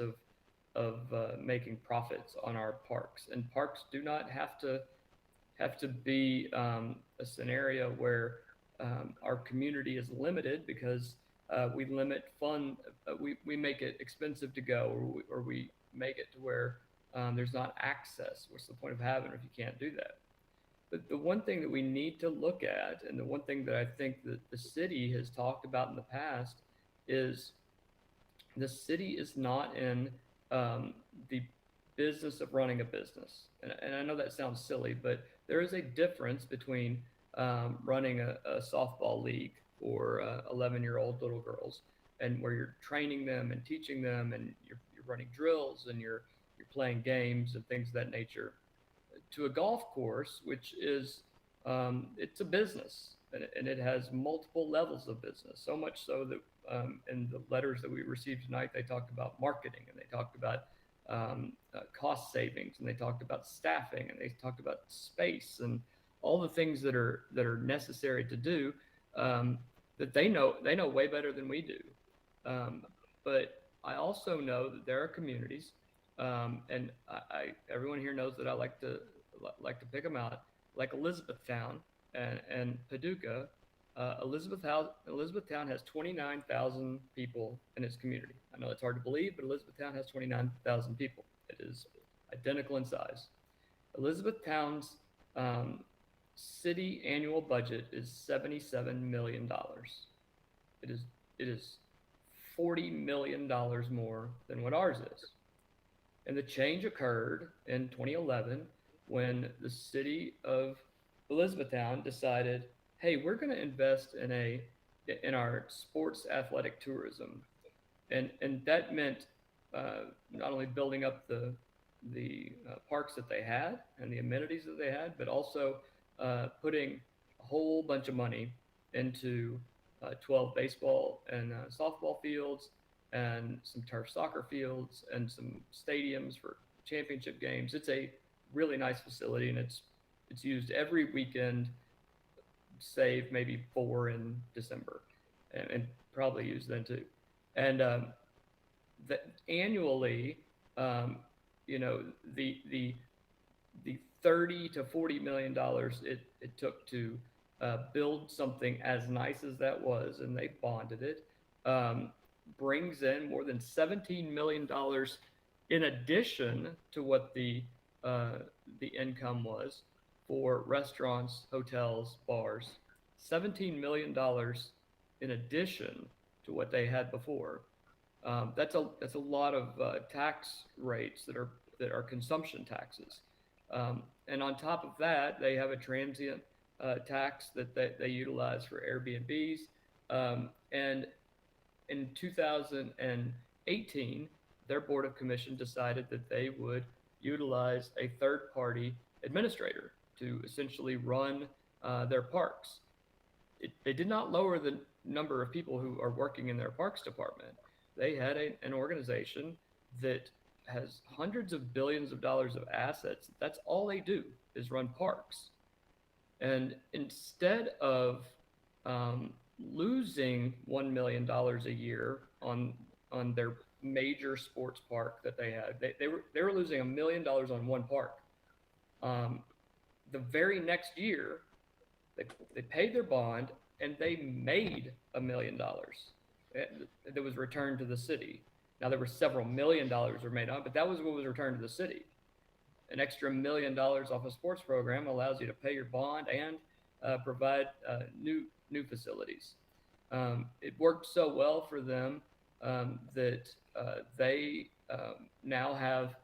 of making profits on our parks, and parks do not have to be a scenario where our community is limited because we limit fun. We make it expensive to go, or we make it to where there's not access. What's the point of having it if you can't do that? But the one thing that we need to look at, and the one thing that I think that the city has talked about in the past, is the city is not in the business of running a business. And I know that sounds silly, but there is a difference between running a softball league for 11-year-old little girls, and where you're training them and teaching them, and you're running drills, and you're playing games and things of that nature, to a golf course, which is it's a business, and it has multiple levels of business. So much so that in the letters that we received tonight, they talked about marketing, and they talked about cost savings, and they talked about staffing, and they talked about space, and all the things that are necessary to do that they know way better than we do. But I also know that there are communities, and everyone here knows that I like to pick them out, like Elizabethtown and Paducah. Elizabethtown has 29,000 people in its community. I know it's hard to believe, but Elizabethtown has 29,000 people. It is identical in size. Elizabethtown's city annual budget is $77 million. It is $40 million more than what ours is. And the change occurred in 2011 when the city of Elizabethtown decided, hey, we're going to invest in our sports athletic tourism. And that meant not only building up the parks that they had and the amenities that they had, but also putting a whole bunch of money into 12 baseball and softball fields, and some turf soccer fields, and some stadiums for championship games. It's a really nice facility, and it's used every weekend, save maybe 4 in December. and probably used then too. And that annually, you know, the 30 to 40 million dollars it took to build something as nice as that was, and they bonded it, brings in more than $17 million in addition to what the income was for restaurants, hotels, bars. $17 million in addition to what they had before. That's a lot of tax rates that are consumption taxes. And on top of that, they have a transient tax that they utilize for Airbnbs. And in 2018, their Board of Commission decided that they would utilize a third-party administrator to essentially run their parks. They did not lower the number of people who are working in their parks department. They had an organization that has hundreds of billions of dollars of assets. That's all they do is run parks. And instead of losing $1 million a year on their major sports park that they had, they were losing $1 million on one park. The very next year, they paid their bond and they made $1 million that was returned to the city. Now there were several $1 million were made on, but that was what was returned to the city. An extra $1 million off a sports program allows you to pay your bond and provide new facilities. It worked so well for them that they now have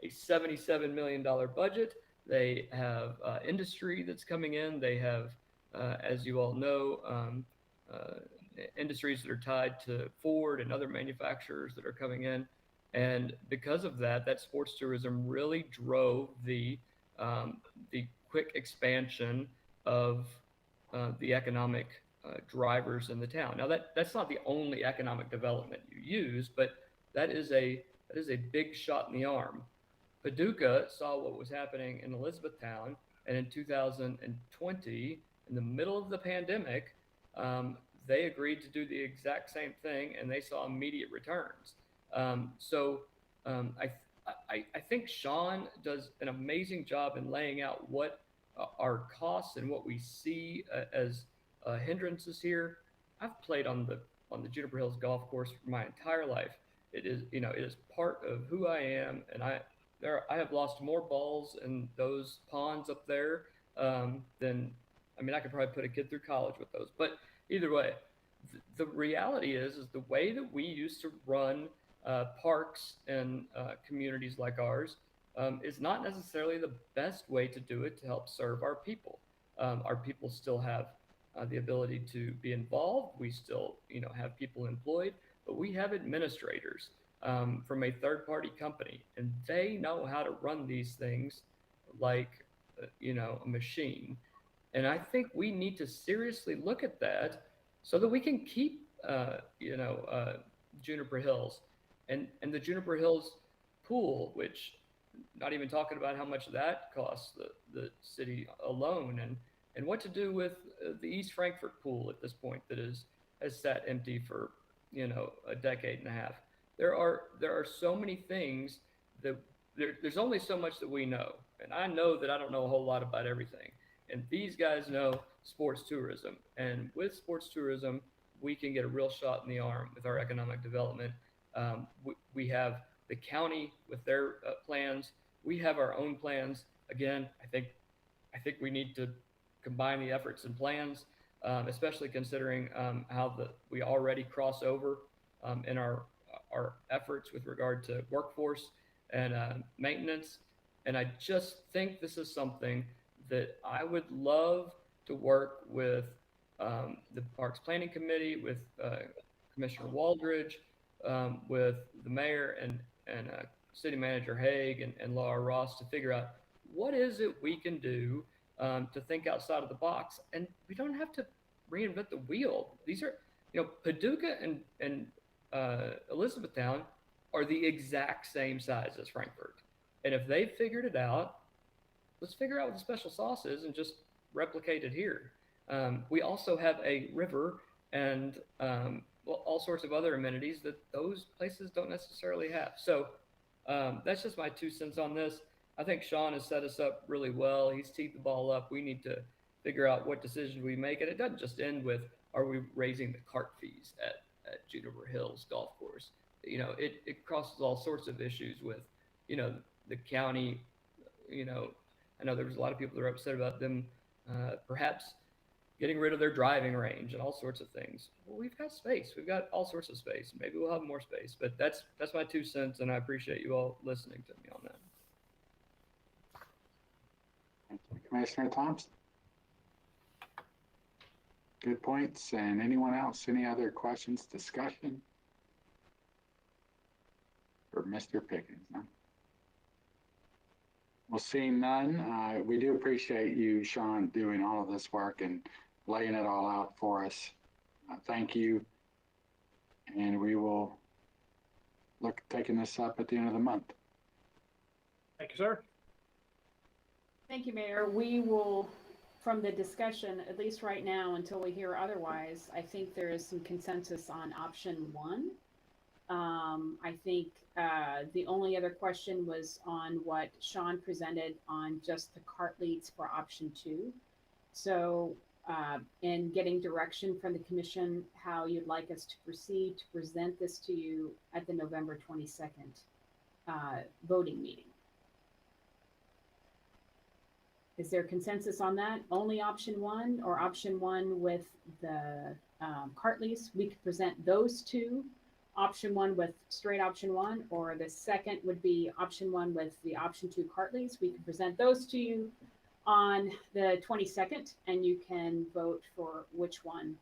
a $77 million budget. They have industry that's coming in. They have, as you all know, industries that are tied to Ford and other manufacturers that are coming in. And because of that, that sports tourism really drove the quick expansion of the economic drivers in the town. Now that's not the only economic development you use, but that is a big shot in the arm. Paducah saw what was happening in Elizabethtown, and in 2020, in the middle of the pandemic, they agreed to do the exact same thing, and they saw immediate returns. I think Sean does an amazing job in laying out what our costs and what we see as hindrances here. I've played on the Juniper Hills golf course for my entire life. It is part of who I am, and I have lost more balls in those ponds up there than I could probably put a kid through college with those. But either way, the reality is the way that we used to run parks and communities like ours is not necessarily the best way to do it to help serve our people. Our people still have the ability to be involved. We still, have people employed, but we have administrators from a third-party company, and they know how to run these things like, a machine. And I think we need to seriously look at that so that we can keep, Juniper Hills and the Juniper Hills pool, which not even talking about how much that costs the city alone, and what to do with the East Frankfort pool at this point that has sat empty for, a decade and a half. There are so many things that there's only so much that we know. And I know that I don't know a whole lot about everything. And these guys know sports tourism. And with sports tourism, we can get a real shot in the arm with our economic development. We have the county with their plans. We have our own plans. Again, I think we need to combine the efforts and plans, especially considering how we already cross over in our efforts with regard to workforce and maintenance. And I just think this is something that I would love to work with the Parks Planning Committee, with Commissioner Waldridge, with the mayor and City Manager Haig and Laura Ross to figure out what is it we can do to think outside of the box. And we don't have to reinvent the wheel. These are, Paducah and Elizabethtown are the exact same size as Frankfort. And if they figured it out, let's figure out what the special sauce is and just replicate it here. We also have a river and well, all sorts of other amenities that those places don't necessarily have. So that's just my 2 cents on this. I think Sean has set us up really well. He's teed the ball up. We need to figure out what decisions we make. And it doesn't just end with, are we raising the cart fees at Juniper Hills Golf Course? You know, it crosses all sorts of issues with, you know, the county. You know, I know there was a lot of people that are upset about them perhaps getting rid of their driving range and all sorts of things. Well, we've got space. We've got all sorts of space. Maybe we'll have more space. But that's my 2 cents, and I appreciate you all listening to me on that. Thank you, Commissioner Thompson. Good points. And anyone else? Any other questions, discussion? For Mr. Pickens? Huh? Well, seeing none, we do appreciate you, Sean, doing all of this work and laying it all out for us. Thank you. And we will look at taking this up at the end of the month. Thank you, sir. Thank you, Mayor. We will, from the discussion, at least right now, until we hear otherwise, I think there is some consensus on option 1. I think the only other question was on what Sean presented on just the cart leads for option 2. So in getting direction from the commission, how you'd like us to proceed to present this to you at the November 22nd voting meeting. Is there consensus on that? Only option 1 or option 1 with the cart lease? We could present those two. Option 1 with straight option 1, or the second would be option 1 with the option 2 cart lease. We can present those to you on the 22nd, and you can vote for which one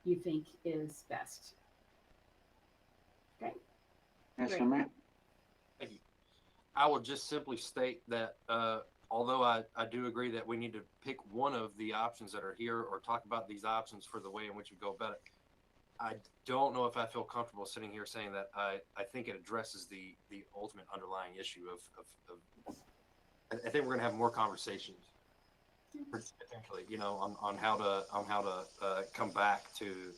you think is best. Okay. Yes, ma'am. Thank you. I will just simply state that although I do agree that we need to pick one of the options that are here or talk about these options for the way in which we go about it, I don't know if I feel comfortable sitting here saying that I think it addresses the ultimate underlying issue of I think we're going to have more conversations potentially, you know, on how to come back to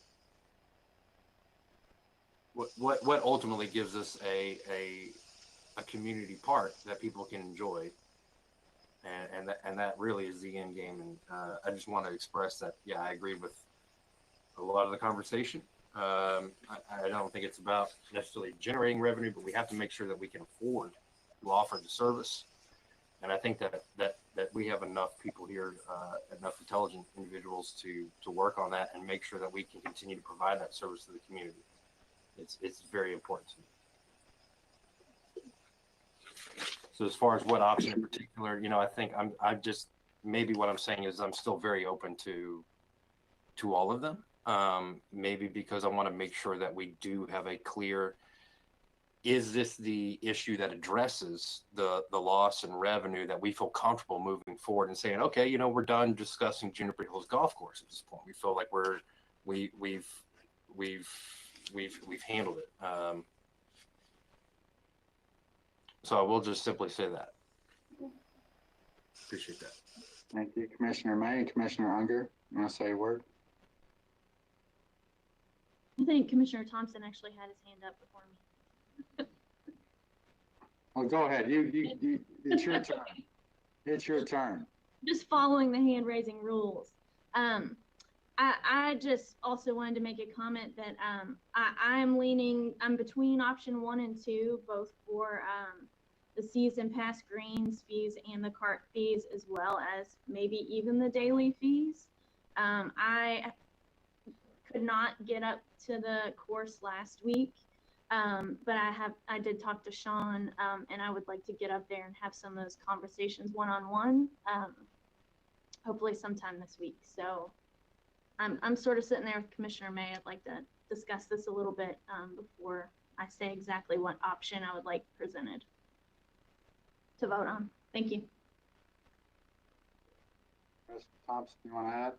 what ultimately gives us a community park that people can enjoy, and that really is the end game. And I just want to express that, yeah, I agree with a lot of the conversation. I don't think it's about necessarily generating revenue, but we have to make sure that we can afford to offer the service. And I think that we have enough people here, enough intelligent individuals to work on that and make sure that we can continue to provide that service to the community. It's very important to me. So as far as what option in particular, you know, I think I'm just, maybe what I'm saying is I'm still very open to all of them. Maybe because I want to make sure that we do have a clear, is this the issue that addresses the loss in revenue that we feel comfortable moving forward and saying, okay, you know, we're done discussing Juniper Hills Golf Course at this point. We feel like we've handled it. So I will just simply say that. Appreciate that. Thank you, Commissioner May. Commissioner Unger, you want to say a word? I think Commissioner Thompson actually had his hand up before me. Well, go ahead. You it's your turn. It's your turn. Just following the hand raising rules. I just also wanted to make a comment that I'm between option 1 and 2, both for the season pass greens fees and the cart fees, as well as maybe even the daily fees. I could not get up to the course last week, but I did talk to Sean, and I would like to get up there and have some of those conversations one-on-one, hopefully sometime this week. So I'm sort of sitting there with Commissioner May. I'd like to discuss this a little bit before I say exactly what option I would like presented to vote on. Thank you. Mr. Thompson, you want to add?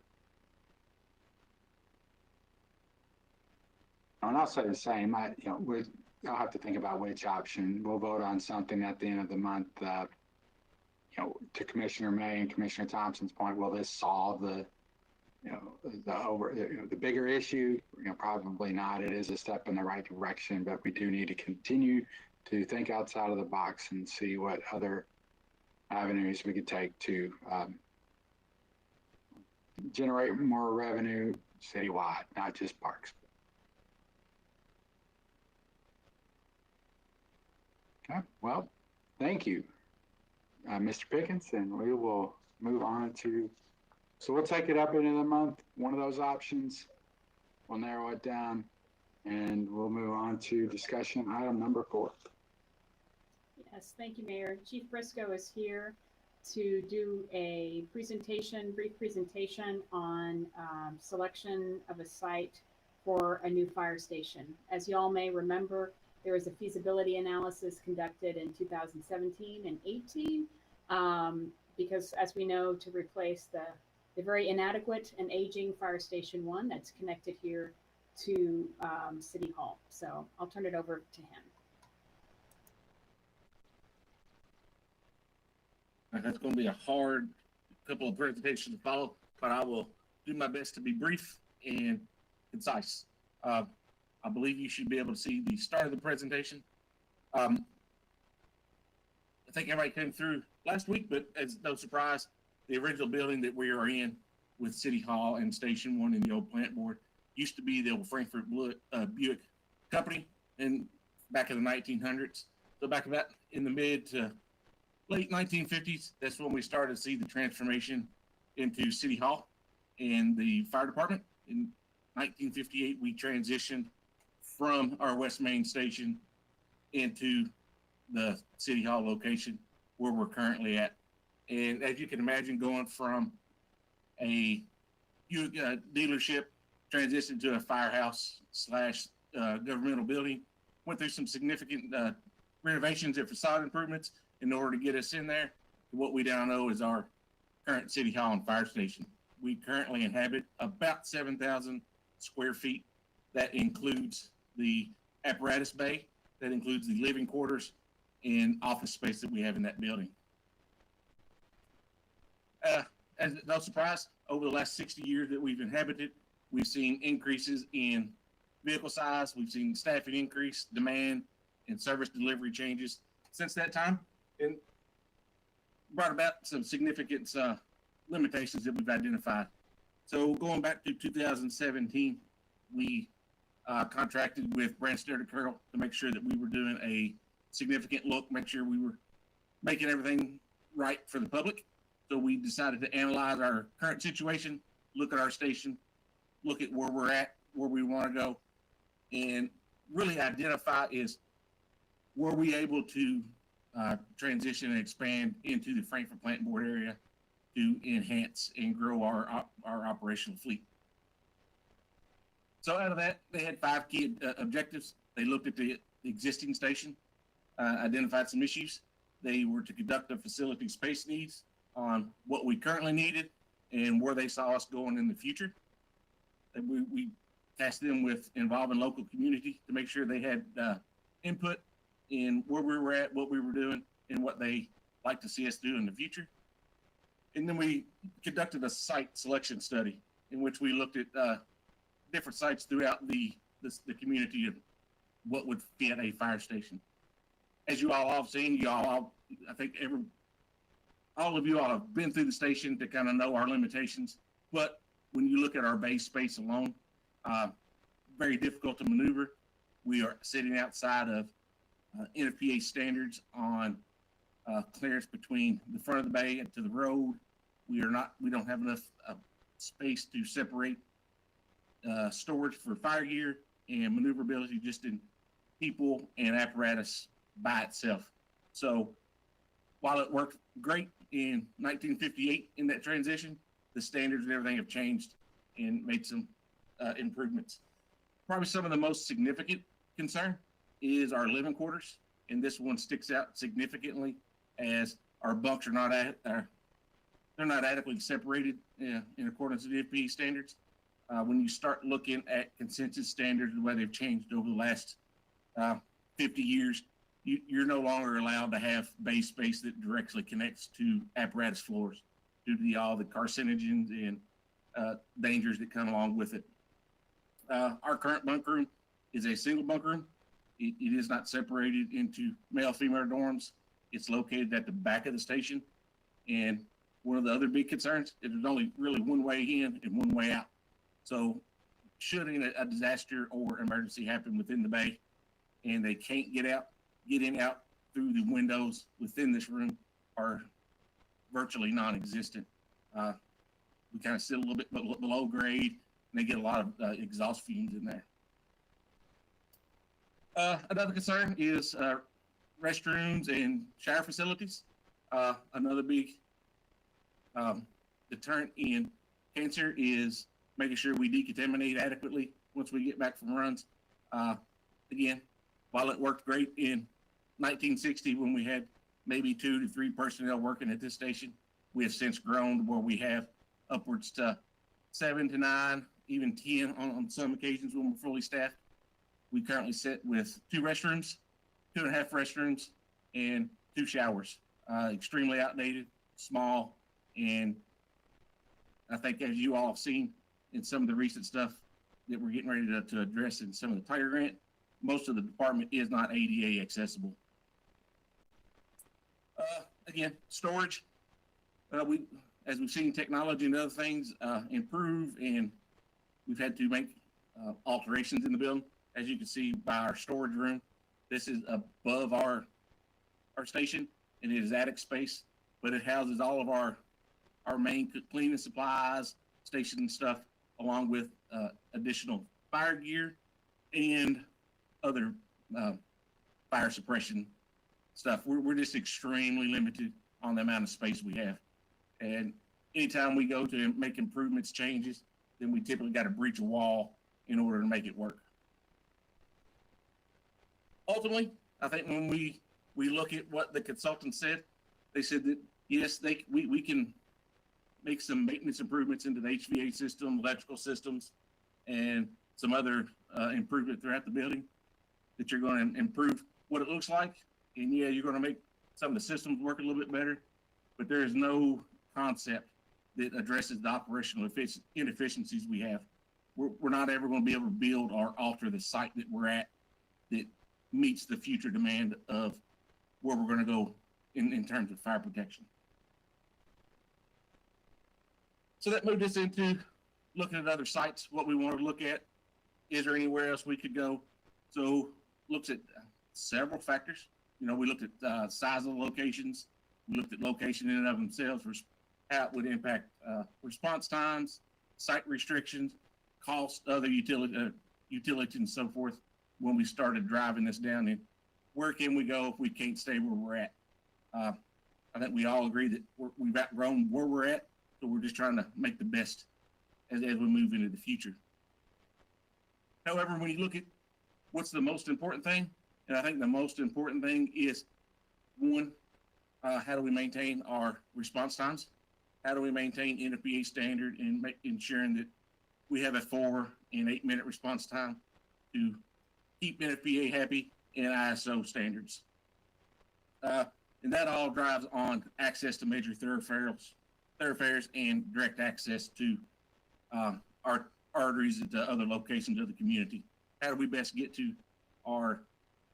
And I'll say the same. I'll have to think about which option. We'll vote on something at the end of the month. To Commissioner May and Commissioner Thompson's point, will this solve the the bigger issue, probably not. It is a step in the right direction, but we do need to continue to think outside of the box and see what other avenues we could take to generate more revenue citywide, not just parks. Okay, well, thank you, Mr. Pickens, and we will move on to, so we'll take it up into the month, one of those options. We'll narrow it down, and we'll move on to discussion item number 4. Yes, thank you, Mayor. Chief Briscoe is here to do a presentation, brief presentation on selection of a site for a new fire station. As you all may remember, there was a feasibility analysis conducted in 2017 and 18 because, as we know, to replace the very inadequate and aging Fire Station 1 that's connected here to City Hall. So I'll turn it over to him. That's going to be a hard couple of presentations to follow, but I will do my best to be brief and concise. I believe you should be able to see the start of the presentation. I think everybody came through last week, but as no surprise, the original building that we are in with City Hall and Station 1 and the old plant board used to be the old Frankfort Buick company in back in the 1900s. So back about in the mid to late 1950s, that's when we started to see the transformation into City Hall and the fire department. In 1958, we transitioned from our West Main station into the City Hall location where we're currently at. And as you can imagine, going from a dealership transitioned to a firehouse / governmental building, went through some significant renovations and facade improvements in order to get us in there. What we now know is our current City Hall and fire station. We currently inhabit about 7,000 square feet. That includes the apparatus bay, that includes the living quarters and office space that we have in that building. As no surprise, over the last 60 years that we've inhabited, we've seen increases in vehicle size, we've seen staffing increase, demand, and service delivery changes since that time, and brought about some significant limitations that we've identified. So going back to 2017, we contracted with Branstad Carroll to make sure that we were doing a significant look, make sure we were making everything right for the public. So we decided to analyze our current situation, look at our station, look at where we're at, where we want to go, and really identify is, were we able to transition and expand into the Frankfort Plant Board area to enhance and grow our operational fleet. So out of that, they had 5 key objectives. They looked at the existing station, identified some issues. They were to conduct a facility space needs on what we currently needed and where they saw us going in the future. And we tasked them with involving local community to make sure they had input in where we were at, what we were doing, and what they like to see us do in the future. And then we conducted a site selection study in which we looked at different sites throughout the community of what would fit a fire station. As you all have seen, I think all of you all have been through the station to kind of know our limitations. But when you look at our base space alone, very difficult to maneuver. We are sitting outside of NFPA standards on clearance between the front of the bay and to the road. We don't have enough space to separate storage for fire gear and maneuverability just in people and apparatus by itself. So while it worked great in 1958 in that transition, the standards and everything have changed and made some improvements. Probably some of the most significant concern is our living quarters, and this one sticks out significantly as our bunks are not they're not adequately separated in accordance with the NFPA standards. When you start looking at consensus standards, the way they've changed over the last 50 years, you're no longer allowed to have bay space that directly connects to apparatus floors due to all the carcinogens and dangers that come along with it. Our current bunk room is a single bunk room. It is not separated into male-female dorms. It's located at the back of the station. And one of the other big concerns is there's only really one way in and one way out. So should a disaster or emergency happen within the bay and they can't get in and out through the windows within this room are virtually non-existent. We kind of sit a little bit below grade, and they get a lot of exhaust fumes in there. Another concern is restrooms and shower facilities. Another big deterrent in cancer is making sure we decontaminate adequately once we get back from runs. Again, while it worked great in 1960 when we had maybe 2 to 3 personnel working at this station, we have since grown to where we have upwards to 7 to 9, even 10 on some occasions when we're fully staffed. We currently sit with 2 restrooms, 2.5 restrooms, and 2 showers. Extremely outdated, small, and I think as you all have seen in some of the recent stuff that we're getting ready to address in some of the Tiger Grant, most of the department is not ADA accessible. Again, storage. As we've seen technology and other things improve, and we've had to make alterations in the building. As you can see by our storage room, this is above our station, and it is attic space, but it houses all of our main cleaning supplies, station stuff, along with additional fire gear and other fire suppression stuff. We're just extremely limited on the amount of space we have. And anytime we go to make improvements, changes, then we typically got to breach a wall in order to make it work. Ultimately, I think when we look at what the consultant said, they said that, yes, we can make some maintenance improvements into the HVAC system, electrical systems, and some other improvement throughout the building that you're going to improve what it looks like. And yeah, you're going to make some of the systems work a little bit better, but there is no concept that addresses the operational inefficiencies we have. We're not ever going to be able to build or alter the site that we're at that meets the future demand of where we're going to go in terms of fire protection. So that moved us into looking at other sites, what we want to look at. Is there anywhere else we could go? So looks at several factors. We looked at size of the locations. We looked at location in and of themselves, how it would impact response times, site restrictions, cost, other utilities and so forth when we started driving this down. And where can we go if we can't stay where we're at? I think we all agree that we've outgrown where we're at, so we're just trying to make the best as we move into the future. However, when you look at what's the most important thing, and I think the most important thing is, one, how do we maintain our response times? How do we maintain NFPA standard and ensuring that we have a 4 and 8 minute response time to keep NFPA happy and ISO standards? And that all drives on access to major thoroughfares and direct access to our arteries at the other locations of the community. How do we best get to our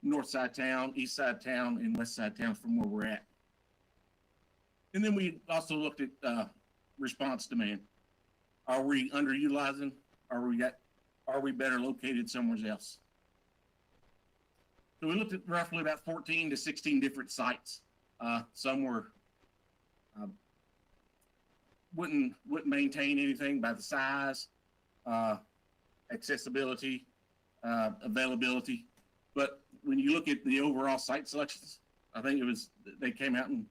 north side town, east side town, and west side town from where we're at? And then we also looked at response demand. Are we underutilizing? Are we better located somewhere else? So we looked at roughly about 14 to 16 different sites. Some were wouldn't maintain anything by the size, accessibility, availability. But when you look at the overall site selections, I think they came out and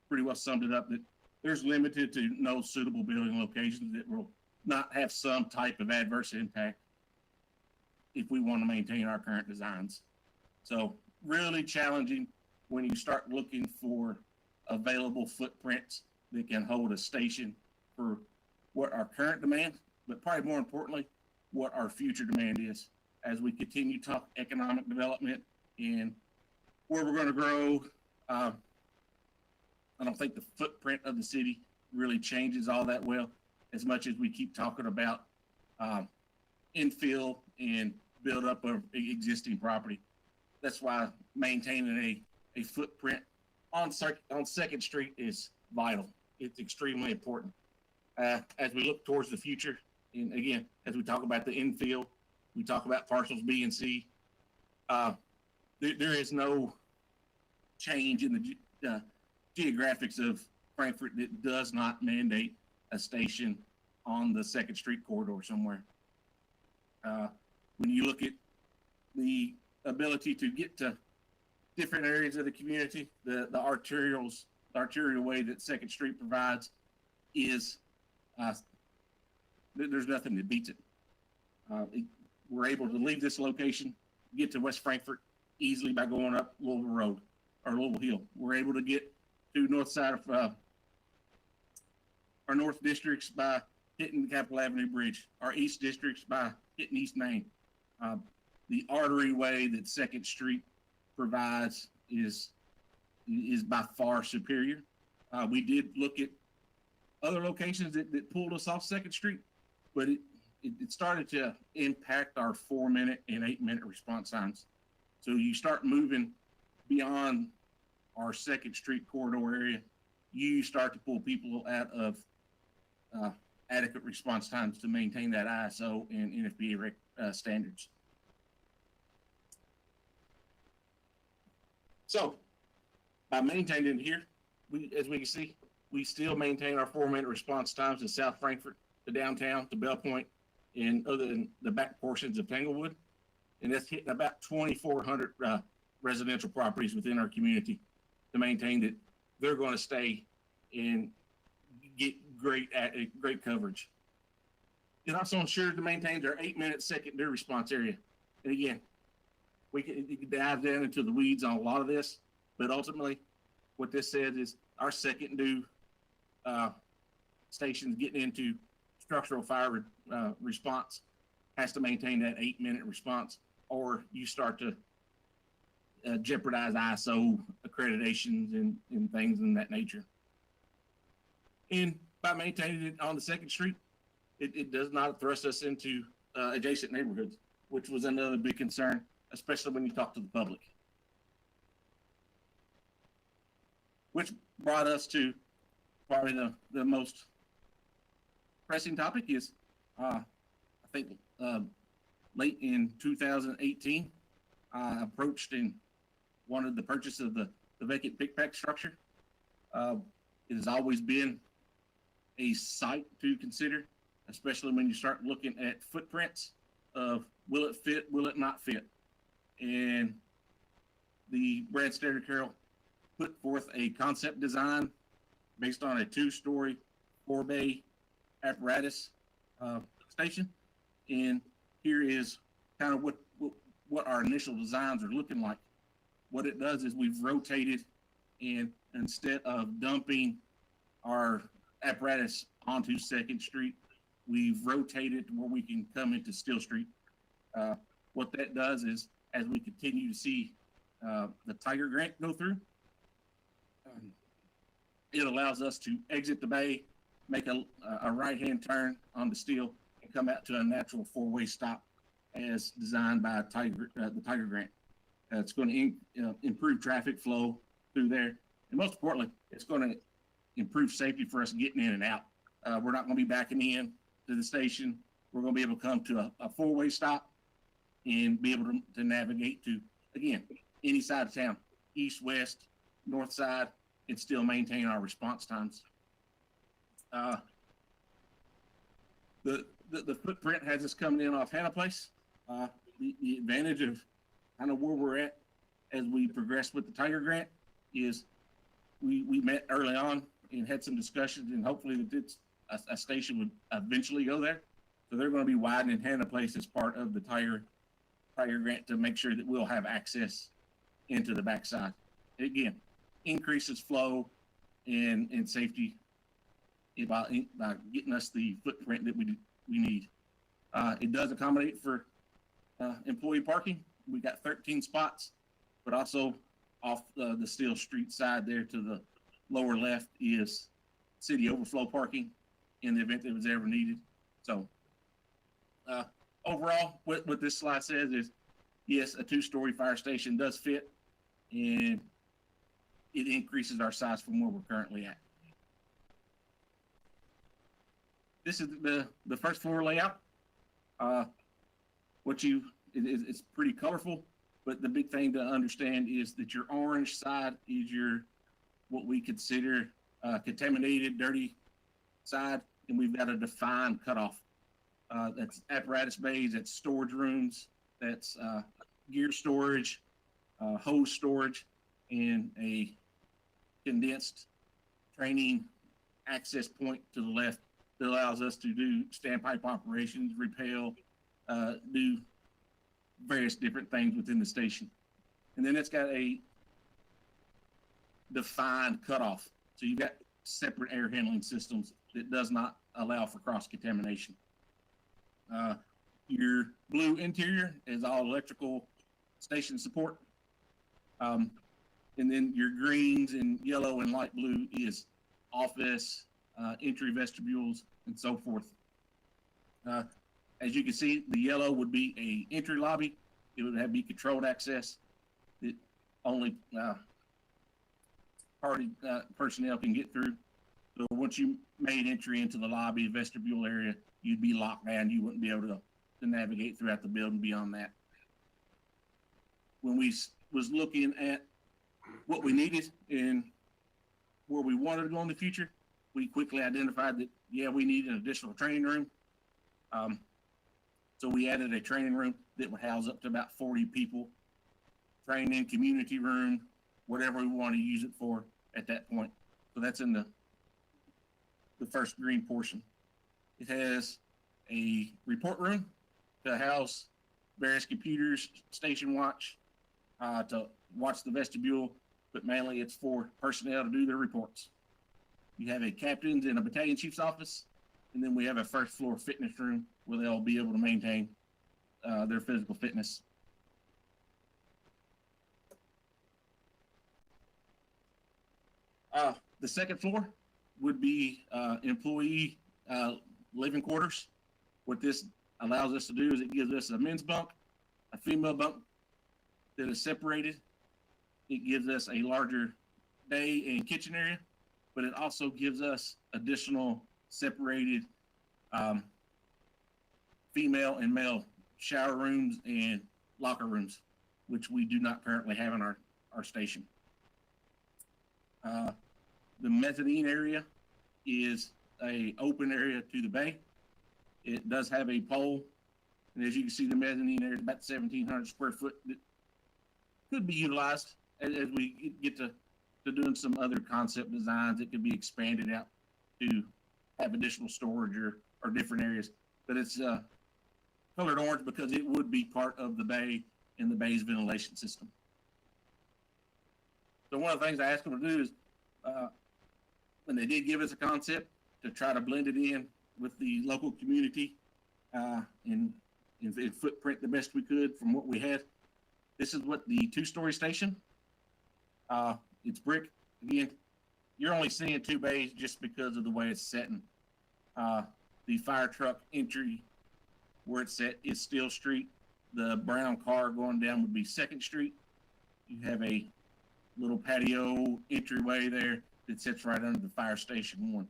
pretty well summed it up that there's limited to no suitable building locations that will not have some type of adverse impact if we want to maintain our current designs. So really challenging when you start looking for available footprints that can hold a station for what our current demand, but probably more importantly, what our future demand is as we continue to talk economic development and where we're going to grow. I don't think the footprint of the city really changes all that well. as much as we keep talking about infill and build up of existing property. That's why maintaining a footprint on Second Street is vital. It's extremely important. As we look towards the future, and again, as we talk about the infill, we talk about parcels B and C. There is no change in the geographics of Frankfort that does not mandate a station on the Second Street corridor somewhere. When you look at the ability to get to different areas of the community, the arterial way that Second Street provides is there's nothing that beats it. We're able to leave this location, get to West Frankfort easily by going up Louisville Road or Louisville Hill. We're able to get to north side of our north districts by hitting the Capitol Avenue Bridge, our east districts by hitting East Main. The artery way that Second Street provides is by far superior. We did look at other locations that pulled us off Second Street, but it started to impact our 4-minute and 8-minute response times. So you start moving beyond our Second Street corridor area, you start to pull people out of adequate response times to maintain that ISO and NFPA standards. So by maintaining here, as we can see, we still maintain our 4-minute response times in South Frankfort, to downtown, to Bell Point, and other than the back portions of Tanglewood. And that's hitting about 2,400 residential properties within our community to maintain that they're going to stay and get great coverage. It also ensures to maintain their 8-minute secondary response area. And again, we can dive down into the weeds on a lot of this, but ultimately what this says is our second due stations getting into structural fire response has to maintain that 8-minute response, or you start to jeopardize ISO accreditations and things in that nature. And by maintaining it on the Second Street, it does not thrust us into adjacent neighborhoods, which was another big concern, especially when you talk to the public. Which brought us to probably the most pressing topic is, I think late in 2018, I approached and wanted the purchase of the vacant pick-pack structure. It has always been a site to consider, especially when you start looking at footprints of will it fit, will it not fit? And the Brad Stater Carroll put forth a concept design based on a 2-story, 4-bay apparatus station. And here is kind of what our initial designs are looking like. What it does is we've rotated, and instead of dumping our apparatus onto Second Street, we've rotated to where we can come into Steel Street. What that does is, as we continue to see the Tiger Grant go through, it allows us to exit the bay, make a right-hand turn on the Steel, and come out to a natural 4-way stop as designed by the Tiger Grant. It's going to improve traffic flow through there. And most importantly, it's going to improve safety for us getting in and out. We're not going to be backing in to the station. We're going to be able to come to a 4-way stop and be able to navigate to, again, any side of town, east, west, north side, and still maintain our response times. The footprint has us coming in off Hannah Place. The advantage of kind of where we're at as we progress with the Tiger Grant is we met early on and had some discussions, and hopefully that a station would eventually go there. So they're going to be widening Hannah Place as part of the Tiger Grant to make sure that we'll have access into the backside. Again, increases flow and safety by getting us the footprint that we need. It does accommodate for employee parking. We got 13 spots, but also off the Steel Street side there to the lower left is city overflow parking. in the event that it was ever needed. So overall, what this slide says is, yes, a 2-story fire station does fit, and it increases our size from where we're currently at. This is the first floor layout. It's pretty colorful, but the big thing to understand is that your orange side is your what we consider contaminated, dirty side, and we've got a defined cutoff. That's apparatus bays, that's storage rooms, that's gear storage, hose storage, and a condensed training access point to the left that allows us to do standpipe operations, rappel, do various different things within the station. And then it's got a defined cutoff. So you've got separate air handling systems that does not allow for cross-contamination. Your blue interior is all electrical station support. And then your greens and yellow and light blue is office, entry vestibules, and so forth. As you can see, the yellow would be a entry lobby. It would have be controlled access that only party personnel can get through. So once you made entry into the lobby vestibule area, you'd be locked down. You wouldn't be able to navigate throughout the building beyond that. When we was looking at what we needed and where we wanted to go in the future, we quickly identified that, yeah, we need an additional training room. So we added a training room that would house up to about 40 people, training, community room, whatever we want to use it for at that point. So that's in the first green portion. It has a report room to house various computers, station watch, to watch the vestibule, but mainly it's for personnel to do their reports. You have a captain's and a battalion chief's office, and then we have a first floor fitness room where they'll be able to maintain their physical fitness. The second floor would be employee living quarters. What this allows us to do is it gives us a men's bunk, a female bunk that is separated. It gives us a larger day and kitchen area, but it also gives us additional separated female and male shower rooms and locker rooms, which we do not currently have in our station. The mezzanine area is a open area to the bay. It does have a pole, and as you can see, the mezzanine area is about 1,700 square foot that could be utilized as we get to doing some other concept designs. It could be expanded out to have additional storage or different areas, but it's colored orange because it would be part of the bay and the bay's ventilation system. So one of the things I asked them to do is, when they did give us a concept, to try to blend it in with the local community and footprint the best we could from what we had. This is what the 2-story station. It's brick. Again, you're only seeing 2 bays just because of the way it's setting. The fire truck entry where it's set is Steel Street. The brown car going down would be 2nd Street. You have a little patio entryway there that sits right under the fire station 1.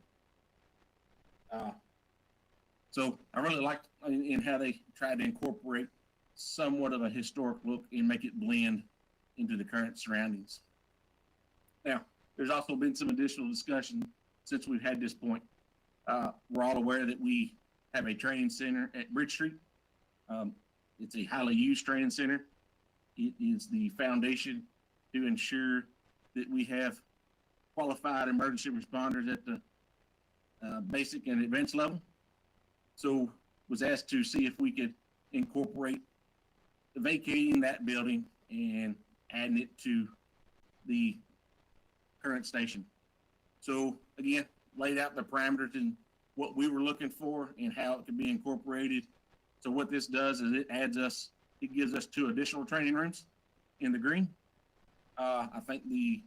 So I really liked in how they tried to incorporate somewhat of a historic look and make it blend into the current surroundings. Now, there's also been some additional discussion since we've had this point. We're all aware that we have a training center at Bridge Street. It's a highly used training center. It is the foundation to ensure that we have qualified emergency responders at the basic and advanced level. So was asked to see if we could incorporate vacating that building and adding it to the current station. So again, laid out the parameters and what we were looking for and how it could be incorporated. So what this does is it gives us 2 additional training rooms in the green. I think the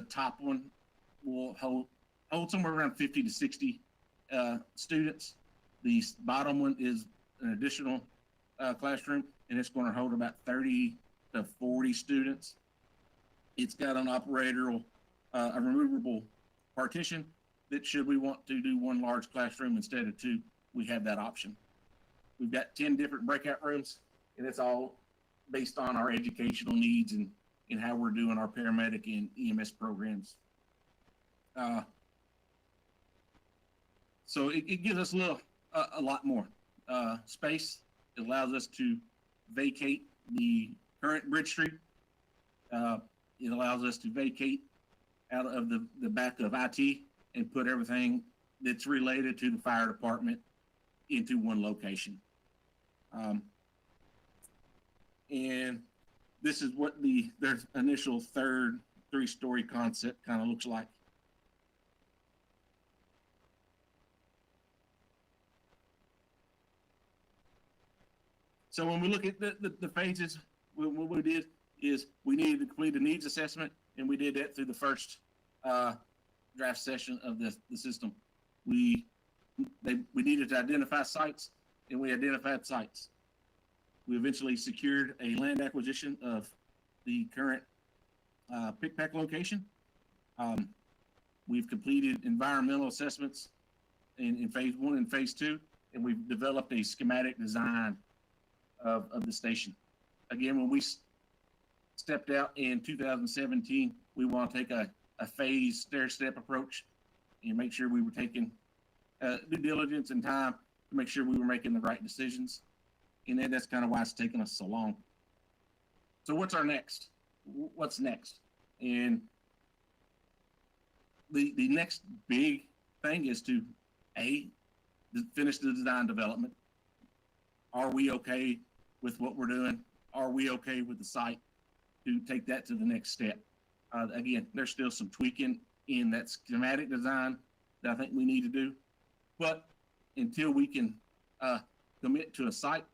top one will hold somewhere around 50 to 60 students. The bottom one is an additional classroom, and it's going to hold about 30 to 40 students. It's got an operational, a removable partition that should we want to do one large classroom instead of two, we have that option. We've got 10 different breakout rooms, and it's all based on our educational needs and how we're doing our paramedic and EMS programs. So it gives us a lot more space. It allows us to vacate the current Bridge Street. It allows us to vacate out of the back of IT and put everything that's related to the fire department into one location. And this is what their initial third 3-story concept kind of looks like. So when we look at the phases, what we did is we needed to complete a needs assessment, and we did that through the first draft session of the system. We needed to identify sites, and we identified sites. We eventually secured a land acquisition of the current pick-pack location. We've completed environmental assessments in phase 1 and phase 2, and we've developed a schematic design of the station. Again, when we stepped out in 2017, we want to take a phased stair-step approach and make sure we were taking due diligence and time to make sure we were making the right decisions. And then that's kind of why it's taken us so long. So what's our next? What's next? And the next big thing is to finish the design development. Are we okay with what we're doing? Are we okay with the site to take that to the next step? Again, there's still some tweaking in that schematic design that I think we need to do. But until we can commit to a site,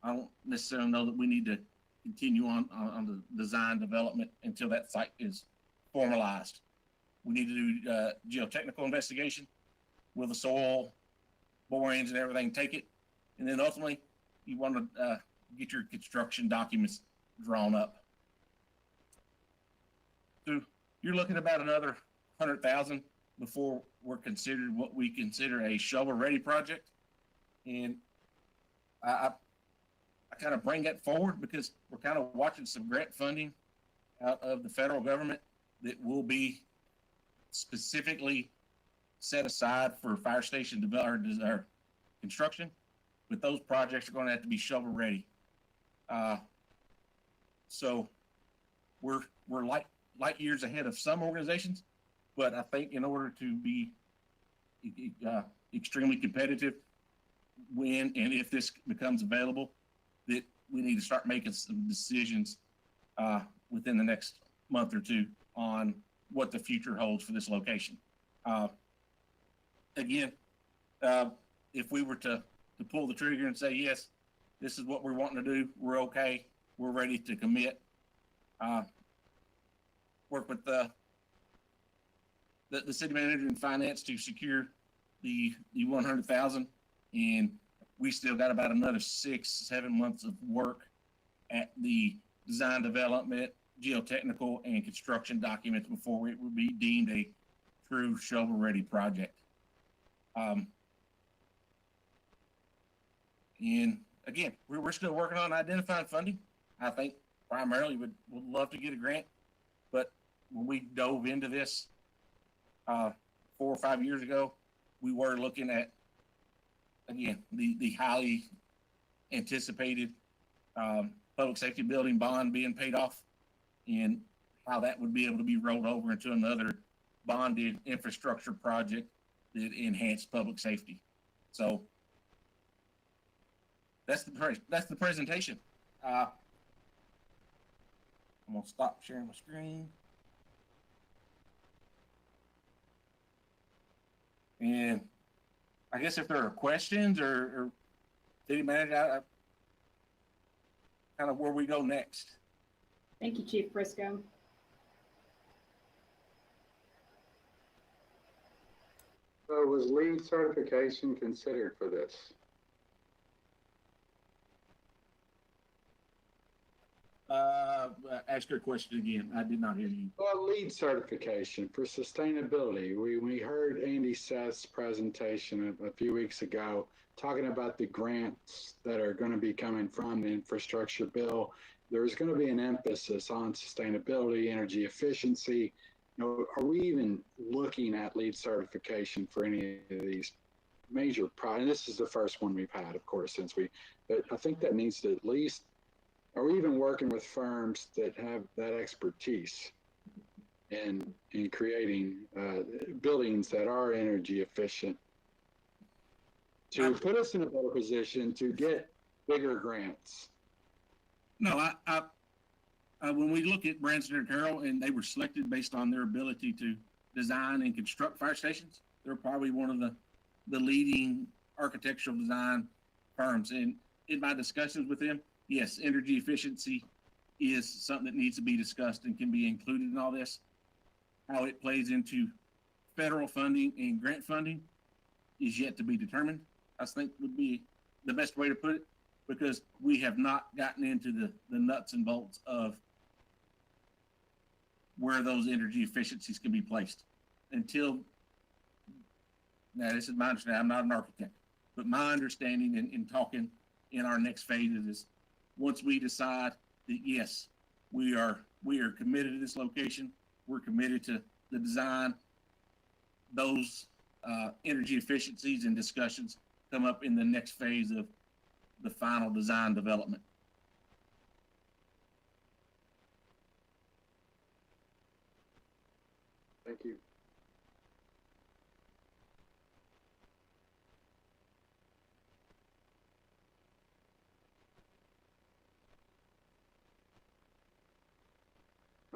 I don't necessarily know that we need to continue on the design development until that site is formalized. We need to do geotechnical investigation. Will the soil borings and everything take it? And then ultimately, you want to get your construction documents drawn up. So you're looking at about another 100,000 before we're considered what we consider a shovel-ready project. And I kind of bring that forward because we're kind of watching some grant funding out of the federal government that will be specifically set aside for fire station development or construction. But those projects are going to have to be shovel ready. So we're light years ahead of some organizations, but I think in order to be extremely competitive when and if this becomes available, that we need to start making some decisions within the next month or two on what the future holds for this location. Again, if we were to pull the trigger and say, yes, this is what we're wanting to do, we're okay, we're ready to commit, work with the city manager and finance to secure the 100,000, and we still got about another 6-7 months of work at the design development, geotechnical, and construction documents before it would be deemed a true shovel-ready project. And again, we're still working on identifying funding. I think primarily would love to get a grant, but when we dove into this 4 or 5 years ago, we were looking at, again, the highly anticipated public safety building bond being paid off and how that would be able to be rolled over into another bonded infrastructure project that enhanced public safety. So that's the presentation. I'm gonna stop sharing my screen. And I guess if there are questions or city manager, kind of where we go next. Thank you, Chief Briscoe. So was lead certification considered for this? Ask your question again. I did not hear you. Well, lead certification for sustainability. We heard Andy Seth's presentation a few weeks ago talking about the grants that are going to be coming from the infrastructure bill. There's going to be an emphasis on sustainability, energy efficiency. You know, are we even looking at lead certification for any of these major projects? And this is the first one we've had, of course, but I think that needs to at least, are we even working with firms that have that expertise in creating buildings that are energy efficient to put us in a better position to get bigger grants? No, when we look at Branson and Carroll, and they were selected based on their ability to design and construct fire stations, they're probably one of the leading architectural design firms. And in my discussions with them, yes, energy efficiency is something that needs to be discussed and can be included in all this. How it plays into federal funding and grant funding is yet to be determined, I think would be the best way to put it, because we have not gotten into the nuts and bolts of where those energy efficiencies can be placed until, now this is my understanding, I'm not an architect, but my understanding in talking in our next phase is once we decide that yes, we are committed to this location, we're committed to the design, those energy efficiencies and discussions come up in the next phase of the final design development. Thank you.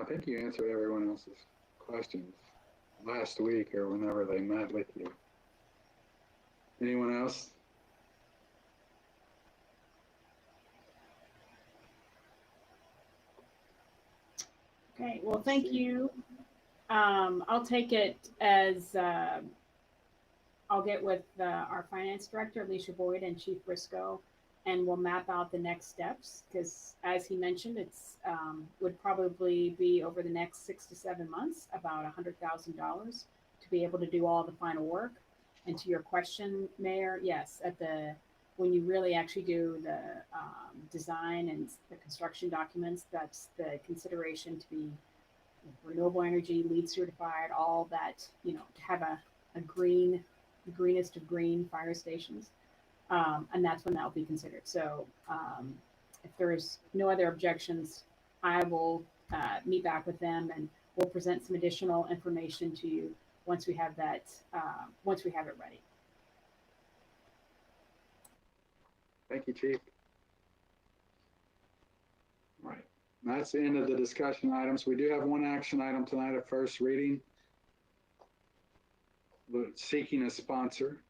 I think you answered everyone else's questions last week or whenever they met with you. Anyone else? Okay, well, thank you. I'll take it as I'll get with our finance director, Alicia Boyd, and Chief Briscoe, and we'll map out the next steps because, as he mentioned, it's would probably be over the next 6 to 7 months, about $100,000 to be able to do all the final work. And to your question, Mayor, yes, when you really actually do the design and the construction documents, that's the consideration to be renewable energy, LEED certified, all that, to have a green, the greenest of green fire stations. And that's when that will be considered. So if there's no other objections, I will meet back with them and we'll present some additional information to you once we have that, once we have it ready. Thank you, Chief. All right. That's the end of the discussion items. We do have one action item tonight at first reading. We're seeking a sponsor.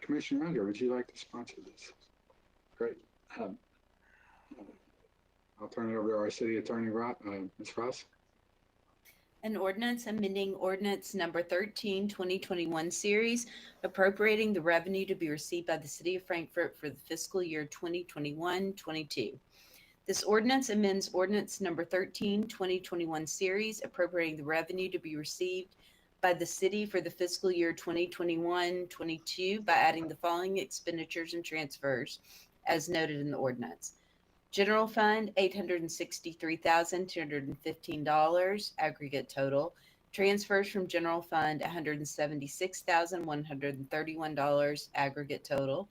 Commissioner Unger, would you like to sponsor this? Great. I'll turn it over to our city attorney, Ms. Ross. An ordinance amending ordinance number 13, 2021 series, appropriating the revenue to be received by the city of Frankfort for the fiscal year 2021-22. This ordinance amends ordinance number 13, 2021 series, appropriating the revenue to be received by the city for the fiscal year 2021-22 by adding the following expenditures and transfers as noted in the ordinance. General fund, $863,215 aggregate total. Transfers from general fund, $176,131 aggregate total.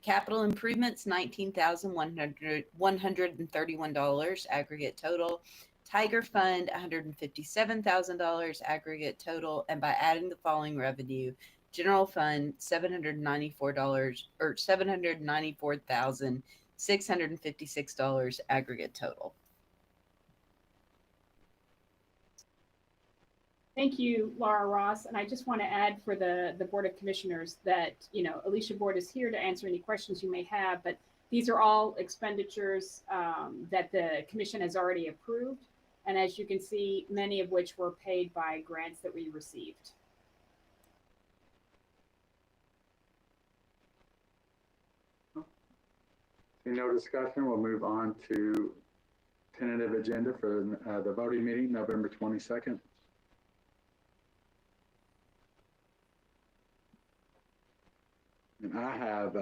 Capital improvements, $19,131 aggregate total. Tiger fund, $157,000 aggregate total. And by adding the following revenue, general fund, $794,656 aggregate total. Thank you, Laura Ross. And I just want to add for the Board of Commissioners that, Alicia Board is here to answer any questions you may have, but these are all expenditures that the commission has already approved. And as you can see, many of which were paid by grants that we received. No discussion. We'll move on to tentative agenda for the voting meeting, November 22nd. And I have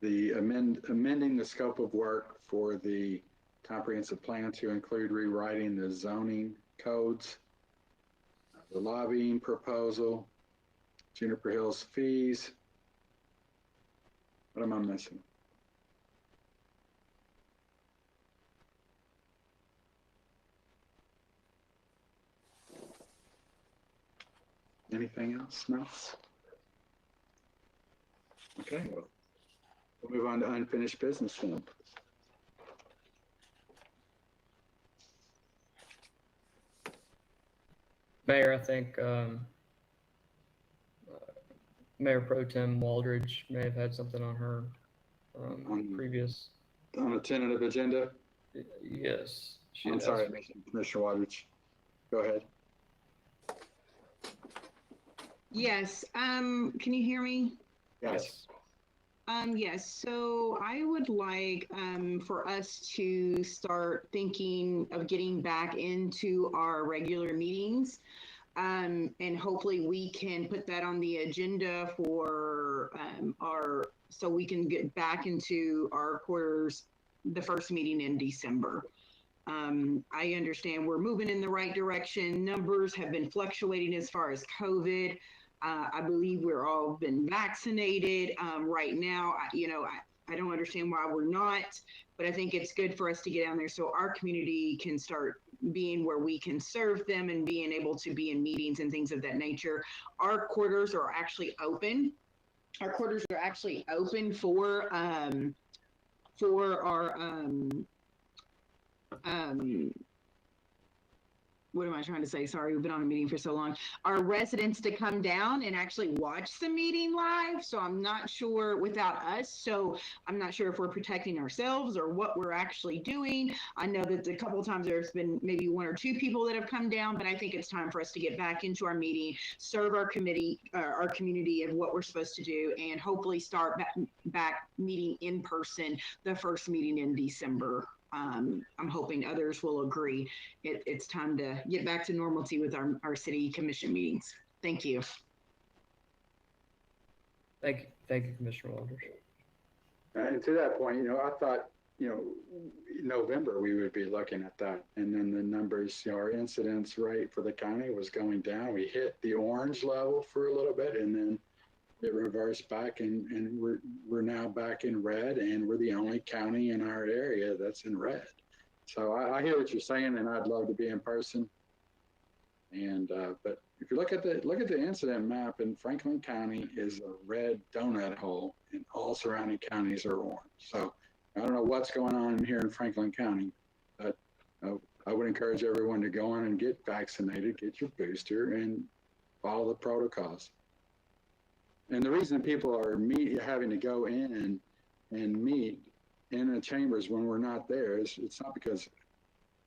the amending the scope of work for the comprehensive plan to include rewriting the zoning codes, the lobbying proposal, Juniper Hills fees. What am I missing? Anything else? No? Okay, well, we'll move on to unfinished business then. Mayor, I think Mayor Pro Tem Waldridge may have had something on her previous. On a tentative agenda? Yes. I'm sorry, Commissioner Waldridge. Go ahead. Yes. Can you hear me? Yes. Yes. So I would like for us to start thinking of getting back into our regular meetings. And hopefully we can put that on the agenda for so we can get back into our quarters, the first meeting in December. I understand we're moving in the right direction. Numbers have been fluctuating as far as COVID. I believe we're all been vaccinated right now. I don't understand why we're not, but I think it's good for us to get down there so our community can start being where we can serve them and being able to be in meetings and things of that nature. Our quarters are actually open. Our quarters are actually open for our what am I trying to say? Sorry, we've been on a meeting for so long. Our residents to come down and actually watch the meeting live. So I'm not sure without us. So I'm not sure if we're protecting ourselves or what we're actually doing. I know that a couple of times there's been maybe one or two people that have come down, but I think it's time for us to get back into our meeting, serve our committee, our community and what we're supposed to do, and hopefully start back meeting in person the first meeting in December. I'm hoping others will agree. It's time to get back to normalcy with our city commission meetings. Thank you. Thank you, Commissioner Waldridge. And to that point, I thought, November we would be looking at that. And then the numbers, our incidence rate for the county was going down. We hit the orange level for a little bit and then it reversed back and we're now back in red and we're the only county in our area that's in red. So I hear what you're saying and I'd love to be in person. And but if you look at the incident map in Franklin County is a red donut hole and all surrounding counties are orange. So I don't know what's going on here in Franklin County, but I would encourage everyone to go on and get vaccinated, get your booster and follow the protocols. And the reason people are having to go in and meet in the chambers when we're not there is it's not because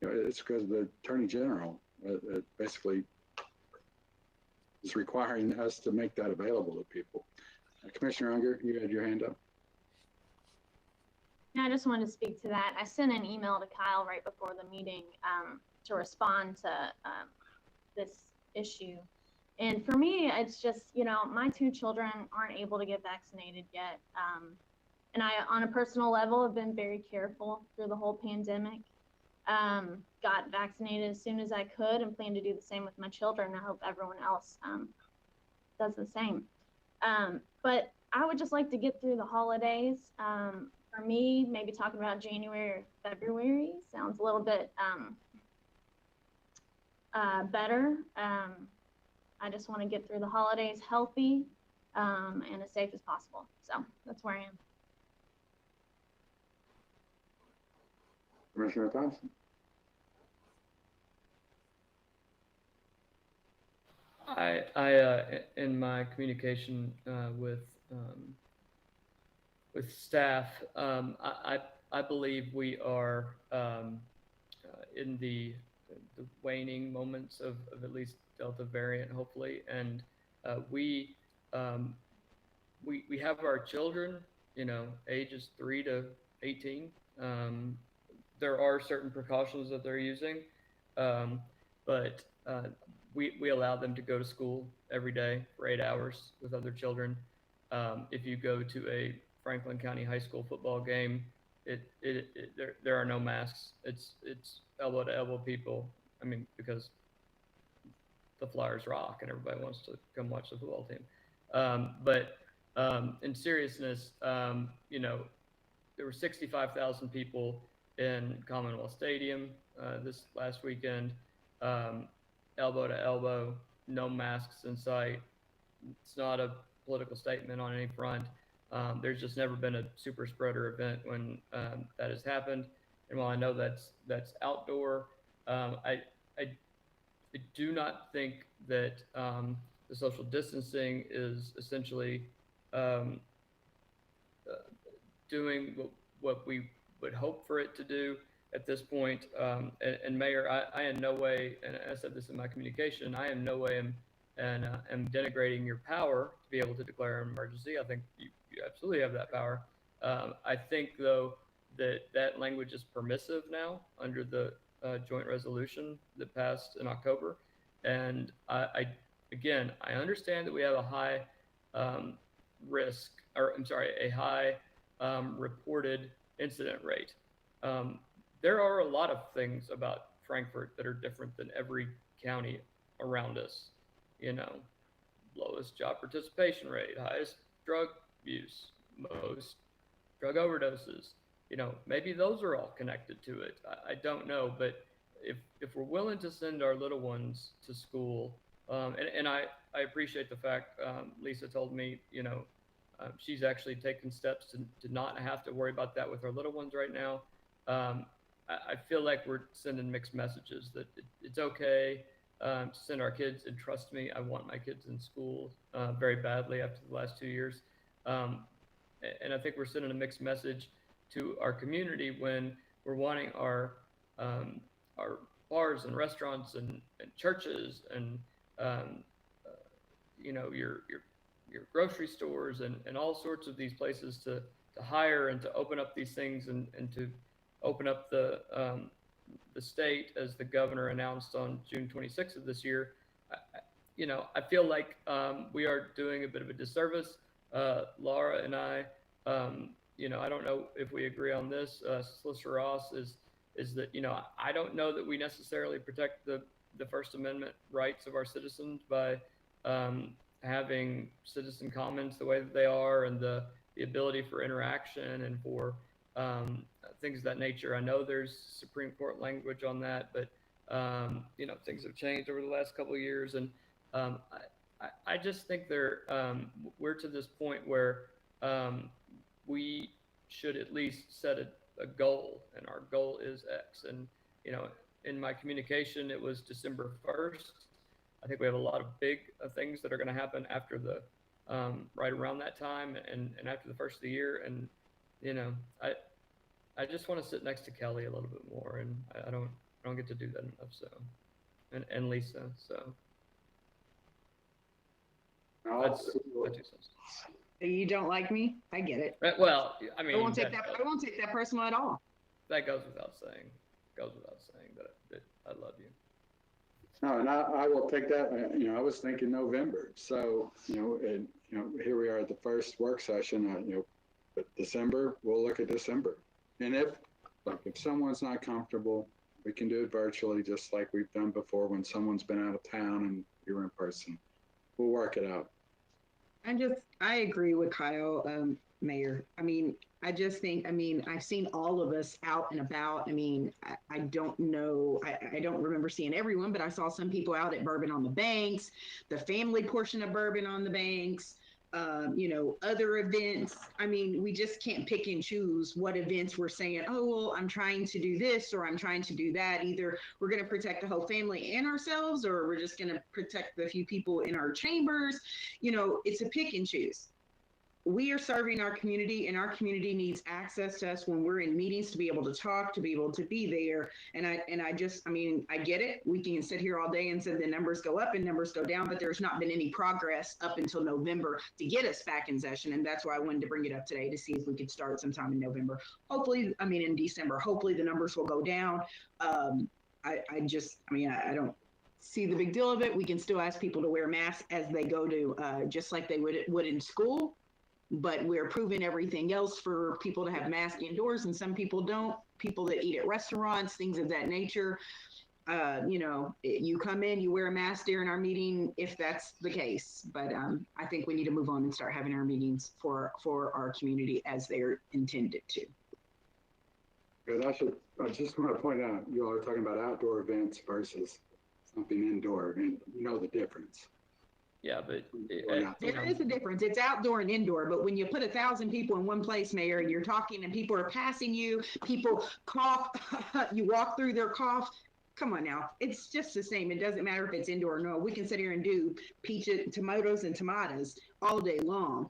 it's because the Attorney General basically is requiring us to make that available to people. Commissioner Unger, you had your hand up. Yeah, I just wanted to speak to that. I sent an email to Kyle right before the meeting to respond to this issue. And for me, it's just, my two children aren't able to get vaccinated yet. And I, on a personal level, have been very careful through the whole pandemic. Got vaccinated as soon as I could and plan to do the same with my children. I hope everyone else does the same. But I would just like to get through the holidays. For me, maybe talking about January or February sounds a little bit better. I just want to get through the holidays healthy and as safe as possible. So that's where I am. Commissioner Thompson. I in my communication with staff, I believe we are in the the waning moments of at least Delta variant, hopefully. And we have our children, ages 3 to 18. There are certain precautions that they're using, but we allow them to go to school every day for 8 hours with other children. If you go to a Franklin County High School football game, there are no masks. It's elbow to elbow people. I mean, because the Flyers rock and everybody wants to come watch the football team. But in seriousness, there were 65,000 people in Commonwealth Stadium this last weekend, elbow to elbow, no masks in sight. It's not a political statement on any front. There's just never been a super spreader event when that has happened. And while I know that's outdoor, I do not think that the social distancing is essentially doing what we would hope for it to do at this point. And Mayor, I in no way, and I said this in my communication, I in no way am denigrating your power to be able to declare an emergency. I think you absolutely have that power. I think, though, that language is permissive now under the joint resolution that passed in October. And I understand that we have a high risk, or I'm sorry, a high reported incident rate. There are a lot of things about Frankfort that are different than every county around us. Lowest job participation rate, highest drug use, most drug overdoses. Maybe those are all connected to it. I don't know, but if we're willing to send our little ones to school, and I appreciate the fact Lisa told me, she's actually taken steps to not have to worry about that with her little ones right now. I feel like we're sending mixed messages that it's okay to send our kids, and trust me, I want my kids in school very badly after the last 2 years. And I think we're sending a mixed message to our community when we're wanting our bars and restaurants and churches and your grocery stores and all sorts of these places to hire and to open up these things and to open up the state, as the governor announced on June 26th of this year. I feel like we are doing a bit of a disservice. Laura and I don't know if we agree on this. Solicitor Ross is that, I don't know that we necessarily protect the First Amendment rights of our citizens by having citizen comments the way that they are, and the ability for interaction and for things of that nature. I know there's Supreme Court language on that, but things have changed over the last couple of years, and I just think we're to this point where we should at least set a goal, and our goal is X. And in my communication, it was December 1st. I think we have a lot of big things that are going to happen after the right around that time and after the first of the year. And I just want to sit next to Kelly a little bit more, and I don't get to do that enough. So and Lisa. So that's my 2 cents. You don't like me? I get it. Well, I mean, I won't take that personal at all. That goes without saying. That I love you. No, and I will take that. I was thinking November. So, here we are at the first work session. But December, we'll look at December. And if someone's not comfortable, we can do it virtually, just like we've done before when someone's been out of town and you're in person. We'll work it out. I agree with Kyle, Mayor. I think, I've seen all of us out and about. I don't know, I don't remember seeing everyone, but I saw some people out at Bourbon on the Banks, the family portion of Bourbon on the Banks, other events. We just can't pick and choose what events we're saying, oh, well, I'm trying to do this or I'm trying to do that. Either we're going to protect the whole family and ourselves, or we're just going to protect the few people in our chambers. It's a pick and choose. we are serving our community, and our community needs access to us when we're in meetings to be able to talk, to be able to be there. And I mean, I get it. We can sit here all day and say the numbers go up and numbers go down, but there's not been any progress up until November to get us back in session. And that's why I wanted to bring it up today to see if we could start sometime in November. Hopefully, I mean, in December, hopefully the numbers will go down. I don't see the big deal of it. We can still ask people to wear masks as they go to, just like they would in school. But we're proving everything else for people to have masks indoors, and some people don't. People that eat at restaurants, things of that nature. You come in, you wear a mask during our meeting if that's the case. But I think we need to move on and start having our meetings for our community as they're intended to. Good. I just want to point out, you all are talking about outdoor events versus something indoor, and you know the difference. Yeah, but there is a difference. It's outdoor and indoor, but when you put 1,000 people in one place, Mayor, and you're talking and people are passing you, people cough, you walk through their cough. Come on now. It's just the same. It doesn't matter if it's indoor or no. We can sit here and do tomatoes and tomatoes all day long.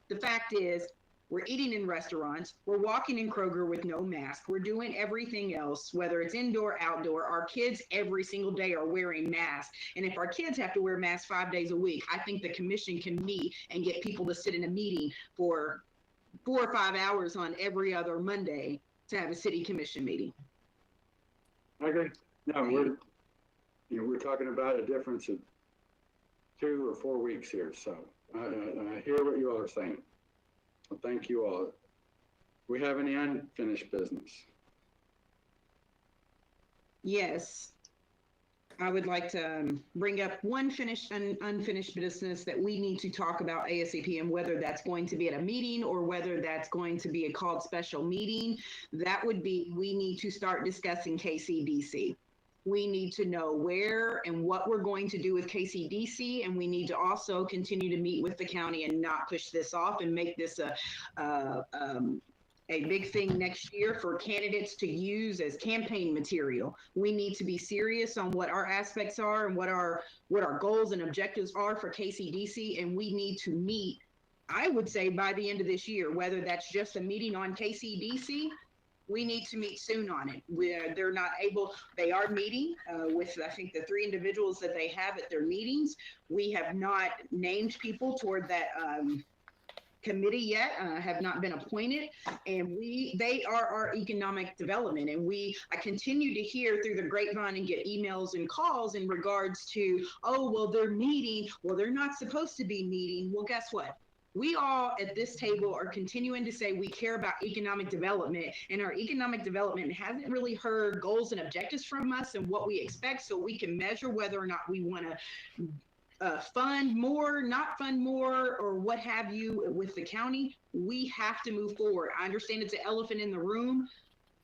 The fact is, we're eating in restaurants. We're walking in Kroger with no mask. We're doing everything else, whether it's indoor, outdoor. Our kids every single day are wearing masks. And if our kids have to wear masks 5 days a week, I think the commission can meet and get people to sit in a meeting for 4 or 5 hours on every other Monday to have a city commission meeting. I agree. No, we're talking about a difference of 2 or 4 weeks here. So I hear what you all are saying. Well, thank you all. Do we have any unfinished business? Yes. I would like to bring up one unfinished business that we need to talk about ASAP, and whether that's going to be at a meeting or whether that's going to be a called special meeting. That would be, we need to start discussing KCDC. We need to know where and what we're going to do with KCDC, and we need to also continue to meet with the county and not push this off and make this a big thing next year for candidates to use as campaign material. We need to be serious on what our aspects are and what our goals and objectives are for KCDC, and we need to meet, I would say, by the end of this year, whether that's just a meeting on KCDC. We need to meet soon on it. They're not able, they are meeting with, I think, the 3 individuals that they have at their meetings. We have not named people toward that committee yet, have not been appointed, and they are our economic development. And I continue to hear through the grapevine and get emails and calls in regards to, oh, well, they're meeting. Well, they're not supposed to be meeting. Well, guess what? We all at this table are continuing to say we care about economic development, and our economic development hasn't really heard goals and objectives from us and what we expect, so we can measure whether or not we want to fund more, not fund more, or what have you with the county. We have to move forward. I understand it's an elephant in the room,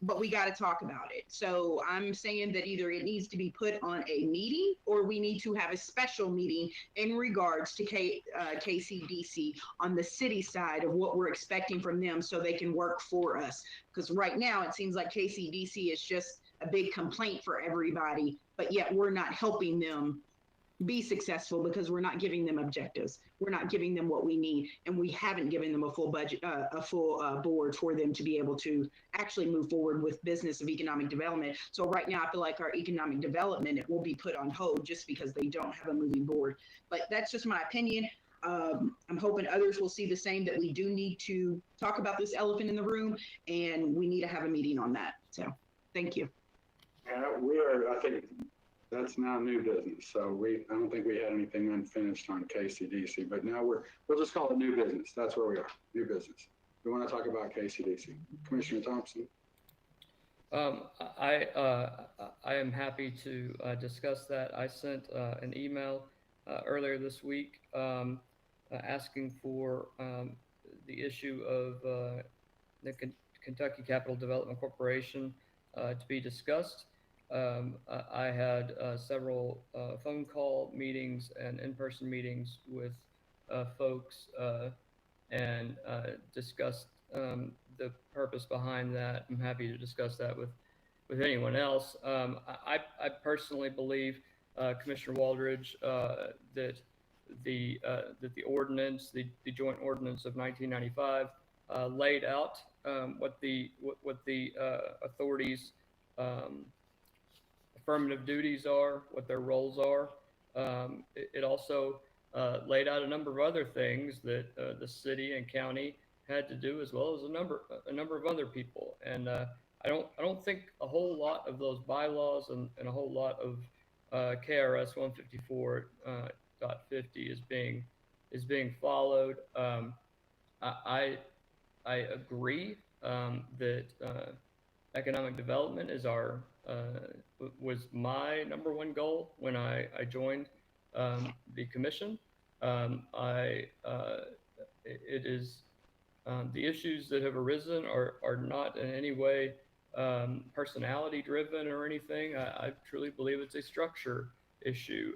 but we got to talk about it. So I'm saying that either it needs to be put on a meeting, or we need to have a special meeting in regards to KCDC on the city side of what we're expecting from them, so they can work for us. Because right now it seems like KCDC is just a big complaint for everybody, but yet we're not helping them be successful because we're not giving them objectives. We're not giving them what we need, and we haven't given them a full budget, a full board for them to be able to actually move forward with business of economic development. So right now, I feel like our economic development, it will be put on hold just because they don't have a moving board. But that's just my opinion. I'm hoping others will see the same, that we do need to talk about this elephant in the room, and we need to have a meeting on that. So thank you. I think that's now new business. So I don't think we had anything unfinished on KCDC, but now we'll just call it new business. That's where we are, new business. We want to talk about KCDC. Commissioner Thompson. I am happy to discuss that. I sent an email earlier this week asking for the issue of the Kentucky Capital Development Corporation to be discussed. I had several phone call meetings and in-person meetings with folks and discussed the purpose behind that. I'm happy to discuss that with anyone else. I personally believe, Commissioner Waldridge, that that the ordinance, the joint ordinance of 1995, laid out what the authorities' affirmative duties are, what their roles are. It also laid out a number of other things that the city and county had to do, as well as a number of other people. And I don't think a whole lot of those bylaws and a whole lot of KRS 154.50 is being followed. I agree that economic development is was my number one goal when I joined the commission. It is the issues that have arisen are not in any way personality driven or anything. I truly believe it's a structure issue,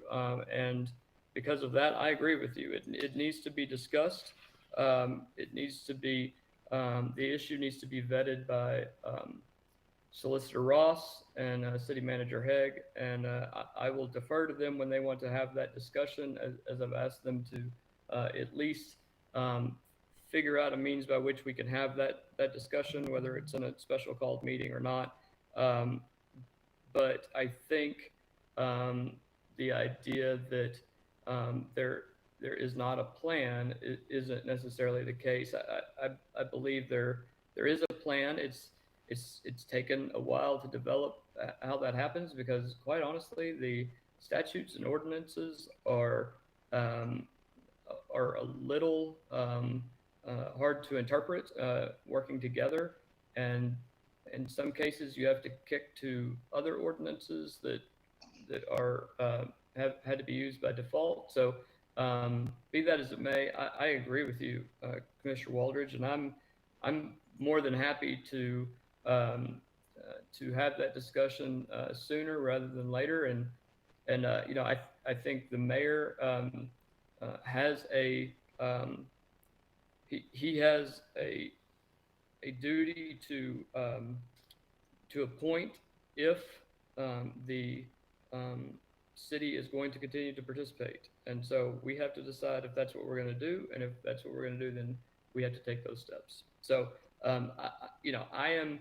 and because of that, I agree with you. It needs to be discussed. It needs to be the issue needs to be vetted by Solicitor Ross and City Manager Haig, and I will defer to them when they want to have that discussion, as I've asked them to at least figure out a means by which we can have that discussion, whether it's in a special called meeting or not. But I think the idea that there is not a plan isn't necessarily the case. I believe there is a plan. It's taken a while to develop how that happens, because quite honestly, the statutes and ordinances are a little hard to interpret working together, and in some cases you have to kick to other ordinances that are have had to be used by default. So be that as it may, I agree with you, Commissioner Waldridge, and I'm more than happy to have that discussion sooner rather than later. And you know, I think the mayor has he has a duty to appoint if the city is going to continue to participate. And so we have to decide if that's what we're going to do, and if that's what we're going to do, then we have to take those steps. So you know, I am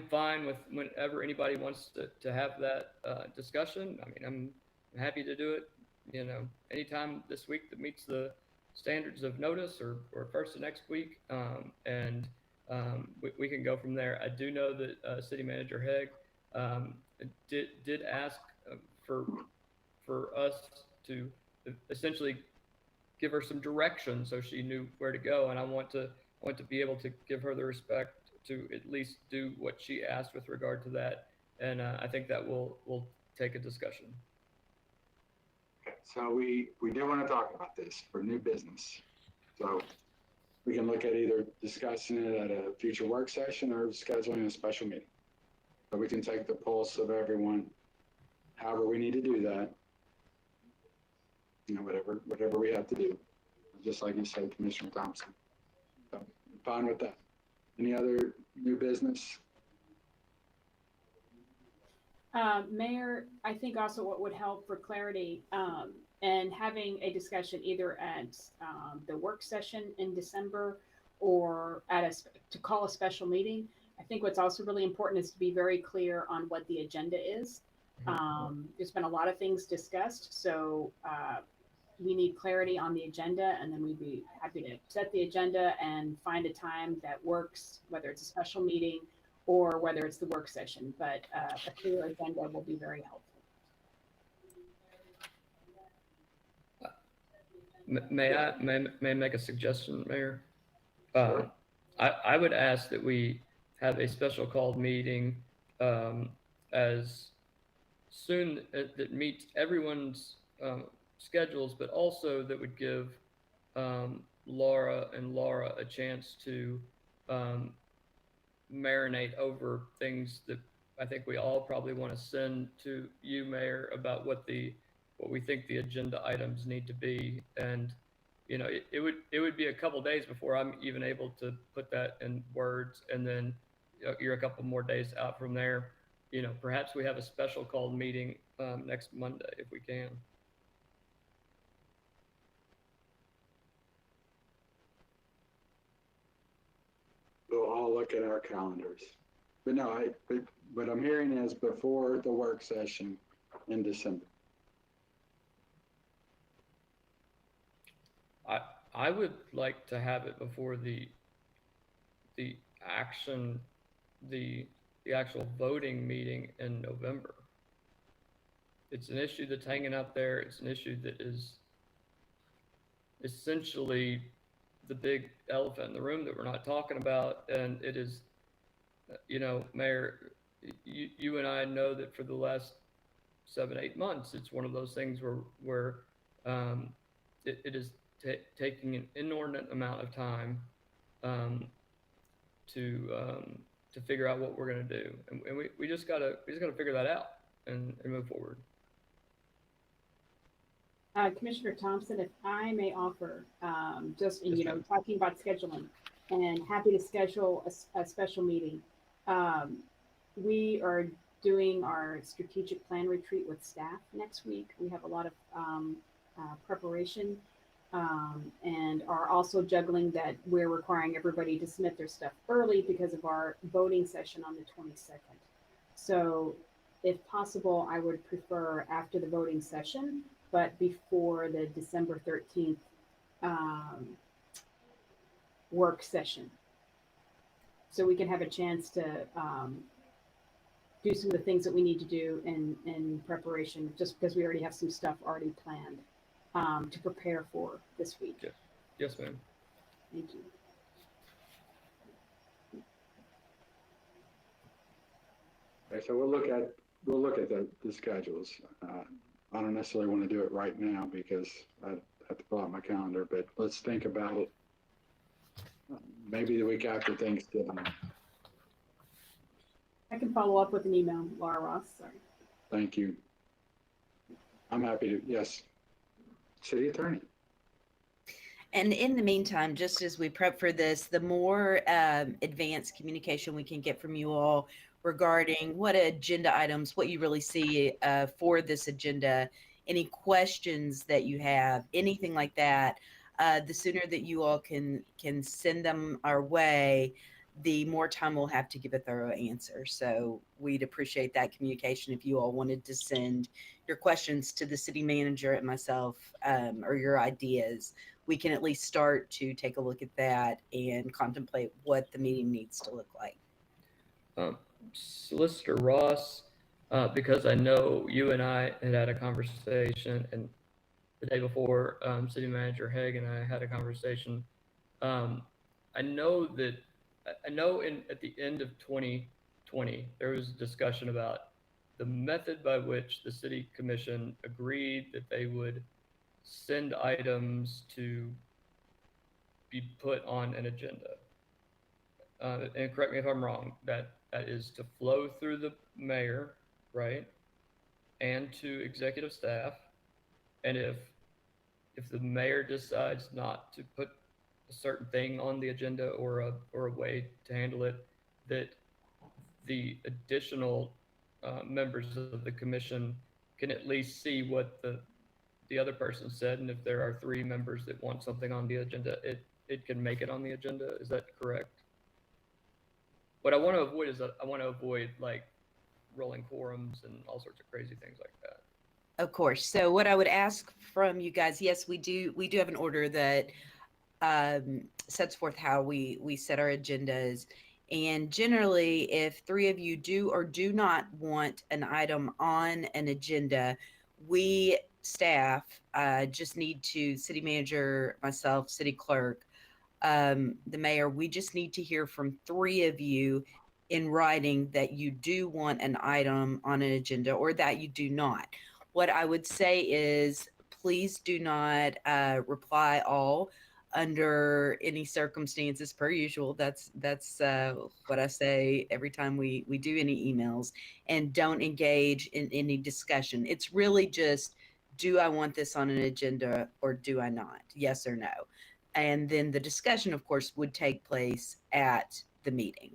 fine with whenever anybody wants to have that discussion. I mean, I'm happy to do it, you know, anytime this week that meets the standards of notice, or first of next week, and we can go from there. I do know that City Manager Haig did ask for us to essentially give her some direction so she knew where to go, and I want to be able to give her the respect to at least do what she asked with regard to that, and I think that will take a discussion. Okay, so we do want to talk about this for new business. So we can look at either discussing it at a future work session or scheduling a special meeting. So we can take the pulse of everyone, however we need to do that. You know, whatever we have to do, just like you said, Commissioner Thompson. So I'm fine with that. Any other new business? Mayor, I think also what would help for clarity and having a discussion either at the work session in December or to call a special meeting. I think what's also really important is to be very clear on what the agenda is. There's been a lot of things discussed, so we need clarity on the agenda, and then we'd be happy to set the agenda and find a time that works, whether it's a special meeting or whether it's the work session. But a clear agenda will be very helpful. May I make a suggestion, Mayor? I would ask that we have a special called meeting as soon as that meets everyone's schedules, but also that would give Laura a chance to marinate over things that I think we all probably want to send to you, Mayor, about what we think the agenda items need to be. And you know, it would be a couple days before I'm even able to put that in words, and then you're a couple more days out from there. You know, perhaps we have a special called meeting next Monday if we can. look at our calendars. But no, what I'm hearing is before the work session in December. I would like to have it before the action, the actual voting meeting in November. It's an issue that's hanging out there. It's an issue that is essentially the big elephant in the room that we're not talking about. And it is, you know, Mayor, you and I know that for the last 7-8 months, it's one of those things where it is taking an inordinate amount of time to figure out what we're going to do, and we just gotta figure that out and move forward. Commissioner Thompson, if I may offer, just, Yes, you know, ma'am. talking about scheduling, and happy to schedule a special meeting. We are doing our strategic plan retreat with staff next week. We have a lot of preparation, and are also juggling that we're requiring everybody to submit their stuff early because of our voting session on the 22nd. So if possible, I would prefer after the voting session, but before the December 13th work session. So we can have a chance to do some of the things that we need to do in preparation, just because we already have some stuff already planned to prepare for this week. Yes, ma'am. Thank you. Okay, so we'll look at the schedules. I don't necessarily want to do it right now because I have to pull out my calendar, but let's think about it. Maybe the week after Thanksgiving. I can follow up with an email, Laura Ross. Sorry. Thank you. I'm happy to, yes. City Attorney. And in the meantime, just as we prep for this, the more advanced communication we can get from you all regarding what agenda items, what you really see for this agenda, any questions that you have, anything like that, the sooner that you all can send them our way, the more time we'll have to give a thorough answer. So we'd appreciate that communication if you all wanted to send your questions to the city manager and myself, or your ideas. We can at least start to take a look at that and contemplate what the meeting needs to look like. Solicitor Ross, because I know you and I had a conversation, and the day before, City Manager Haig and I had a conversation. I know at the end of 2020, there was a discussion about the method by which the City Commission agreed that they would send items to be put on an agenda. And correct me if I'm wrong, that is to flow through the mayor, right? And to executive staff. And if the mayor decides not to put a certain thing on the agenda or a way to handle it, that the additional members of the commission can at least see what the other person said, and if there are 3 members that want something on the agenda, it can make it on the agenda. Is that correct? What I want to avoid is like rolling quorums and all sorts of crazy things like that. Of course. So what I would ask from you guys, yes, we do have an order that sets forth how we set our agendas. And generally, if 3 of you do or do not want an item on an agenda, we staff just need to, city manager, myself, city clerk, the mayor, we just need to hear from 3 of you in writing that you do want an item on an agenda or that you do not. What I would say is please do not reply all under any circumstances per usual. That's what I say every time we do any emails, and don't engage in any discussion. It's really just, do I want this on an agenda or do I not? Yes or no. And then the discussion, of course, would take place at the meeting.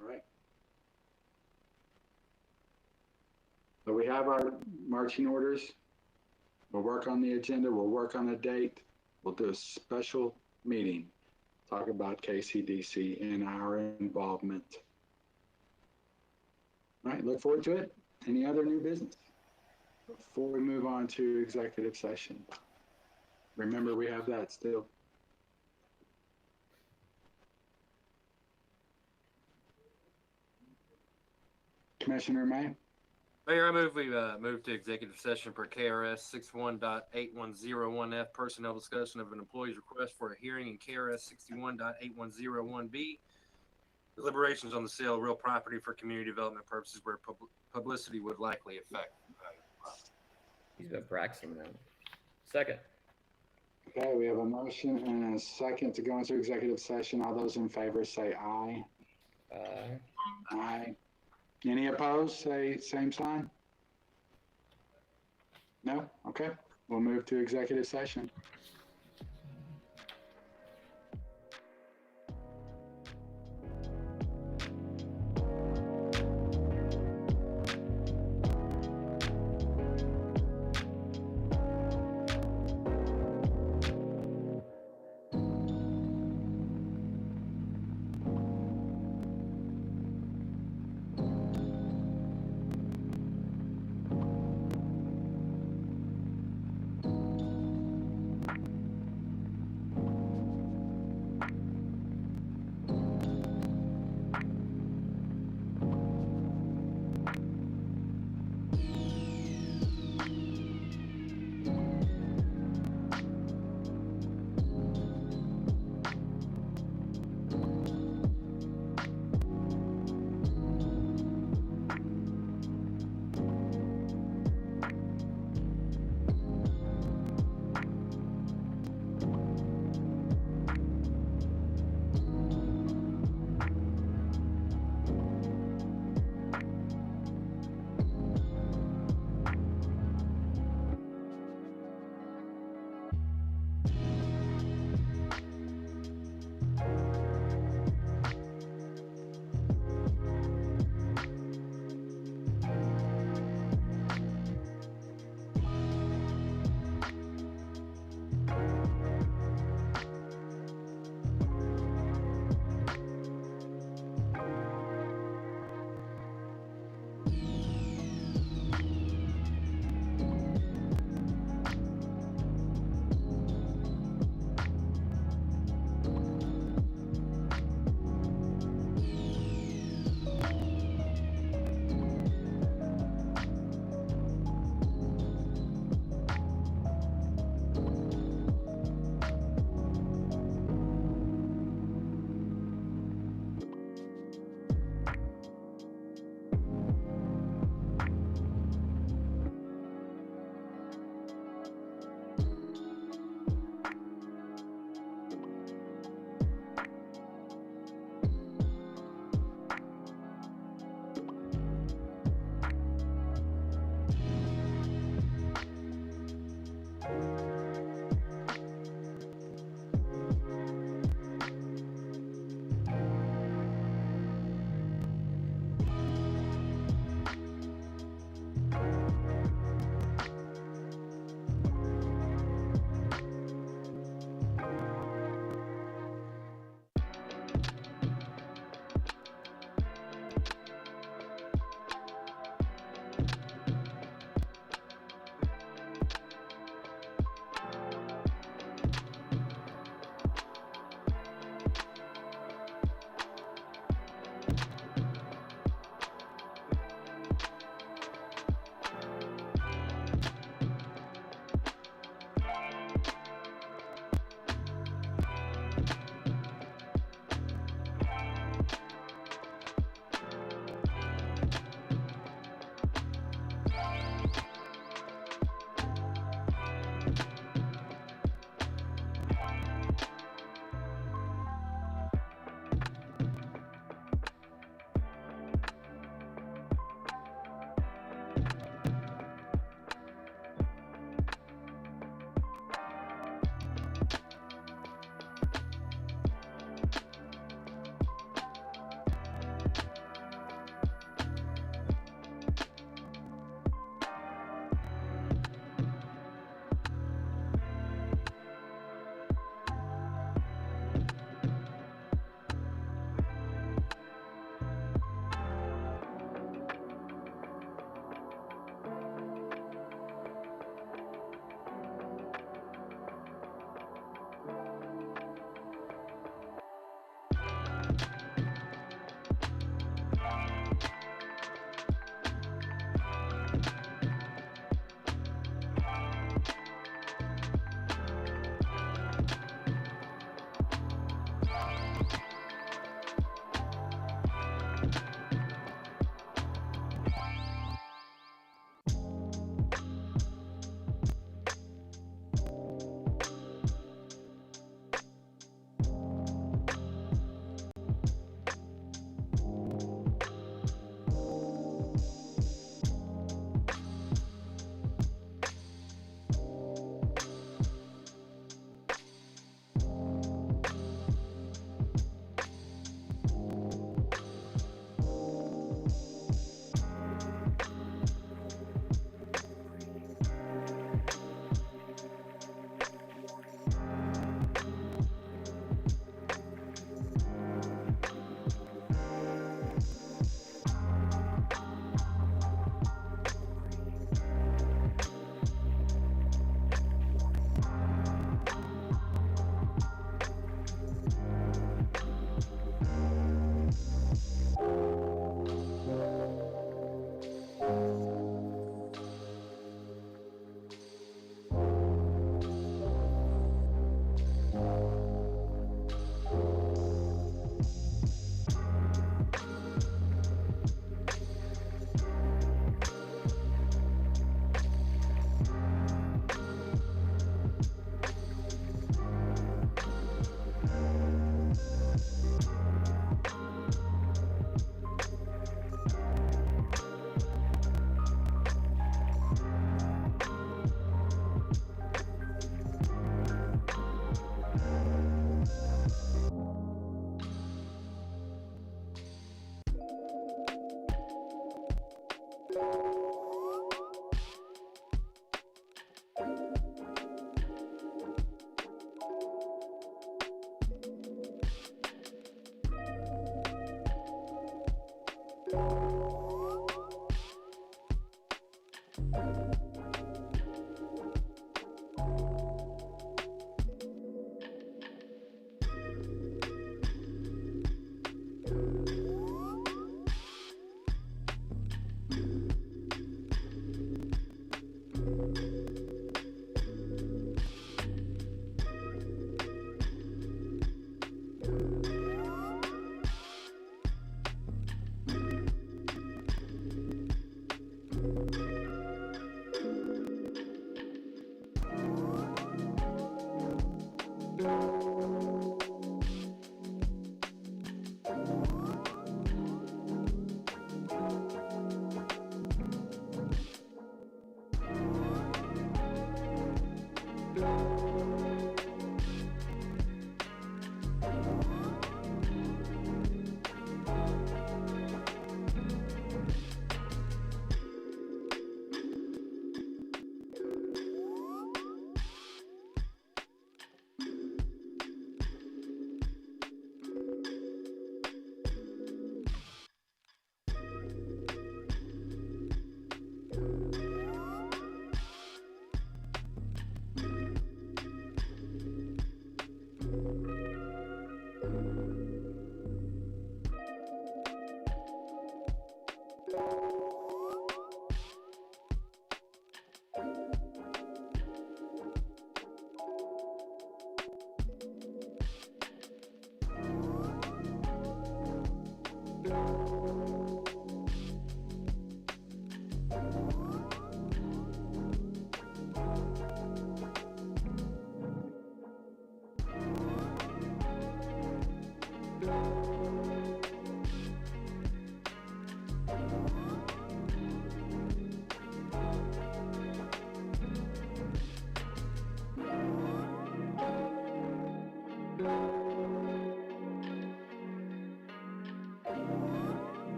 All right. So we have our marching orders. We'll work on the agenda. We'll work on a date. We'll do a special meeting. talk about KCDC and our involvement. All right, look forward to it. Any other new business? Before we move on to executive session, remember we have that still. Commissioner May? Mayor, I move we move to executive session per KRS 61.8101F, personnel discussion of an employee's request for a hearing in KRS 61.8101B, deliberations on the sale of real property for community development purposes where publicity would likely affect. He's been practicing that. Second. Okay, we have a motion and a second to go into executive session. All those in favor say aye. Aye. Aye. Any opposed, say same sign? No? Okay, we'll move to executive session.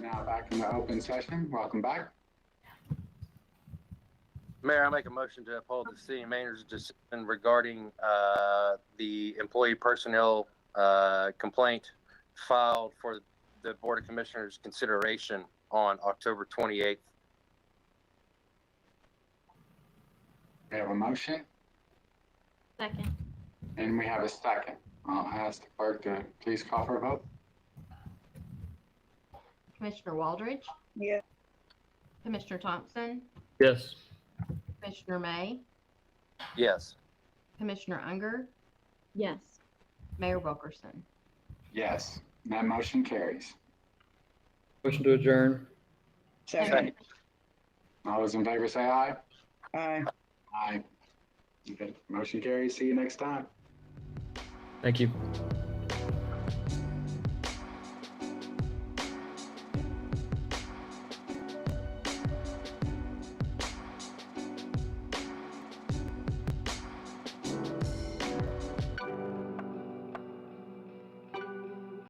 Now back in the open session. Welcome back. Mayor, I make a motion to uphold the city manager's decision regarding the employee personnel complaint filed for the Board of Commissioners consideration on October 28th. We have a motion Second. and we have a second. I'll ask the clerk to please call for a vote. Commissioner Waldridge, Yeah. Commissioner Thompson, Yes. Commissioner May, Yes. Commissioner Unger, Yes. Mayor Wilkerson. Yes, that motion carries. Motion to adjourn. Second. All those in favor say aye. Aye. Aye. Okay, motion carries. See you next time. Thank you.